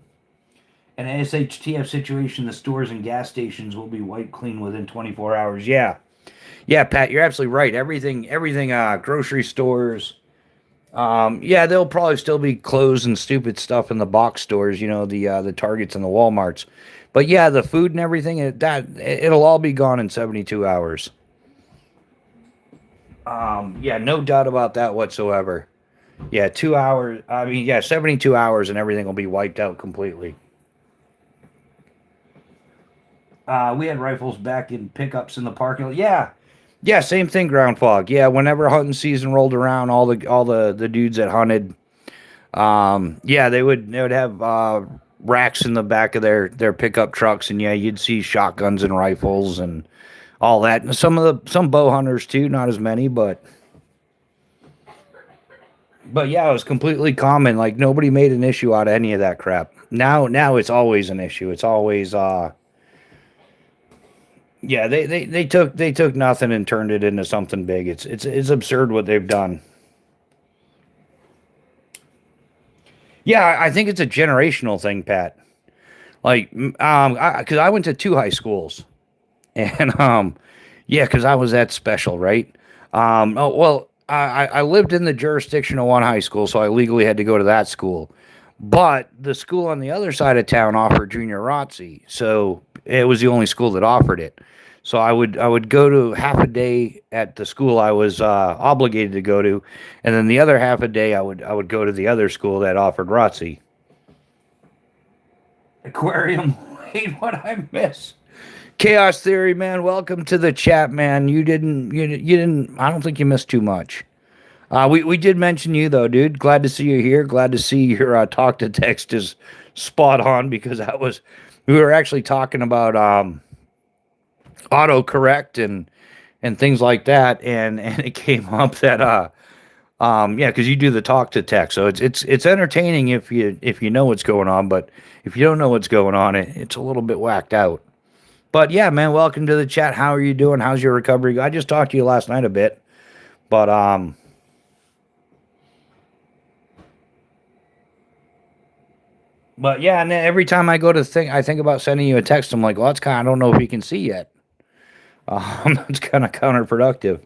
[SPEAKER 1] An SHTF situation, the stores and gas stations will be wiped clean within 24 hours. Yeah. Yeah, Pat, you're absolutely right. Everything, grocery stores. Yeah, they'll probably still be clothes and stupid stuff in the box stores, the Targets and the Walmarts. But yeah, the food and everything, it'll all be gone in 72 hours. Yeah, no doubt about that whatsoever. Yeah, 2 hours. I mean, yeah, 72 hours and everything will be wiped out completely. We had rifles back in pickups in the parking lot. Yeah, yeah, same thing. Ground fog. Yeah, whenever hunting season rolled around, all the dudes that hunted, yeah, they would have racks in the back of their pickup trucks, and yeah, you'd see shotguns and rifles and all that. And some bow hunters too, not as many, but yeah, it was completely common. Like nobody made an issue out of any of that crap. Now it's always an issue. It's always yeah, they took nothing and turned it into something big. It's absurd what they've done. Yeah, I think it's a generational thing, Pat. Like, because I went to two high schools, and yeah, because I was that special, right? Oh well, I lived in the jurisdiction of one high school, so I legally had to go to that school. But the school on the other side of town offered junior ROTC, so it was the only school that offered it. So I would go to half a day at the school I was obligated to go to, and then the other half a day I would go to the other school that offered ROTC. Aquarium. Wait, what I miss? Chaos Theory, man. Welcome to the chat, man. You didn't. I don't think you missed too much. We did mention you though, dude. Glad to see you here. Glad to see your talk to text is spot on because that was we were actually talking about autocorrect and things like that, and it came up that yeah, because you do the talk to text, so it's entertaining if you know what's going on, but if you don't know what's going on, it's a little bit whacked out. But yeah, man, welcome to the chat. How are you doing? How's your recovery? I just talked to you last night a bit, but yeah, and then every time I go to think, I think about sending you a text. I'm like, well, that's kind. I don't know if you can see yet. That's kind of counterproductive.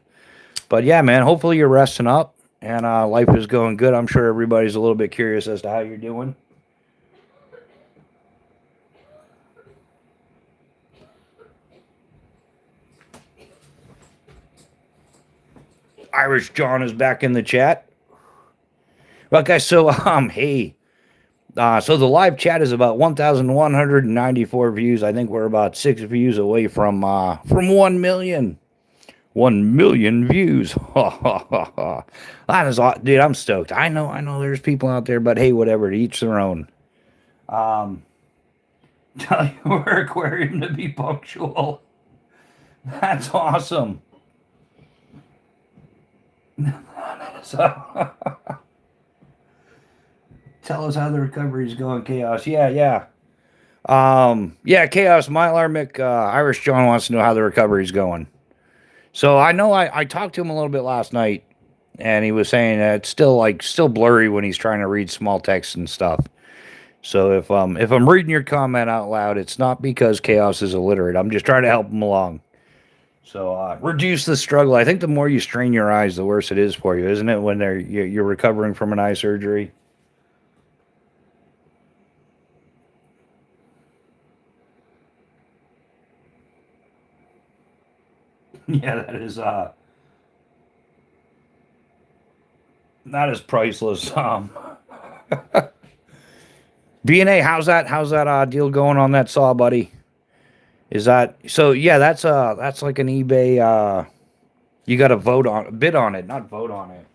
[SPEAKER 1] But yeah, man, hopefully you're resting up and life is going good. I'm sure everybody's a little bit curious as to how you're doing. Irish John is back in the chat. Well, guys, so hey, so the live chat is about 1,194 views. I think we're about 6 views away from 1 million. 1 million views. That is, dude. I'm stoked. I know. There's people out there, but hey, whatever. To each their own. Um, tell your aquarium to be punctual. That's awesome. So, tell us how the recovery is going, Chaos. Yeah, yeah. Yeah, Chaos. Mylar Irish John wants to know how the recovery is going. So I know I talked to him a little bit last night, and he was saying that it's still blurry when he's trying to read small text and stuff. So if I'm reading your comment out loud, it's not because Chaos is illiterate. I'm just trying to help him along. So reduce the struggle. I think the more you strain your eyes, the worse it is for you, isn't it? When you're recovering from an eye surgery. Yeah, that is priceless. B&A, how's that deal going on that saw, buddy? Is that so? Yeah, that's like an eBay. You got to bid on it, not vote on it.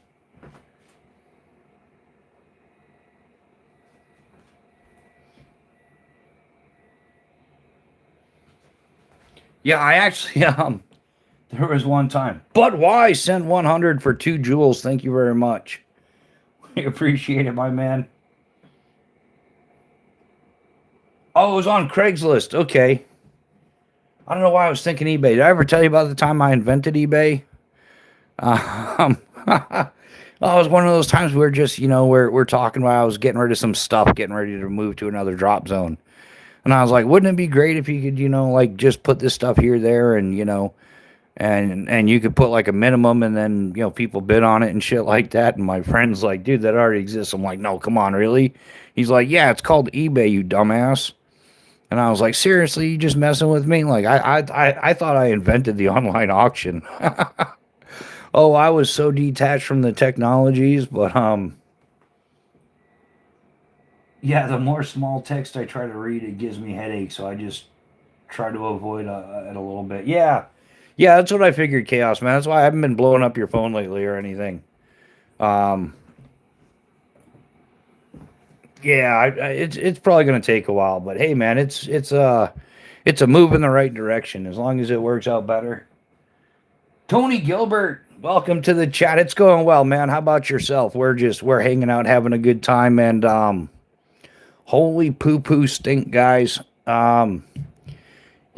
[SPEAKER 1] Yeah, I actually there was one time. But why sent 100 for 2 jewels? Thank you very much. I appreciate it, my man. Oh, it was on Craigslist. Okay. I don't know why I was thinking eBay. Did I ever tell you about the time I invented eBay? Well, it was one of those times where just, we're talking about I was getting rid of some stuff, getting ready to move to another drop zone. And I was like, wouldn't it be great if you could, like just put this stuff here, there, and, and you could put like a minimum and then, people bid on it and shit like that. And my friend's like, dude, that already exists. I'm like, no, come on, really? He's like, yeah, it's called eBay, you dumbass. And I was like, seriously, you just messing with me? Like, I thought I invented the online auction. Oh, I was so detached from the technologies, but Yeah, the more small text I try to read, it gives me headaches. So I just try to avoid it a little bit. Yeah, yeah, that's what I figured, Chaos Man. That's why I haven't been blowing up your phone lately or anything. Um, yeah, it's probably going to take a while, but hey, man, it's a move in the right direction as long as it works out better. Tony Gilbert, welcome to the chat. It's going well, man. How about yourself? We're hanging out, having a good time, and holy poo poo stink, guys.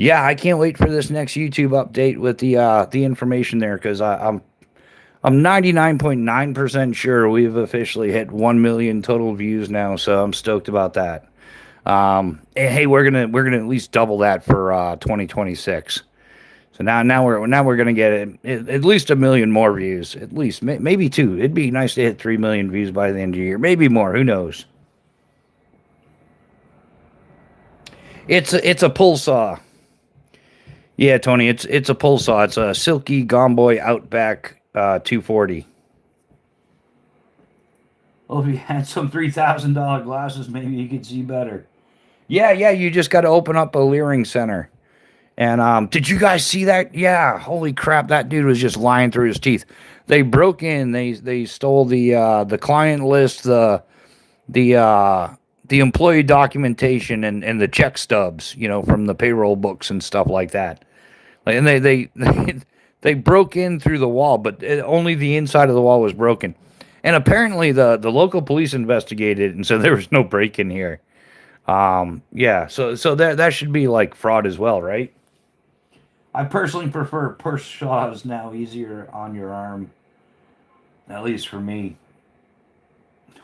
[SPEAKER 1] Yeah, I can't wait for this next YouTube update with the information there because I'm 99.9% sure we've officially hit 1 million total views now, so I'm stoked about that. And hey, we're gonna at least double that for 2026. So now we're gonna get at least a million more views, at least maybe two. It'd be nice to hit 3 million views by the end of the year, maybe more. Who knows? It's a pull saw. Yeah, Tony, it's a pull saw. It's a Silky Gomboy Outback 240. Well, if you had some $3,000 glasses, maybe you could see better. Yeah, yeah, you just got to open up a Learing Center. And did you guys see that? Yeah, holy crap, that dude was just lying through his teeth. They broke in. They stole the client list, the employee documentation, and the check stubs, from the payroll books and stuff like that. And they broke in through the wall, but only the inside of the wall was broken. And apparently the local police investigated and said there was no break in here. Yeah, so that should be like fraud as well, right? I personally prefer push saws now, easier on your arm, at least for me.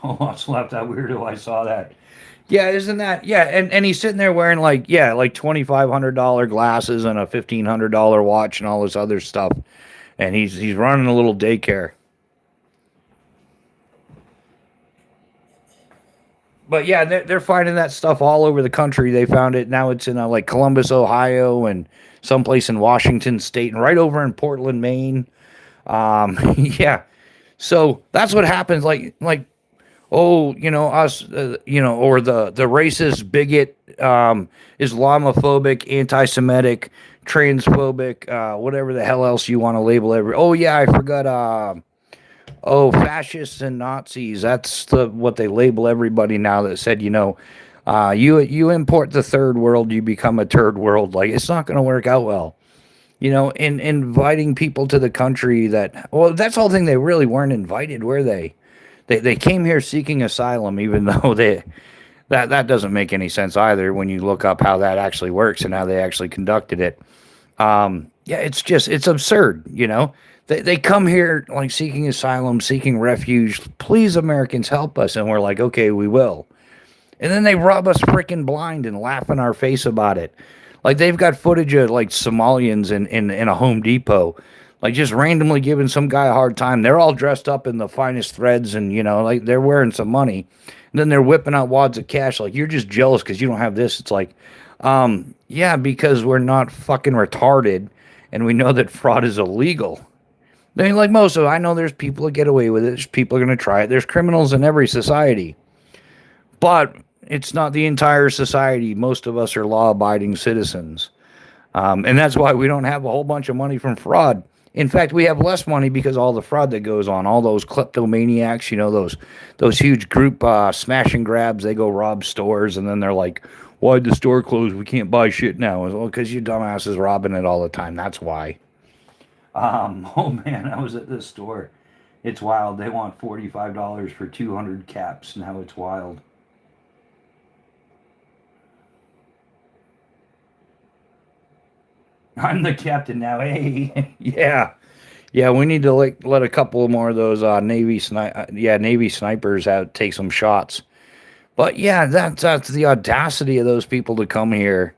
[SPEAKER 1] Oh, I slapped that weirdo. I saw that. Yeah, isn't that? Yeah, and he's sitting there wearing like $2,500 glasses and a $1,500 watch and all this other stuff, and he's running a little daycare. But yeah, they're finding that stuff all over the country. They found it now. It's in like Columbus, Ohio, and someplace in Washington State, and right over in Portland, Maine. Yeah. So that's what happens. Oh, us, or the racist, bigot, Islamophobic, anti-Semitic, transphobic, whatever the hell else you want to label every. Oh yeah, I forgot. Oh, fascists and Nazis. That's what they label everybody now. That said, you import the third world, you become a third world. Like it's not going to work out well. In inviting people to the country that's the whole thing. They really weren't invited, were they? They came here seeking asylum, even though that doesn't make any sense either when you look up how that actually works and how they actually conducted it. Yeah, it's absurd. They come here like seeking asylum, seeking refuge. Please, Americans, help us, and we're like, okay, we will. And then they rob us freaking blind and laugh in our face about it. Like they've got footage of like Somalians in a Home Depot, like just randomly giving some guy a hard time. They're all dressed up in the finest threads and like they're wearing some money. And then they're whipping out wads of cash like you're just jealous because you don't have this. It's like, yeah, because we're not fucking retarded and we know that fraud is illegal. I mean, like most of it, I know there's people that get away with it. There's people are going to try it. There's criminals in every society. But it's not the entire society. Most of us are law-abiding citizens. And that's why we don't have a whole bunch of money from fraud. In fact, we have less money because all the fraud that goes on, all those kleptomaniacs, those huge group smash and grabs, they go rob stores and then they're like, why'd the store close? We can't buy shit now. Well, because you dumbasses robbing it all the time. That's why. Oh man, I was at this store. It's wild. They want $45 for 200 caps. Now it's wild. I'm the captain now. Hey, yeah, yeah. We need to let a couple more of those Navy snipers out take some shots. But yeah, that's the audacity of those people to come here,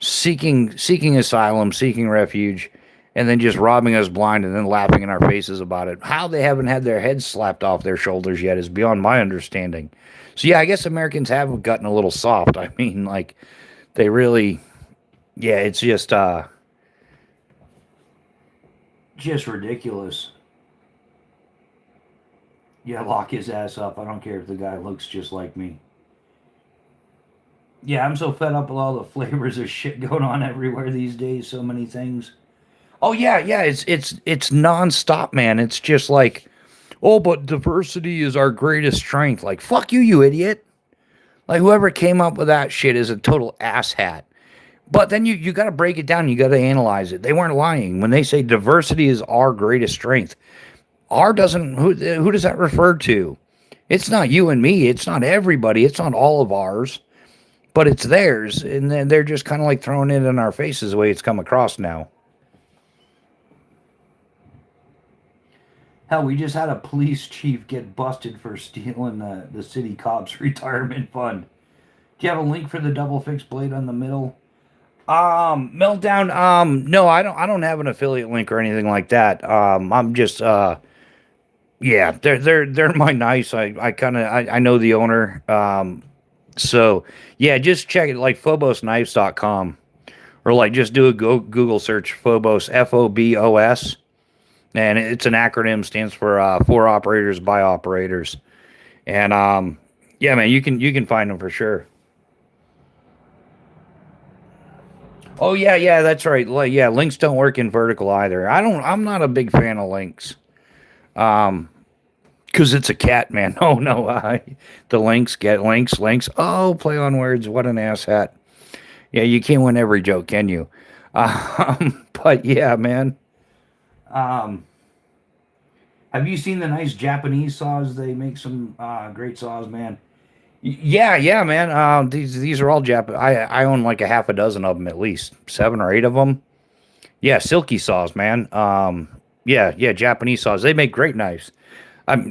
[SPEAKER 1] seeking asylum, seeking refuge, and then just robbing us blind and then laughing in our faces about it. How they haven't had their heads slapped off their shoulders yet is beyond my understanding. So yeah, I guess Americans have gotten a little soft. I mean, like they really, yeah, it's just ridiculous. Yeah, lock his ass up. I don't care if the guy looks just like me. Yeah, I'm so fed up with all the flavors of shit going on everywhere these days. So many things. Oh yeah, yeah. It's nonstop, man. It's just like, oh, but diversity is our greatest strength. Like, fuck you, you idiot. Like whoever came up with that shit is a total asshat. But then you got to break it down. You got to analyze it. They weren't lying when they say diversity is our greatest strength. Our doesn't. Who does that refer to? It's not you and me. It's not everybody. It's not all of ours. But it's theirs, and then they're just kind of like throwing it in our faces the way it's come across now. Hell, we just had a police chief get busted for stealing the city cops retirement fund. Do you have a link for the double fixed blade on the middle? Meltdown. No, I don't have an affiliate link or anything like that. I'm just yeah, they're my nice. I kind of I know the owner. So yeah, just check it like phobosKnives.com or like just do a Google search Phobos FOBOS, and it's an acronym, stands for operators by operators. And yeah, man, you can find them for sure. Oh yeah, yeah, that's right. Like yeah, links don't work in vertical either. I'm not a big fan of links. Um, because it's a cat, man. Oh no, the links get links. Oh, play on words. What an asshat. Yeah, you can't win every joke, can you? But yeah, man. Um, have you seen the nice Japanese saws? They make some great saws, man. Yeah, yeah, man. These are all Jap. I own like a half a dozen of them at least, 7 or 8 of them. Yeah, silky saws, man. Yeah, yeah, Japanese saws. They make great knives.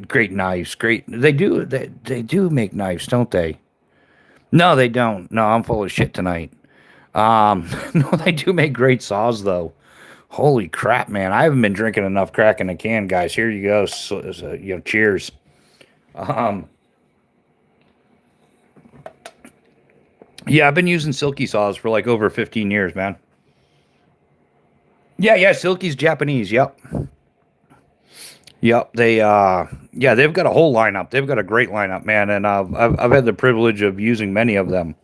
[SPEAKER 1] Great knives. Great. They do make knives, don't they? No, they don't. No, I'm full of shit tonight. No, they do make great saws though. Holy crap, man! I haven't been drinking enough crack in the can, guys. Here you go. Cheers. Um, yeah, I've been using silky saws for like over 15 years, man. Yeah, yeah, silky's Japanese. Yep, yep. Yeah, they've got a whole lineup. They've got a great lineup, man, and I've had the privilege of using many of them,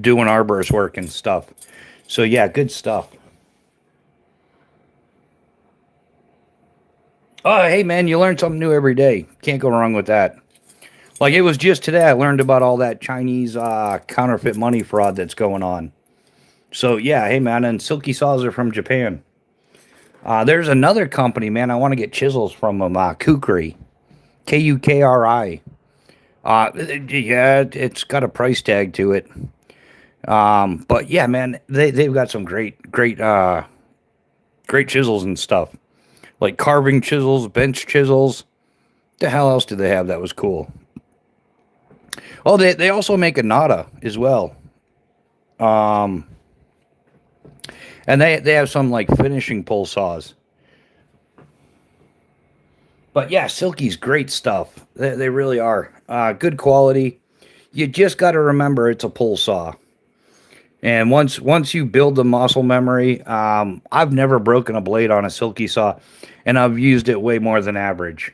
[SPEAKER 1] doing arborist work and stuff. So yeah, good stuff. Oh, hey man, you learn something new every day. Can't go wrong with that. Like it was just today I learned about all that Chinese counterfeit money fraud that's going on. So yeah, hey man, and silky saws are from Japan. There's another company, man. I want to get chisels from them. Kukri, Kukri. Yeah, it's got a price tag to it. But yeah, man, they've got some great chisels and stuff, like carving chisels, bench chisels. The hell else do they have that was cool? Oh, they also make a nada as well. Um, and they have some like finishing pull saws. But yeah, Silky's great stuff. They really are. Good quality. You just got to remember it's a pull saw. And once you build the muscle memory, I've never broken a blade on a Silky saw, and I've used it way more than average.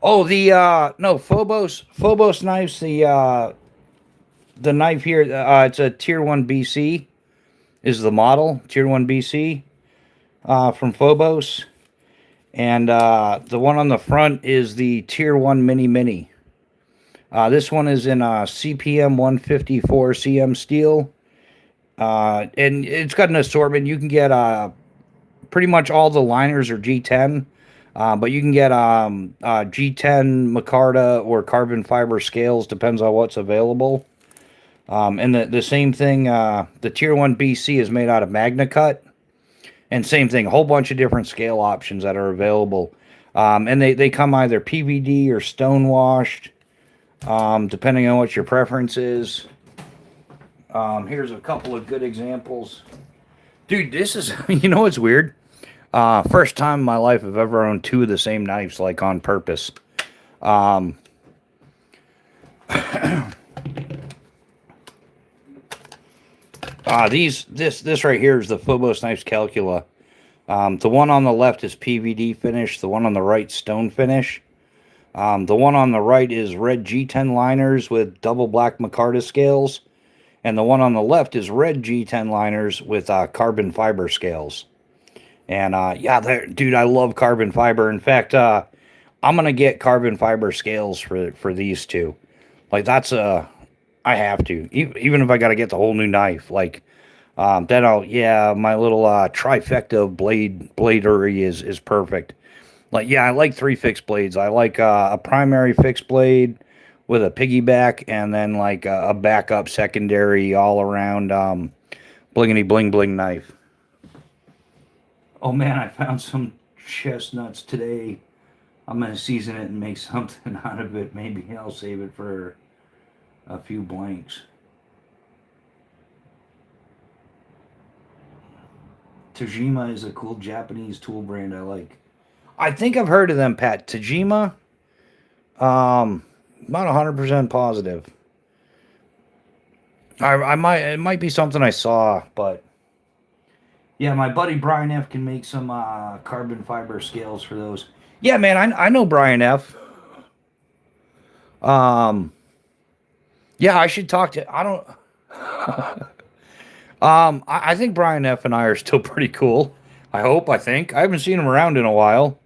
[SPEAKER 1] Oh, the no Phobos knives. The knife here. It's a Tier One BC is the model. Tier One BC from Phobos. And the one on the front is the Tier 1 Mini Mini. This one is in CPM 154 CM steel. And it's got an assortment. You can get pretty much all the liners are G10. But you can get G10 micarta or carbon fiber scales, depends on what's available. And the same thing, the Tier 1 BC is made out of Magna Cut. And same thing, a whole bunch of different scale options that are available. And they come either PVD or stone washed, depending on what your preference is. Here's a couple of good examples. Dude, this is, you know what's weird? First time in my life I've ever owned two of the same knives, like on purpose. Um, This right here is the Phobos Knives Calcula. The one on the left is PVD finish. The one on the right, stone finish. The one on the right is red G10 liners with double black micarta scales. And the one on the left is red G10 liners with carbon fiber scales. And yeah, dude, I love carbon fiber. In fact, I'm going to get carbon fiber scales for these two. Like, I have to. Even if I got to get the whole new knife. Like, then yeah, my little trifecta bladery is perfect. Like, yeah, I like 3 fixed blades. I like a primary fixed blade with a piggyback, and then like a backup secondary all around blingity bling bling knife. Oh man, I found some chestnuts today. I'm gonna season it and make something out of it. Maybe I'll save it for a few blanks. Tajima is a cool Japanese tool brand I like. I think I've heard of them, Pat. Tajima? Not 100% positive. I might, it might be something I saw, but yeah, my buddy Brian F can make some carbon fiber scales for those. Yeah, man, I know Brian F. Yeah, I should talk to. I don't. I think Brian F and I are still pretty cool. I hope. I think I haven't seen him around in a while.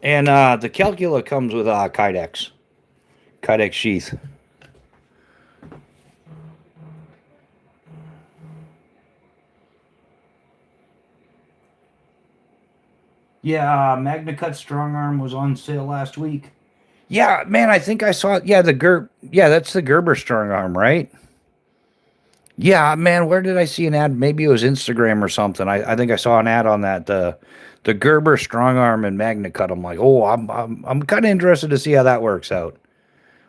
[SPEAKER 1] And the Calcula comes with Kydex sheath. Yeah, MagnaCut Strong Arm was on sale last week. Yeah, man, I think I saw it. Yeah, Yeah, that's the Gerber Strong Arm, right? Yeah, man, where did I see an ad? Maybe it was Instagram or something. I think I saw an ad on that. The Gerber Strong Arm and MagnaCut. I'm like, oh, I'm kind of interested to see how that works out.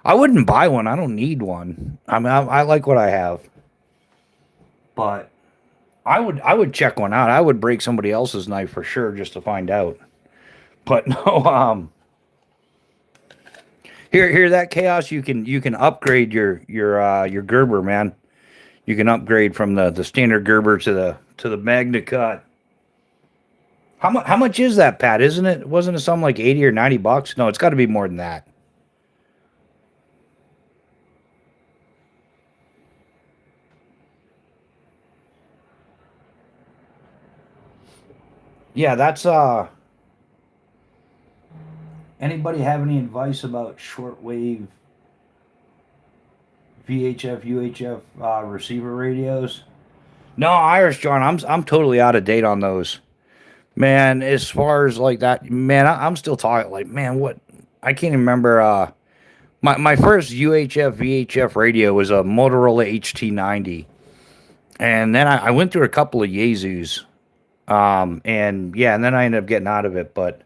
[SPEAKER 1] I wouldn't buy one. I don't need one. I mean, I like what I have, but I would check one out. I would break somebody else's knife for sure just to find out. But no, here that chaos. You can upgrade your Gerber, man. You can upgrade from the standard Gerber to the MagnaCut. How much is that, Pat? Isn't it? Wasn't it something like 80 or 90 bucks? No, it's got to be more than that. Yeah, that's anybody have any advice about shortwave VHF UHF receiver radios? No, Irish John, I'm totally out of date on those. Man, as far as like that, man, I'm still talking like, man, what I can't even remember my first UHF VHF radio was a Motorola HT90. And then I went through a couple of Yaesus. And yeah, and then I ended up getting out of it, but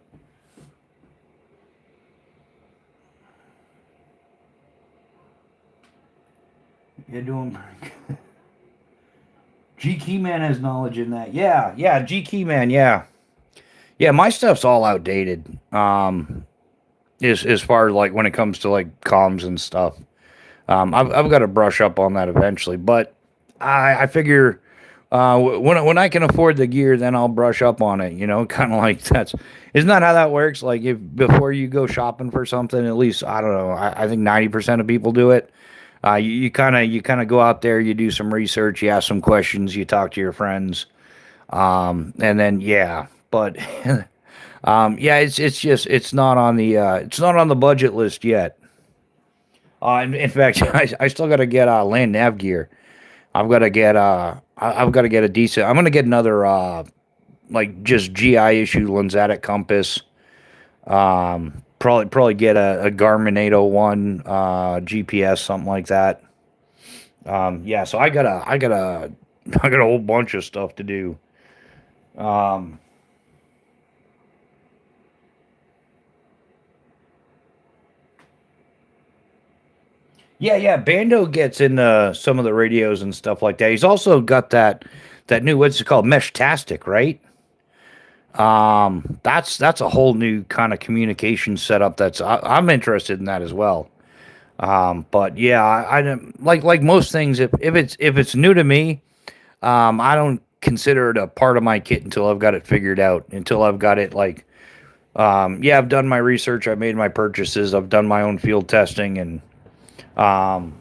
[SPEAKER 1] you're doing G Keyman has knowledge in that. Yeah, G Keyman, yeah. Yeah, my stuff's all outdated. As far as like when it comes to like comms and stuff. I've got to brush up on that eventually, but I figure when I can afford the gear, then I'll brush up on it. You know, kind of like isn't that how that works? Like if before you go shopping for something, at least I don't know. I think 90% of people do it. You kind of go out there, you do some research, you ask some questions, you talk to your friends, and then yeah, but yeah, it's just it's not on the budget list yet. In fact, I still got to get land nav gear. I've got to get a decent. I'm gonna get another like just GI issue Lanzatic compass. Probably get a Garmin 801 GPS, something like that. Yeah, so I got a whole bunch of stuff to do. Um, yeah, Bando gets into some of the radios and stuff like that. He's also got that new what's it called Mesh-tastic, right? That's a whole new kind of communication setup. I'm interested in that as well. But yeah, I don't like most things. If it's new to me, I don't consider it a part of my kit until I've got it figured out. Until I've got it like, yeah, I've done my research, I've made my purchases, I've done my own field testing, and um,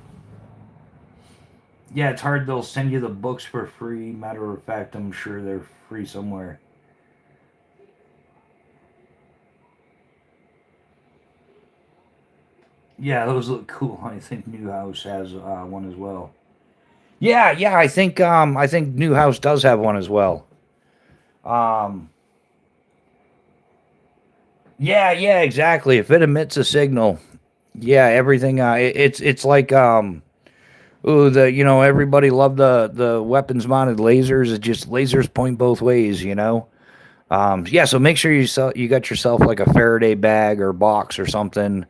[SPEAKER 1] yeah, it's hard. They'll send you the books for free. Matter of fact, I'm sure they're free somewhere. Yeah, those look cool. I think New House has one as well. Yeah, yeah, I think New House does have one as well. Um, yeah, yeah, exactly. If it emits a signal, yeah, everything. It's like ooh, everybody loved the weapons mounted lasers. It just lasers point both ways. Yeah. So make sure you got yourself like a Faraday bag or box or something.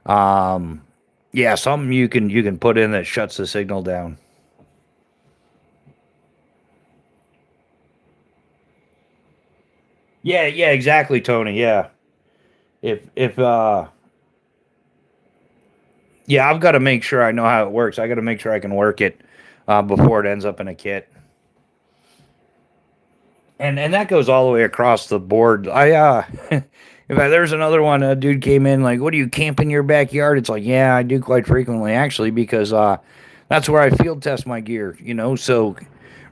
[SPEAKER 1] Um, yeah, something you can put in that shuts the signal down. Yeah, yeah, exactly, Tony. Yeah. If yeah, I've got to make sure I know how it works. I got to make sure I can work it before it ends up in a kit. And that goes all the way across the board. In fact, there's another one. A dude came in like, "What do you camp in your backyard?" It's like, yeah, I do quite frequently actually because that's where I field test my gear. So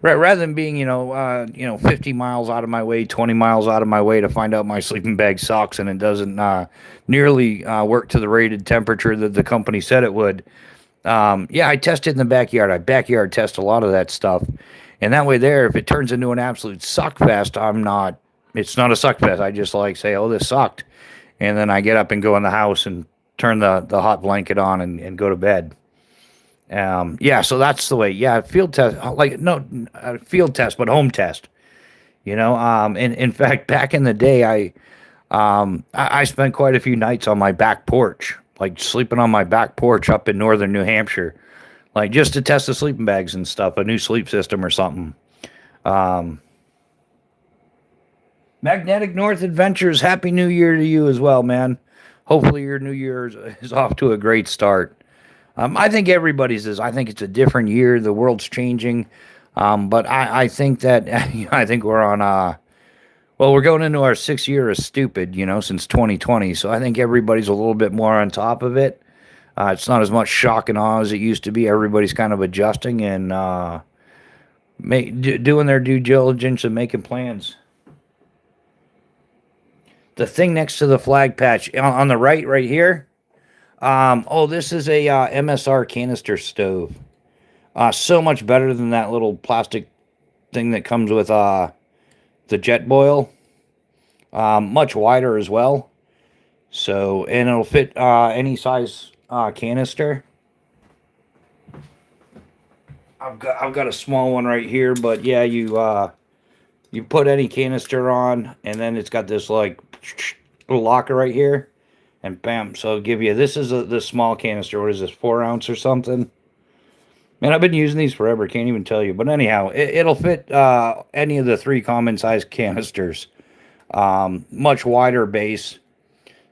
[SPEAKER 1] rather than being 50 miles out of my way, 20 miles out of my way to find out my sleeping bag sucks and it doesn't nearly work to the rated temperature that the company said it would. Yeah, I test it in the backyard. I backyard test a lot of that stuff, and that way, there, if it turns into an absolute suck fest, I'm not. It's not a suck fest. I just like say, "Oh, this sucked," and then I get up and go in the house and turn the hot blanket on and go to bed. Yeah, so that's the way. Yeah, field test, like no field test, but home test. And in fact, back in the day, I spent quite a few nights on my back porch, like sleeping on my back porch up in northern New Hampshire, like just to test the sleeping bags and stuff, a new sleep system or something. Um, Magnetic North Adventures, Happy New Year to you as well, man. Hopefully your New Year is off to a great start. I think everybody's is. I think it's a different year. The world's changing. But I think that I think we're on well, we're going into our 6th year of stupid, since 2020. So I think everybody's a little bit more on top of it. It's not as much shock and awe as it used to be. Everybody's kind of adjusting and doing their due diligence and making plans. The thing next to the flag patch on the right here. Oh, this is a MSR canister stove. So much better than that little plastic thing that comes with the jet boil. Much wider as well. So, and it'll fit any size canister. I've got a small one right here, but yeah, you put any canister on, and then it's got this like little locker right here, and bam. So it'll give you this is the small canister. What is this, 4 ounce or something? Man, I've been using these forever. Can't even tell you. But anyhow, it'll fit any of the three common size canisters. Much wider base.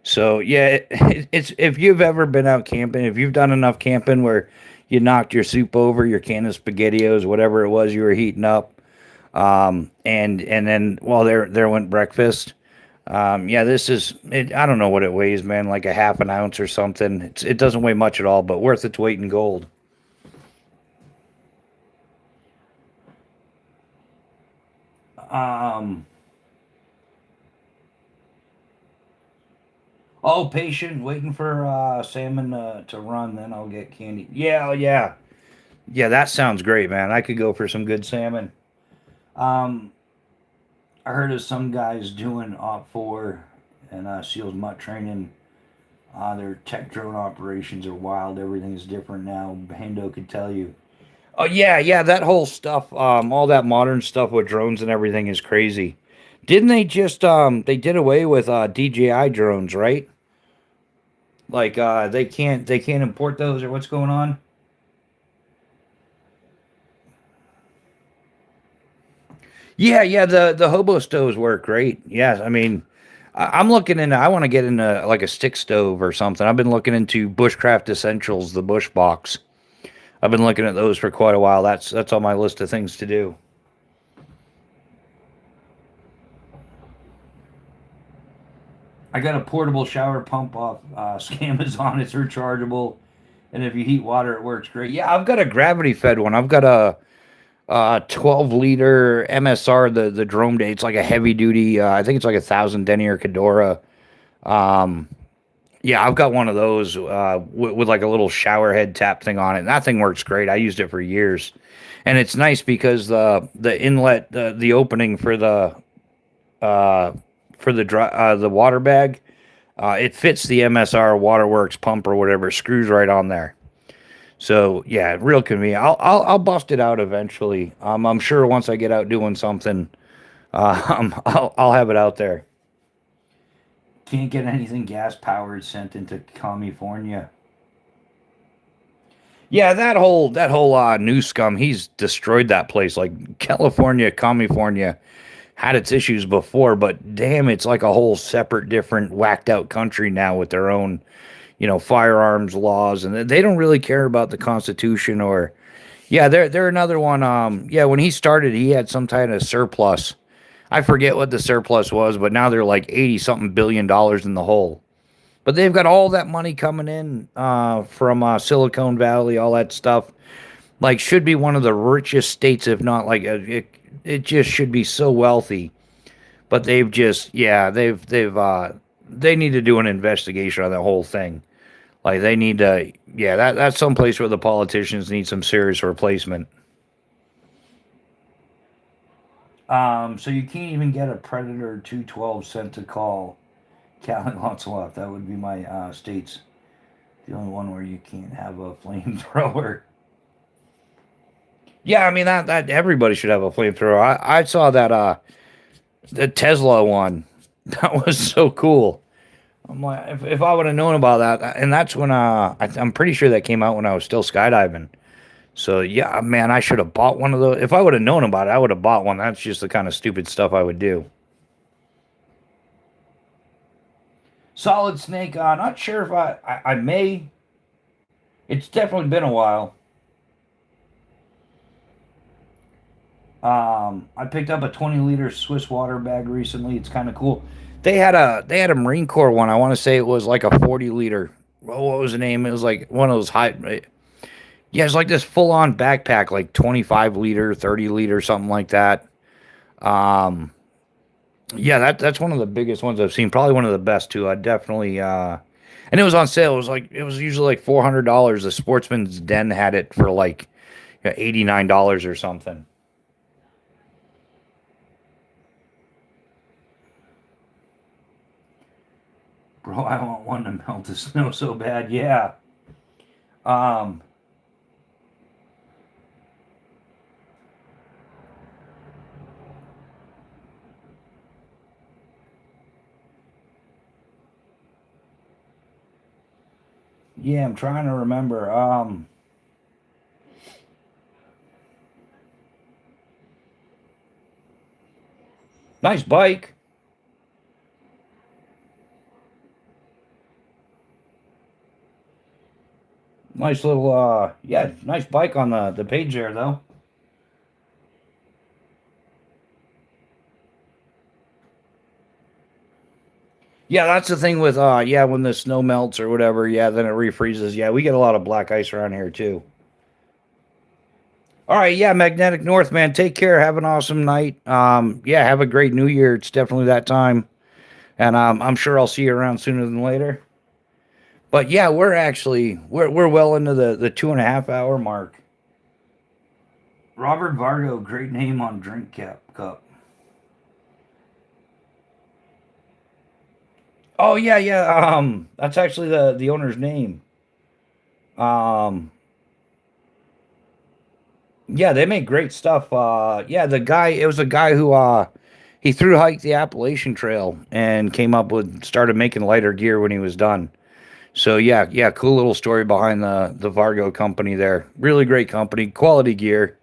[SPEAKER 1] So yeah, it's if you've ever been out camping, if you've done enough camping where you knocked your soup over, your can of spaghettios, whatever it was you were heating up, and then well there went breakfast. Yeah, this is it. I don't know what it weighs, man, like a half an ounce or something. It doesn't weigh much at all, but worth its weight in gold. Um, oh, patient, waiting for salmon to run, then I'll get candy. Yeah, oh, yeah, yeah. That sounds great, man. I could go for some good salmon. Um, I heard of some guys doing op 4 and seals mutt training. Their tech drone operations are wild. Everything's different now. Hendo could tell you. Oh yeah, yeah. That whole stuff, all that modern stuff with drones and everything is crazy. Didn't they just they did away with DJI drones, right? Like they can't import those or what's going on? Yeah, yeah. The hobo stoves work great. Yes, I mean, I'm looking into. I want to get into like a stick stove or something. I've been looking into Bushcraft Essentials, the Bush box. I've been looking at those for quite a while. That's on my list of things to do. I got a portable shower pump off Amazon. It's rechargeable, and if you heat water, it works great. Yeah, I've got a gravity fed one. I've got a 12-liter MSR, the Drome Day. It's like a heavy duty. I think it's like 1,000 denier Cadora. Um, yeah, I've got one of those with like a little shower head tap thing on it. And that thing works great. I used it for years, and it's nice because the inlet, the opening uh, for the water bag, it fits the MSR Waterworks pump or whatever. It screws right on there. So yeah, real convenient. I'll bust it out eventually. I'm sure once I get out doing something, I'll have it out there. Can't get anything gas powered sent into California. Yeah, that whole new scum. He's destroyed that place. Like California had its issues before, but damn, it's like a whole separate, different, whacked out country now with their own, firearms laws, and they don't really care about the Constitution or. Yeah, they're another one. Yeah, when he started, he had some kind of surplus. I forget what the surplus was, but now they're like 80 something billion dollars in the hole. But they've got all that money coming in from Silicon Valley, all that stuff. Like, should be one of the richest states, if not like it just should be so wealthy. But they've just, yeah, they need to do an investigation on the whole thing. Like they need to, yeah, that's some place where the politicians need some serious replacement. So you can't even get a Predator 212 sent to call Cali lots left. That would be my state's the only one where you can't have a flamethrower. Yeah, I mean that everybody should have a flamethrower. I saw that the Tesla one. That was so cool. I'm like, if I would have known about that, and that's when I'm pretty sure that came out when I was still skydiving. So yeah, man, I should have bought one of those. If I would have known about it, I would have bought one. That's just the kind of stupid stuff I would do. Solid Snake. Not sure if I may. It's definitely been a while. I picked up a 20-liter Swiss water bag recently. It's kind of cool. They had a Marine Corps one. I want to say it was like a 40-liter. What was the name? It was like one of those high. Yeah, it's like this full-on backpack, like 25-liter, 30-liter, something like that. Um, yeah, that's one of the biggest ones I've seen. Probably one of the best too. I definitely and it was on sale. It was usually like $400. The Sportsman's Den had it for like $89 or something. Bro, I want one to melt the snow so bad. Yeah. Um, yeah, I'm trying to remember. Nice bike. Nice little yeah, nice bike on the page there though. Yeah, that's the thing with yeah, when the snow melts or whatever, yeah, then it refreezes. Yeah, we get a lot of black ice around here too. All right, yeah, Magnetic North, man. Take care. Have an awesome night. Yeah, have a great new year. It's definitely that time. And I'm sure I'll see you around sooner than later. But yeah, we're well into the 2.5 hour mark. Robert Vargo, great name on drink cup. Oh yeah, yeah. That's actually the owner's name. Um, yeah, they make great stuff. Yeah, it was a guy who he through hiked the Appalachian Trail and came up with started making lighter gear when he was done. So yeah, yeah, cool little story behind the Vargo company there. Really great company, quality gear.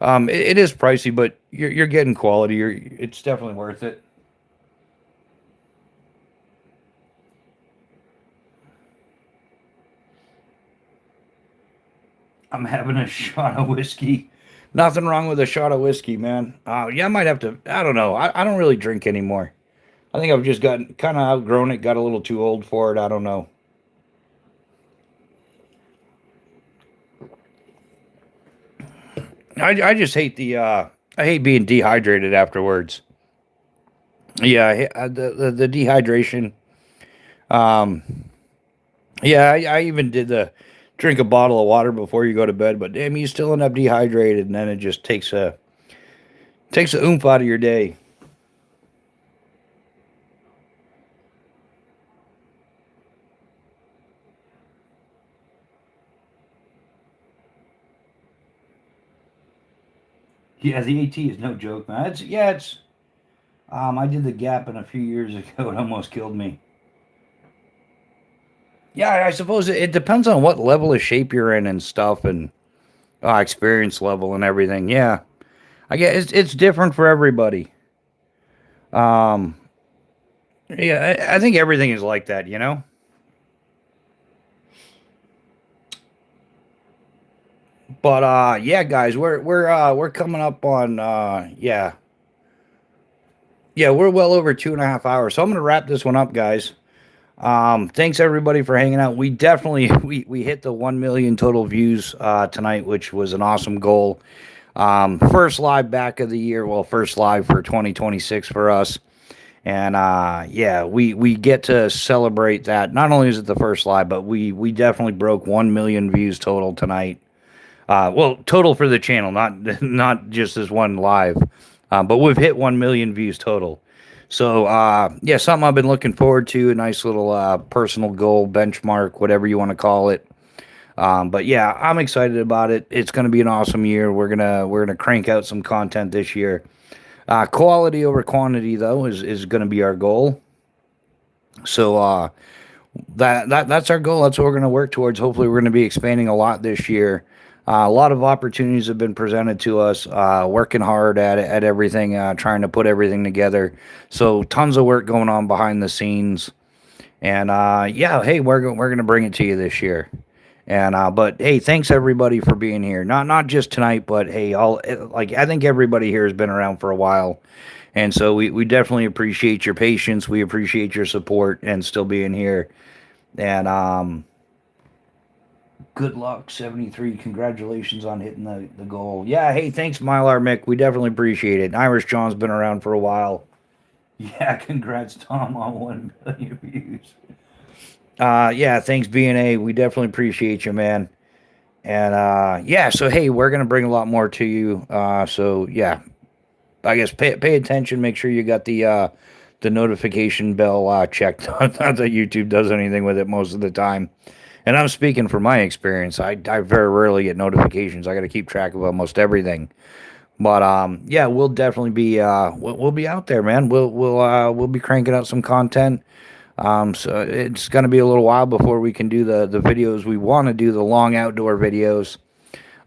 [SPEAKER 1] It is pricey, but you're getting quality. It's definitely worth it. I'm having a shot of whiskey. Nothing wrong with a shot of whiskey, man. Yeah, I might have to. I don't know. I don't really drink anymore. I think I've just gotten kind of outgrown it. Got a little too old for it. I don't know. I just hate the. I hate being dehydrated afterwards. Yeah, the dehydration. Um, yeah, I even did the drink a bottle of water before you go to bed, but damn, you still end up dehydrated, and then it just takes a oomph out of your day. Yeah, the AT is no joke, man. It's yeah, it's I did the gap in a few years ago. It almost killed me. Yeah, I suppose it depends on what level of shape you're in and stuff, and experience level and everything. Yeah, I guess it's different for everybody. Um, yeah, I think everything is like that, you know. But yeah, guys, we're coming up on yeah, we're well over 2.5 hours. So I'm gonna wrap this one up, guys. Thanks everybody for hanging out. We definitely we hit the 1 million total views tonight, which was an awesome goal. First live back of the year. Well, first live for 2026 for us. And yeah, we get to celebrate that. Not only is it the first live, but we definitely broke 1 million views total tonight. Well, total for the channel, not not just this one live. But we've hit 1 million views total. So yeah, something I've been looking forward to. A nice little personal goal, benchmark, whatever you want to call it. But yeah, I'm excited about it. It's going to be an awesome year. We're gonna crank out some content this year. Quality over quantity, though, is going to be our goal. So that's our goal. That's what we're going to work towards. Hopefully, we're going to be expanding a lot this year. A lot of opportunities have been presented to us. Working hard at everything, trying to put everything together. So tons of work going on behind the scenes. And yeah, hey, we're gonna bring it to you this year. And but hey, thanks everybody for being here. Not just tonight, but hey, all like I think everybody here has been around for a while. And so we definitely appreciate your patience. We appreciate your support and still being here. And good luck, 73. Congratulations on hitting the goal. Yeah, hey, thanks, Mylar Mick. We definitely appreciate it. Irish John's been around for a while. Yeah, congrats, Tom, on 1 million views. Yeah, thanks, BNA. We definitely appreciate you, man. And yeah, so hey, we're gonna bring a lot more to you. So yeah, I guess pay attention. Make sure you got the notification bell checked. Not that YouTube does anything with it most of the time. And I'm speaking from my experience. I very rarely get notifications. I got to keep track of almost everything. But yeah, we'll definitely be we'll be out there, man. We'll be cranking out some content. So it's gonna be a little while before we can do the videos we want to do, the long outdoor videos.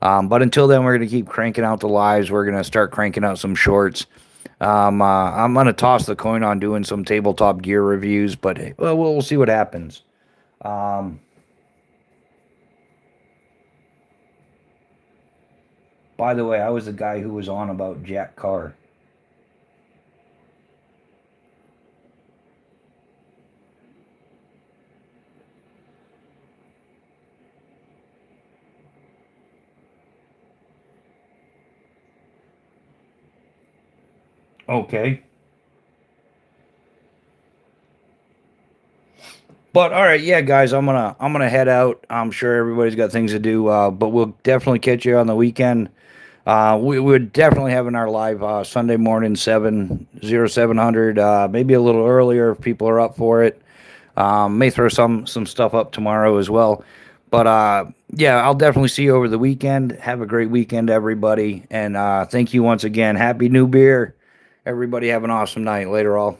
[SPEAKER 1] But until then, we're gonna keep cranking out the lives. We're gonna start cranking out some shorts. I'm gonna toss the coin on doing some tabletop gear reviews, but well, we'll see what happens. Um, by the way, I was the guy who was on about Jack Carr. Okay. But all right, yeah, guys, I'm gonna head out. I'm sure everybody's got things to do, but we'll definitely catch you on the weekend. We're definitely having our live Sunday morning 70700. Maybe a little earlier if people are up for it. May throw some stuff up tomorrow as well. But yeah, I'll definitely see you over the weekend. Have a great weekend, everybody, and thank you once again. Happy New Beer, everybody. Have an awesome night. Later, all.